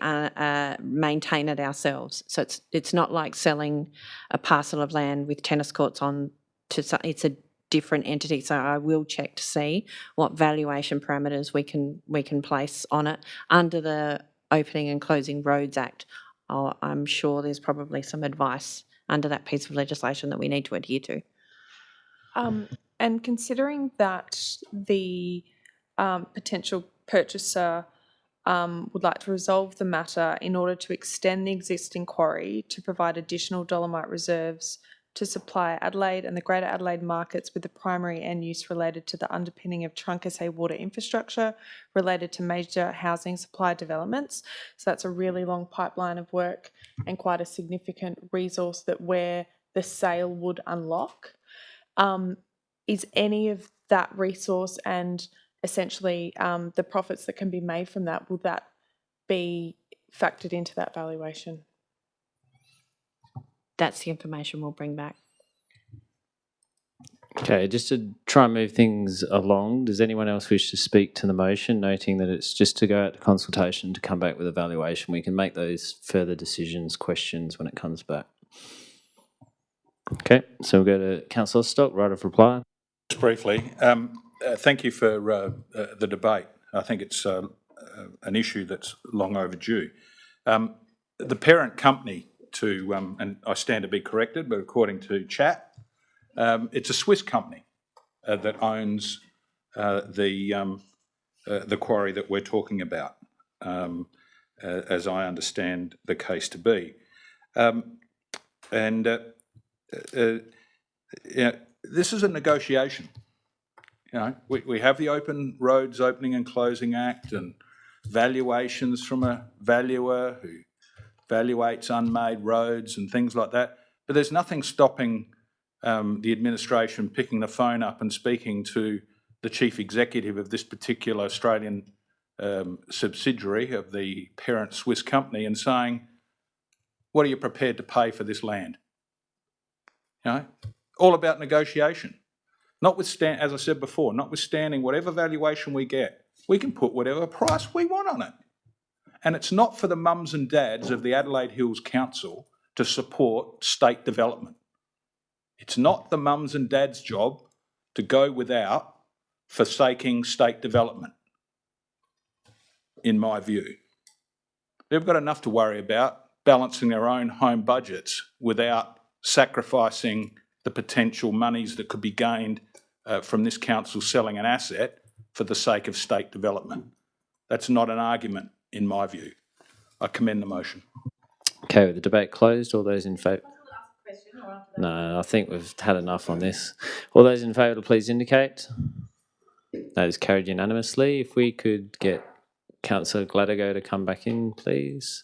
maintain it ourselves. So it's not like selling a parcel of land with tennis courts on to, it's a different entity. So I will check to see what valuation parameters we can place on it under the Opening and Closing Roads Act. I'm sure there's probably some advice under that piece of legislation that we need to adhere to. And considering that the potential purchaser would like to resolve the matter in order to extend the existing quarry to provide additional dolomite reserves to supply Adelaide and the Greater Adelaide markets with the primary end use related to the underpinning of Trunkasay water infrastructure related to major housing supply developments. So that's a really long pipeline of work and quite a significant resource that where the sale would unlock. Is any of that resource and essentially the profits that can be made from that, will that be factored into that valuation? That's the information we'll bring back. Okay, just to try and move things along, does anyone else wish to speak to the motion, noting that it's just to go out to consultation to come back with a valuation? We can make those further decisions, questions when it comes back. Okay, so we'll go to Councillor Stock, right of reply. Just briefly, thank you for the debate. I think it's an issue that's long overdue. The parent company to, and I stand to be corrected, but according to chat, it's a Swiss company that owns the quarry that we're talking about, as I understand the case to be. This is a negotiation. We have the Open Roads Opening and Closing Act and valuations from a valuer who evaluates unmade roads and things like that. But there's nothing stopping the administration picking the phone up and speaking to the chief executive of this particular Australian subsidiary of the parent Swiss company and saying, what are you prepared to pay for this land? All about negotiation. Notwithstanding, as I said before, notwithstanding whatever valuation we get, we can put whatever price we want on it. And it's not for the mums and dads of the Adelaide Hills Council to support state development. It's not the mums and dads' job to go without forsaking state development, in my view. They've got enough to worry about balancing their own home budgets without sacrificing the potential monies that could be gained from this council selling an asset for the sake of state development. That's not an argument, in my view. I commend the motion. Okay, with the debate closed, all those in favour? No, I think we've had enough on this. All those in favour, please indicate. That is carried unanimously. If we could get Councillor Gladigo to come back in, please.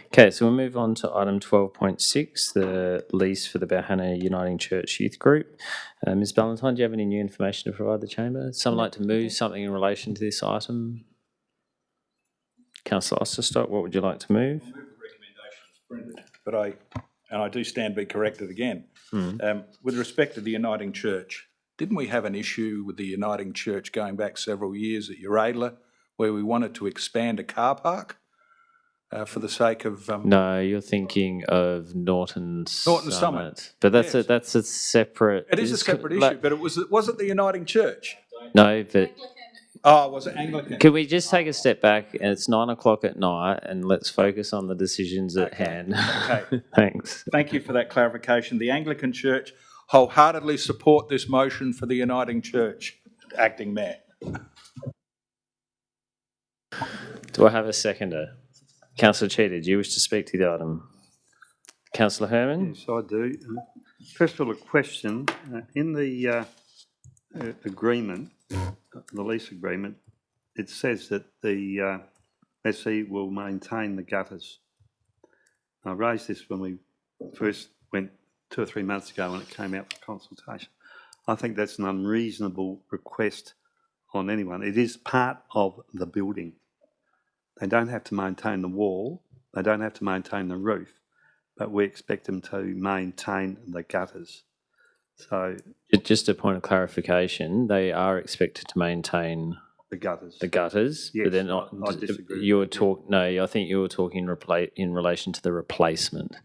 Okay, so we'll move on to item 12.6, the lease for the Balhana Uniting Church Youth Group. Ms Ballantyne, do you have any new information to provide the chamber? Someone like to move something in relation to this item? Councillor Osterstock, what would you like to move? I'll move the recommendations printed, but I do stand to be corrected again. With respect to the Uniting Church, didn't we have an issue with the Uniting Church going back several years at Uradla where we wanted to expand a car park? For the sake of no, you're thinking of Norton Summit. But that's a separate. It is a separate issue, but was it the Uniting Church? No, but was it Anglican? Can we just take a step back? And it's 9 o'clock at night, and let's focus on the decisions at hand. Okay. Thanks. Thank you for that clarification. The Anglican Church wholeheartedly support this motion for the Uniting Church. Acting Mayor. Do I have a seconder? Councillor Cheetah, do you wish to speak to the item? Councillor Herman? Yes, I do. First of all, a question. In the agreement, the lease agreement, it says that the lessee will maintain the gutters. I raised this when we first went 2 or 3 months ago when it came out for consultation. I think that's an unreasonable request on anyone. It is part of the building. They don't have to maintain the wall, they don't have to maintain the roof, but we expect them to maintain the gutters. So Just a point of clarification, they are expected to maintain the gutters. the gutters, Yes, but they're not. I disagree. You were I think you were talking in relation to the replacement.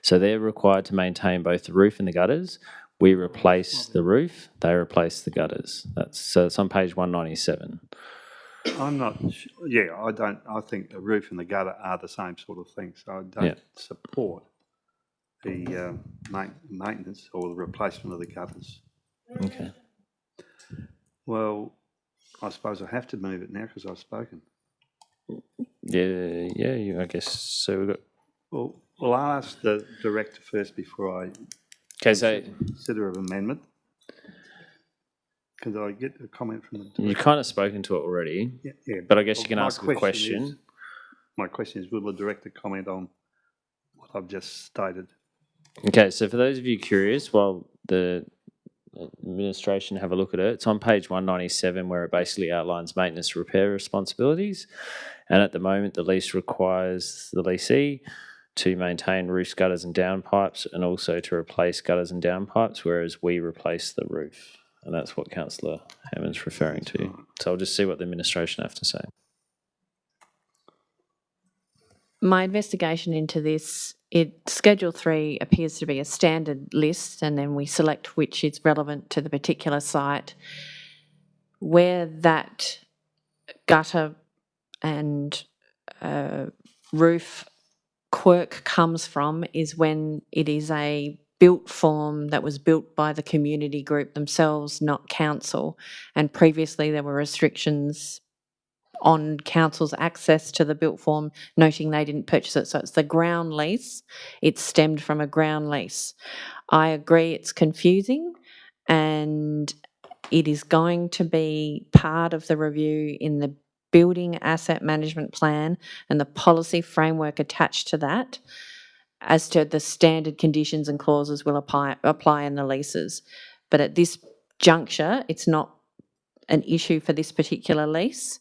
So they're required to maintain both the roof and the gutters. We replace the roof, they replace the gutters. It's on page 197. I'm not, I think the roof and the gutter are the same sort of thing, so I don't support the maintenance or the replacement of the gutters. Okay. Well, I suppose I have to move it now because I've spoken. I guess so. We've got. Well, I'll ask the director first before I consider an amendment. Could I get a comment from the director? You've kind of spoken to it already, but I guess you can ask a question. My question is, will the director comment on what I've just stated? Okay, so for those of you curious, while the administration have a look at it, it's on page 197 where it basically outlines maintenance repair responsibilities. And at the moment, the lease requires the leasee to maintain roofs, gutters and downpipes and also to replace gutters and downpipes, whereas we replace the roof. And that's what Councillor Hammond's referring to. So I'll just see what the administration have to say. My investigation into this, Schedule 3 appears to be a standard list, and then we select which is relevant to the particular site. Where that gutter and roof quirk comes from is when it is a built form that was built by the community group themselves, not council. And previously there were restrictions on council's access to the built form, noting they didn't purchase it. So it's the ground lease. It stemmed from a ground lease. I agree it's confusing, and it is going to be part of the review in the building asset management plan and the policy framework attached to that as to the standard conditions and clauses will apply in the leases. But at this juncture, it's not an issue for this particular lease.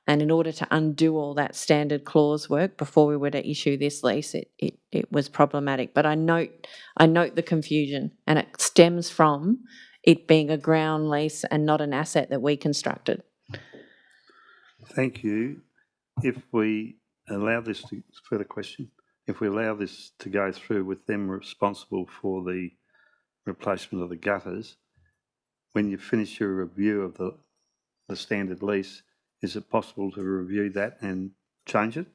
And in order to undo all that standard clause work before we were to issue this lease, it was problematic. But I note the confusion, and it stems from it being a ground lease and not an asset that we constructed. Thank you. If we allow this to, further question, if we allow this to go through with them responsible for the replacement of the gutters, when you finish your review of the standard lease, is it possible to review that and change it?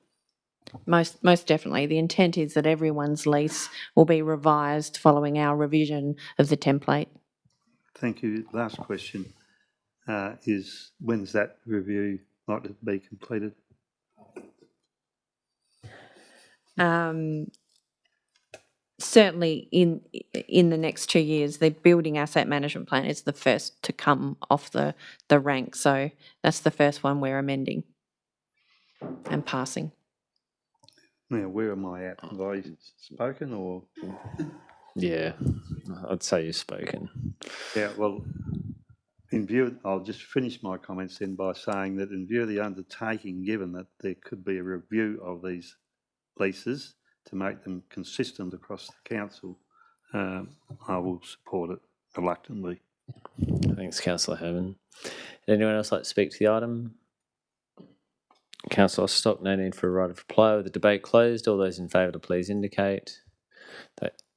Most definitely. The intent is that everyone's lease will be revised following our revision of the template. Thank you. Last question is, when's that review likely to be completed? Certainly in the next 2 years. The building asset management plan is the first to come off the rank. So that's the first one we're amending and passing. Now, where am I at? Have I spoken or? Yeah, I'd say you've spoken. Yeah, well, I'll just finish my comments then by saying that in view of the undertaking, given that there could be a review of these leases to make them consistent across the council, I will support it reluctantly. Thanks, Councillor Herman. Would anyone else like to speak to the item? Councillor Stock, no need for a right of reply. With the debate closed, all those in favour to please indicate.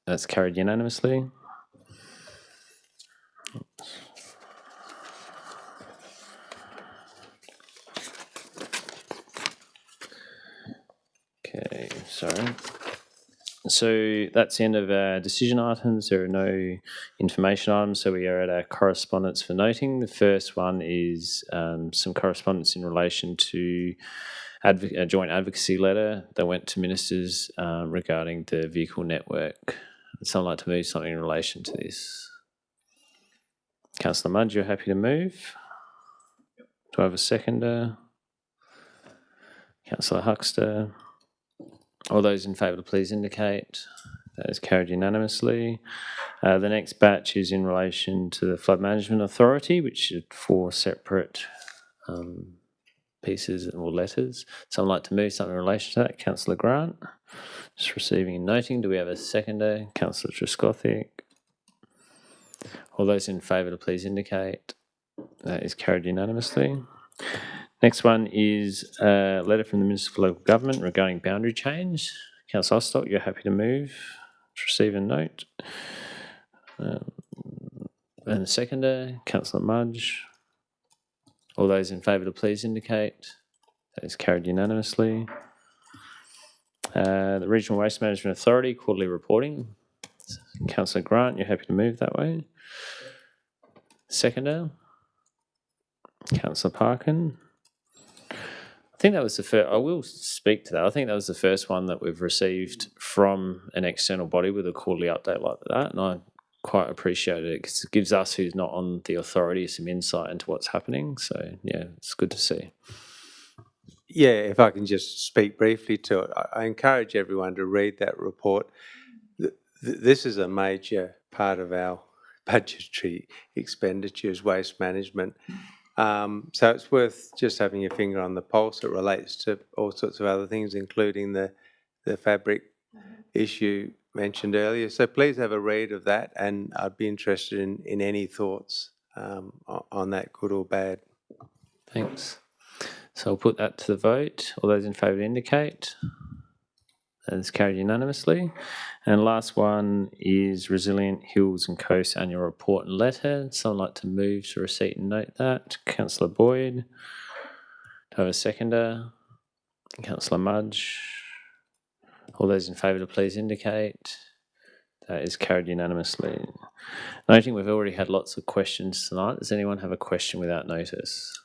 That's carried unanimously. Okay, sorry. So that's the end of our decision items. There are no information items, so we are at our correspondence for noting. The first one is some correspondence in relation to a joint advocacy letter that went to ministers regarding the vehicle network. Would someone like to move something in relation to this? Councillor Mudge, you're happy to move? Do I have a seconder? Councillor Huckster. All those in favour, please indicate. That is carried unanimously. The next batch is in relation to the Flood Management Authority, which is 4 separate pieces or letters. So I'd like to move something in relation to that. Councillor Grant. Just receiving and noting. Do we have a seconder? Councillor Trescothick. All those in favour, please indicate. That is carried unanimously. Next one is a letter from the Minister for Local Government regarding boundary change. Councillor Ostock, you're happy to move. To receive and note. And the seconder, Councillor Mudge. All those in favour to please indicate. That is carried unanimously. The Regional Waste Management Authority, quarterly reporting. Councillor Grant, you're happy to move that way. Seconder, Councillor Parkin. I think that was the first, I will speak to that. I think that was the first one that we've received from an external body with a quarterly update like that. And I quite appreciate it because it gives us who's not on the authority some insight into what's happening. So yeah, it's good to see. Yeah, if I can just speak briefly to it, I encourage everyone to read that report. This is a major part of our budgetary expenditures, waste management. So it's worth just having your finger on the pulse. It relates to all sorts of other things, including the fabric issue mentioned earlier. So please have a read of that, and I'd be interested in any thoughts on that, good or bad. Thanks. So I'll put that to the vote. All those in favour indicate. That is carried unanimously. And last one is Resilient Hills and Coast Annual Report and Letter. Someone like to move to receipt and note that. Councillor Boyd. Do I have a seconder? Councillor Mudge. All those in favour to please indicate. That is carried unanimously. Noting we've already had lots of questions tonight. Does anyone have a question without notice?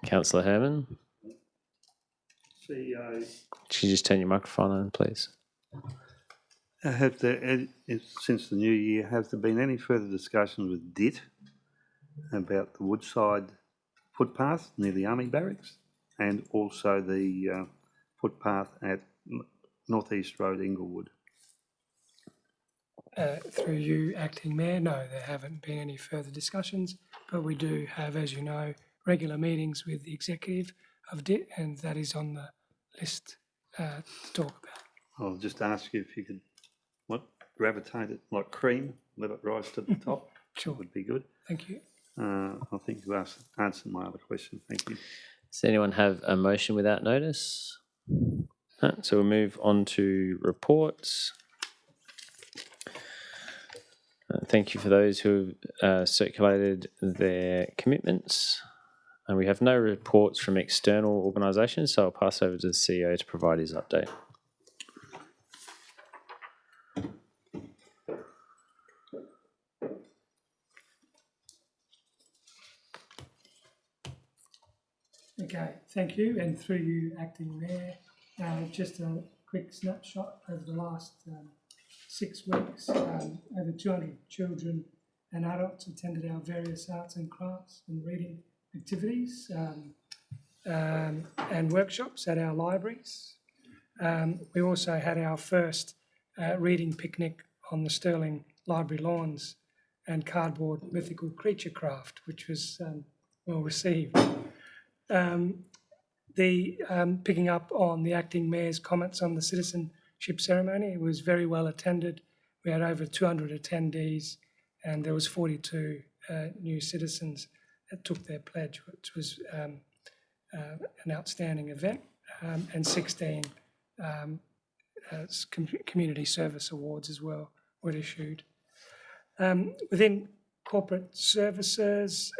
Councillor Herman. CEO. Could you just turn your microphone on, please? Have there, since the new year, has there been any further discussions with DIT about the Woodside footpath near the Army Barracks and also the footpath at North East Road, Inglewood? Through you, Acting Mayor, no, there haven't been any further discussions, but we do have, as you know, regular meetings with the executive of DIT, and that is on the list to talk about. I'll just ask you if you could gravitate it like cream, let it rise to the top. Sure. Would be good. Thank you. I think you answered my other question. Thank you. Does anyone have a motion without notice? No. So we'll move on to reports. Thank you for those who circulated their commitments. And we have no reports from external organisations, so I'll pass over to the CEO to provide his update. Okay, thank you, and through you, Acting Mayor, just a quick snapshot over the last 6 weeks. Over 200 children and adults attended our various arts and crafts and reading activities and workshops at our libraries. We also had our first reading picnic on the Stirling Library lawns and cardboard mythical creature craft, which was well received. Picking up on the Acting Mayor's comments on the citizenship ceremony, it was very well attended. We had over 200 attendees and there was 42 new citizens that took their pledge, which was an outstanding event, and 16 community service awards as well were issued. Within corporate services,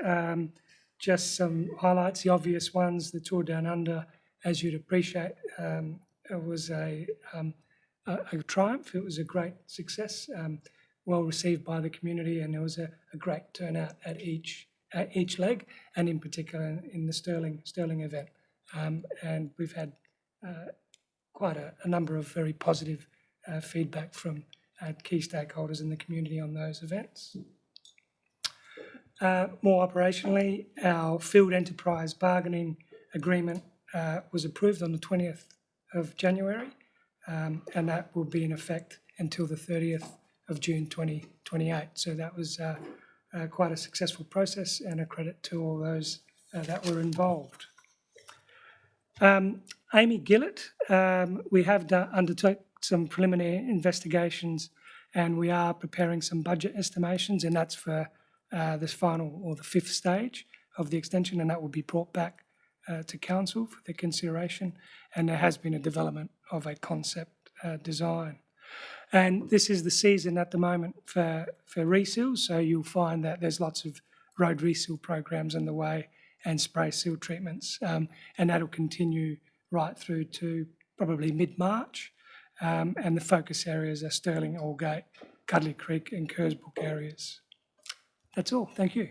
just some highlights, the obvious ones, the Tour Down Under, as you'd appreciate, it was a triumph. It was a great success, well received by the community, and there was a great turnout at each leg, and in particular in the Stirling event. And we've had quite a number of very positive feedback from key stakeholders in the community on those events. More operationally, our field enterprise bargaining agreement was approved on the 20th of January, and that will be in effect until the 30th of June 2028. So that was quite a successful process, and a credit to all those that were involved. Amy Gillett, we have undertook some preliminary investigations, and we are preparing some budget estimations, and that's for this final or the 5th stage of the extension, and that will be brought back to council for their consideration. And there has been a development of a concept design. And this is the season at the moment for reseals, so you'll find that there's lots of road reseal programs underway and spray seal treatments, and that'll continue right through to probably mid-March. And the focus areas are Stirling, Aldgate, Cuddly Creek and Kersbrook areas. That's all. Thank you.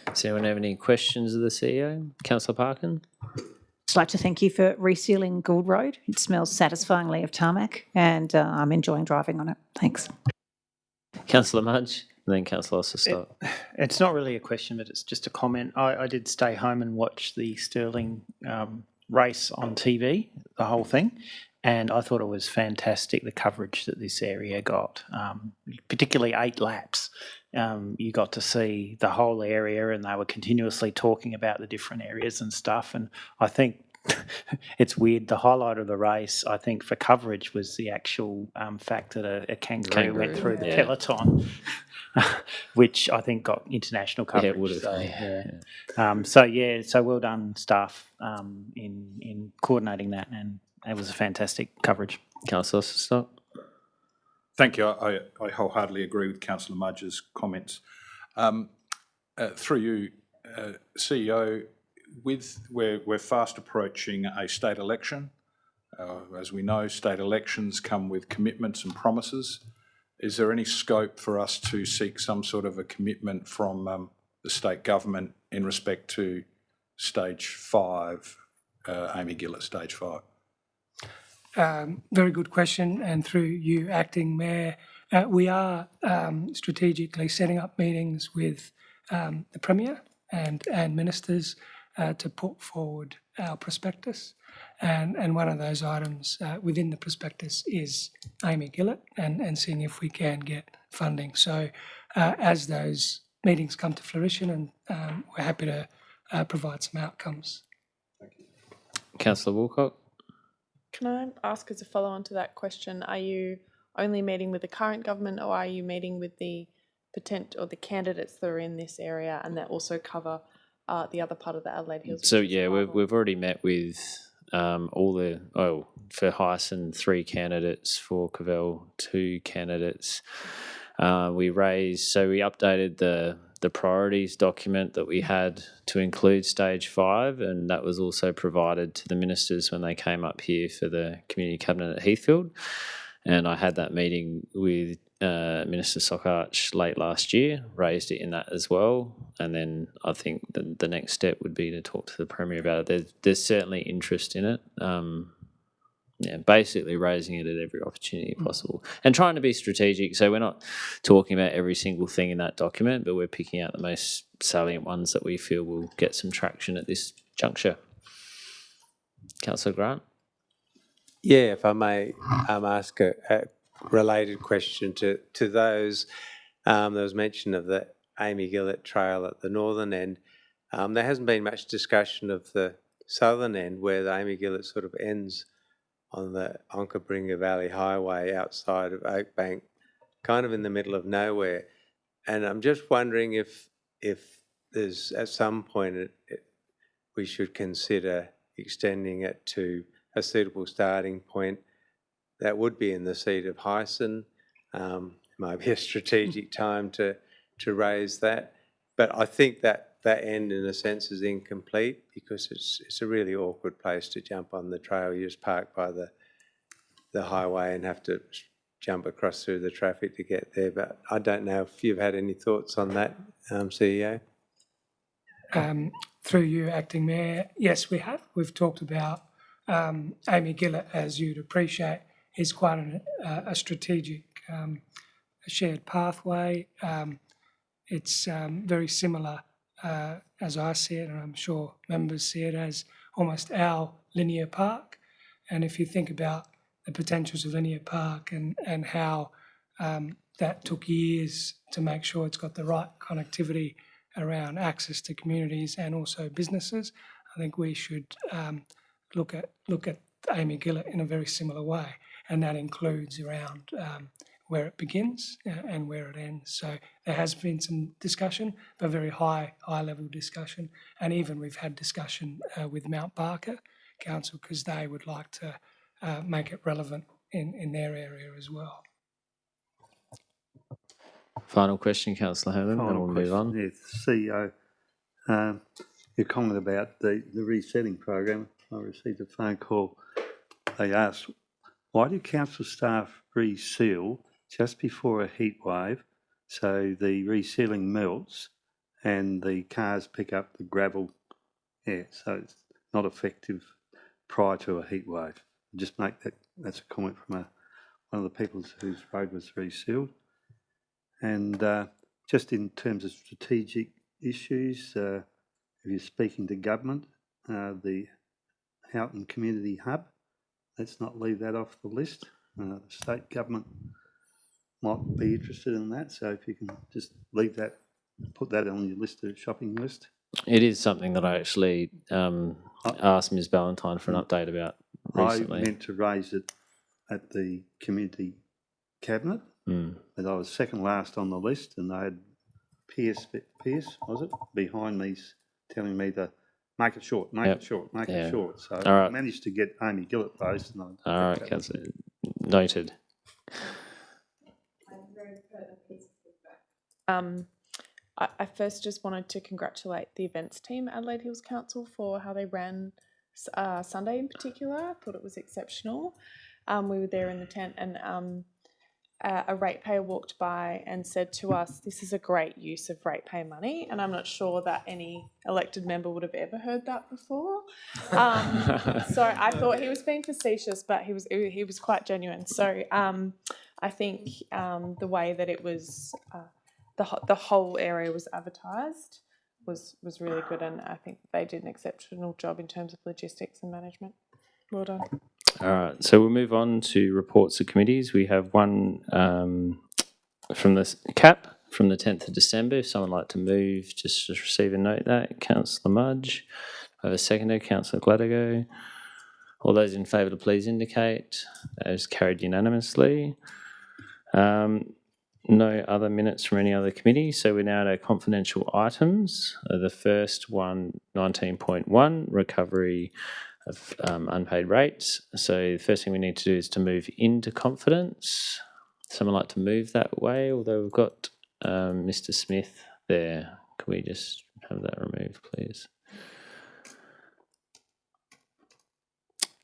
Does anyone have any questions of the CEO? Councillor Parkin? I'd like to thank you for resealing Gould Road. It smells satisfyingly of tarmac, and I'm enjoying driving on it. Thanks. Councillor Mudge, and then Councillor Osterstock. It's not really a question, but it's just a comment. I did stay home and watch the Stirling race on TV, the whole thing, and I thought it was fantastic, the coverage that this area got, particularly 8 laps. You got to see the whole area, and they were continuously talking about the different areas and stuff. And I think it's weird, the highlight of the race, I think, for coverage was the actual fact that a kangaroo went through the peloton, which I think got international coverage. Yeah, it would have. So well done, staff, in coordinating that, and it was a fantastic coverage. Councillor Osterstock. Thank you. I wholeheartedly agree with Councillor Mudge's comments. Through you, CEO, we're fast approaching a state election. As we know, state elections come with commitments and promises. Is there any scope for us to seek some sort of a commitment from the state government in respect to stage 5, Amy Gillett, stage 5? Very good question, and through you, Acting Mayor, we are strategically setting up meetings with the Premier and ministers to put forward our prospectus, and one of those items within the prospectus is Amy Gillett, and seeing if we can get funding. So as those meetings come to fruition, and we're happy to provide some outcomes. Councillor Woolcock. Can I ask as a follow-on to that question, are you only meeting with the current government, or are you meeting with the the candidates that are in this area and that also cover the other part of the Adelaide Hills? So yeah, we've already met with for Hyson 3 candidates, for Cavell 2 candidates. We updated the priorities document that we had to include stage 5, and that was also provided to the ministers when they came up here for the community cabinet at Heathfield. And I had that meeting with Minister Sockarch late last year, raised it in that as well. And then I think the next step would be to talk to the Premier about it. There's certainly interest in it. Basically raising it at every opportunity possible and trying to be strategic. So we're not talking about every single thing in that document, but we're picking out the most salient ones that we feel will get some traction at this juncture. Councillor Grant? Yeah, if I may ask a related question to those. There was mention of the Amy Gillett Trail at the northern end. There hasn't been much discussion of the southern end where the Amy Gillett sort of ends on the Onkaparinga Valley Highway outside of Oakbank, kind of in the middle of nowhere. And I'm just wondering if there's at some point we should consider extending it to a suitable starting point that would be in the seat of Hyson. Might be a strategic time to raise that. But I think that end, in a sense, is incomplete because it's a really awkward place to jump on the trail. You just park by the highway and have to jump across through the traffic to get there. But I don't know if you've had any thoughts on that, CEO? Through you, Acting Mayor, yes, we have. We've talked about Amy Gillett, as you'd appreciate, is quite a strategic shared pathway. it's very similar, as I see it, and I'm sure members see it, as almost our linear park. And if you think about the potentials of linear park and how that took years to make sure it's got the right connectivity around access to communities and also businesses, I think we should look at Amy Gillett in a very similar way, and that includes around where it begins and where it ends. So there has been some discussion, but very high level discussion, and even we've had discussion with Mount Barker Council because they would like to make it relevant in their area as well. Final question, Councillor Herman, then we'll move on. Yes, CEO, your comment about the resetting program. I received a phone call. They asked, why do council staff reseal just before a heat wave so the resealing melts and the cars pick up the gravel? Yeah, so it's not effective prior to a heat wave. Just make that, that's a comment from one of the people whose road was resealed. And just in terms of strategic issues, if you're speaking to government, the Houghton Community Hub, let's not leave that off the list. The state government might be interested in that, so if you can just leave that, put that on your list, of shopping list. It is something that I actually asked Ms Ballantyne for an update about recently. I meant to raise it at the community cabinet, but I was second last on the list, and they had Pierce was it, behind me telling me to make it short, make it short, make it short. So I managed to get Amy Gillett based. And all right, Councillor. Noted. I first just wanted to congratulate the events team at Adelaide Hills Council for how they ran Sunday in particular. I thought it was exceptional. We were there in the tent, and a ratepayer walked by and said to us, this is a great use of ratepayer money, and I'm not sure that any elected member would have ever heard that before. So I thought he was being facetious, but he was quite genuine. So I think the way that it was, the whole area was advertised was really good, and I think they did an exceptional job in terms of logistics and management. Well done. All right, so we'll move on to reports of committees. We have one from the CAP from the 10th of December. If someone would like to move, just receive and note that. Councillor Mudge. I have a seconder, Councillor Gladigo. All those in favour to please indicate. That is carried unanimously. No other minutes from any other committee, so we're now to confidential items. The first one, 19.1, recovery of unpaid rates. So the first thing we need to do is to move into confidence. Someone like to move that way, although we've got Mr. Smith there. Can we just have that removed, please?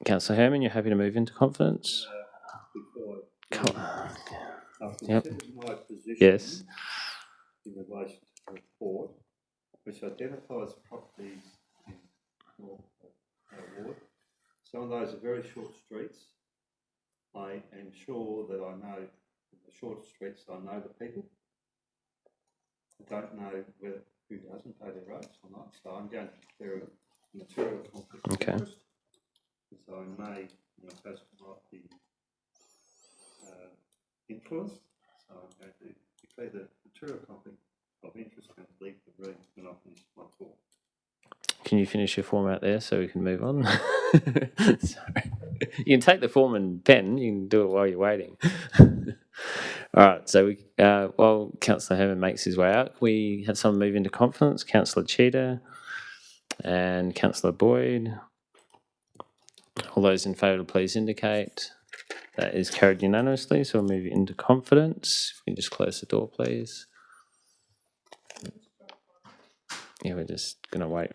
Councillor Herman, you're happy to move into confidence? Yep. My position yes. in relation to the report, which identifies properties in North Ward. Some of those are very short streets. I am sure that I know the shorter streets, I know the people. I don't know who doesn't pay their rates or not, so I'm going to declare a material conflict of interest. So I may, my husband might be influenced, so I'm going to declare the material conflict of interest and leave the room when I finish my talk. Can you finish your form out there so we can move on? Sorry. You can take the form and pen, you can do it while you're waiting. All right, so we, while Councillor Herman makes his way out, we have someone move into confidence, Councillor Cheetah and Councillor Boyd. All those in favour, please indicate. That is carried unanimously, so we'll move into confidence. If we can just close the door, please. Yeah, we're just going to wait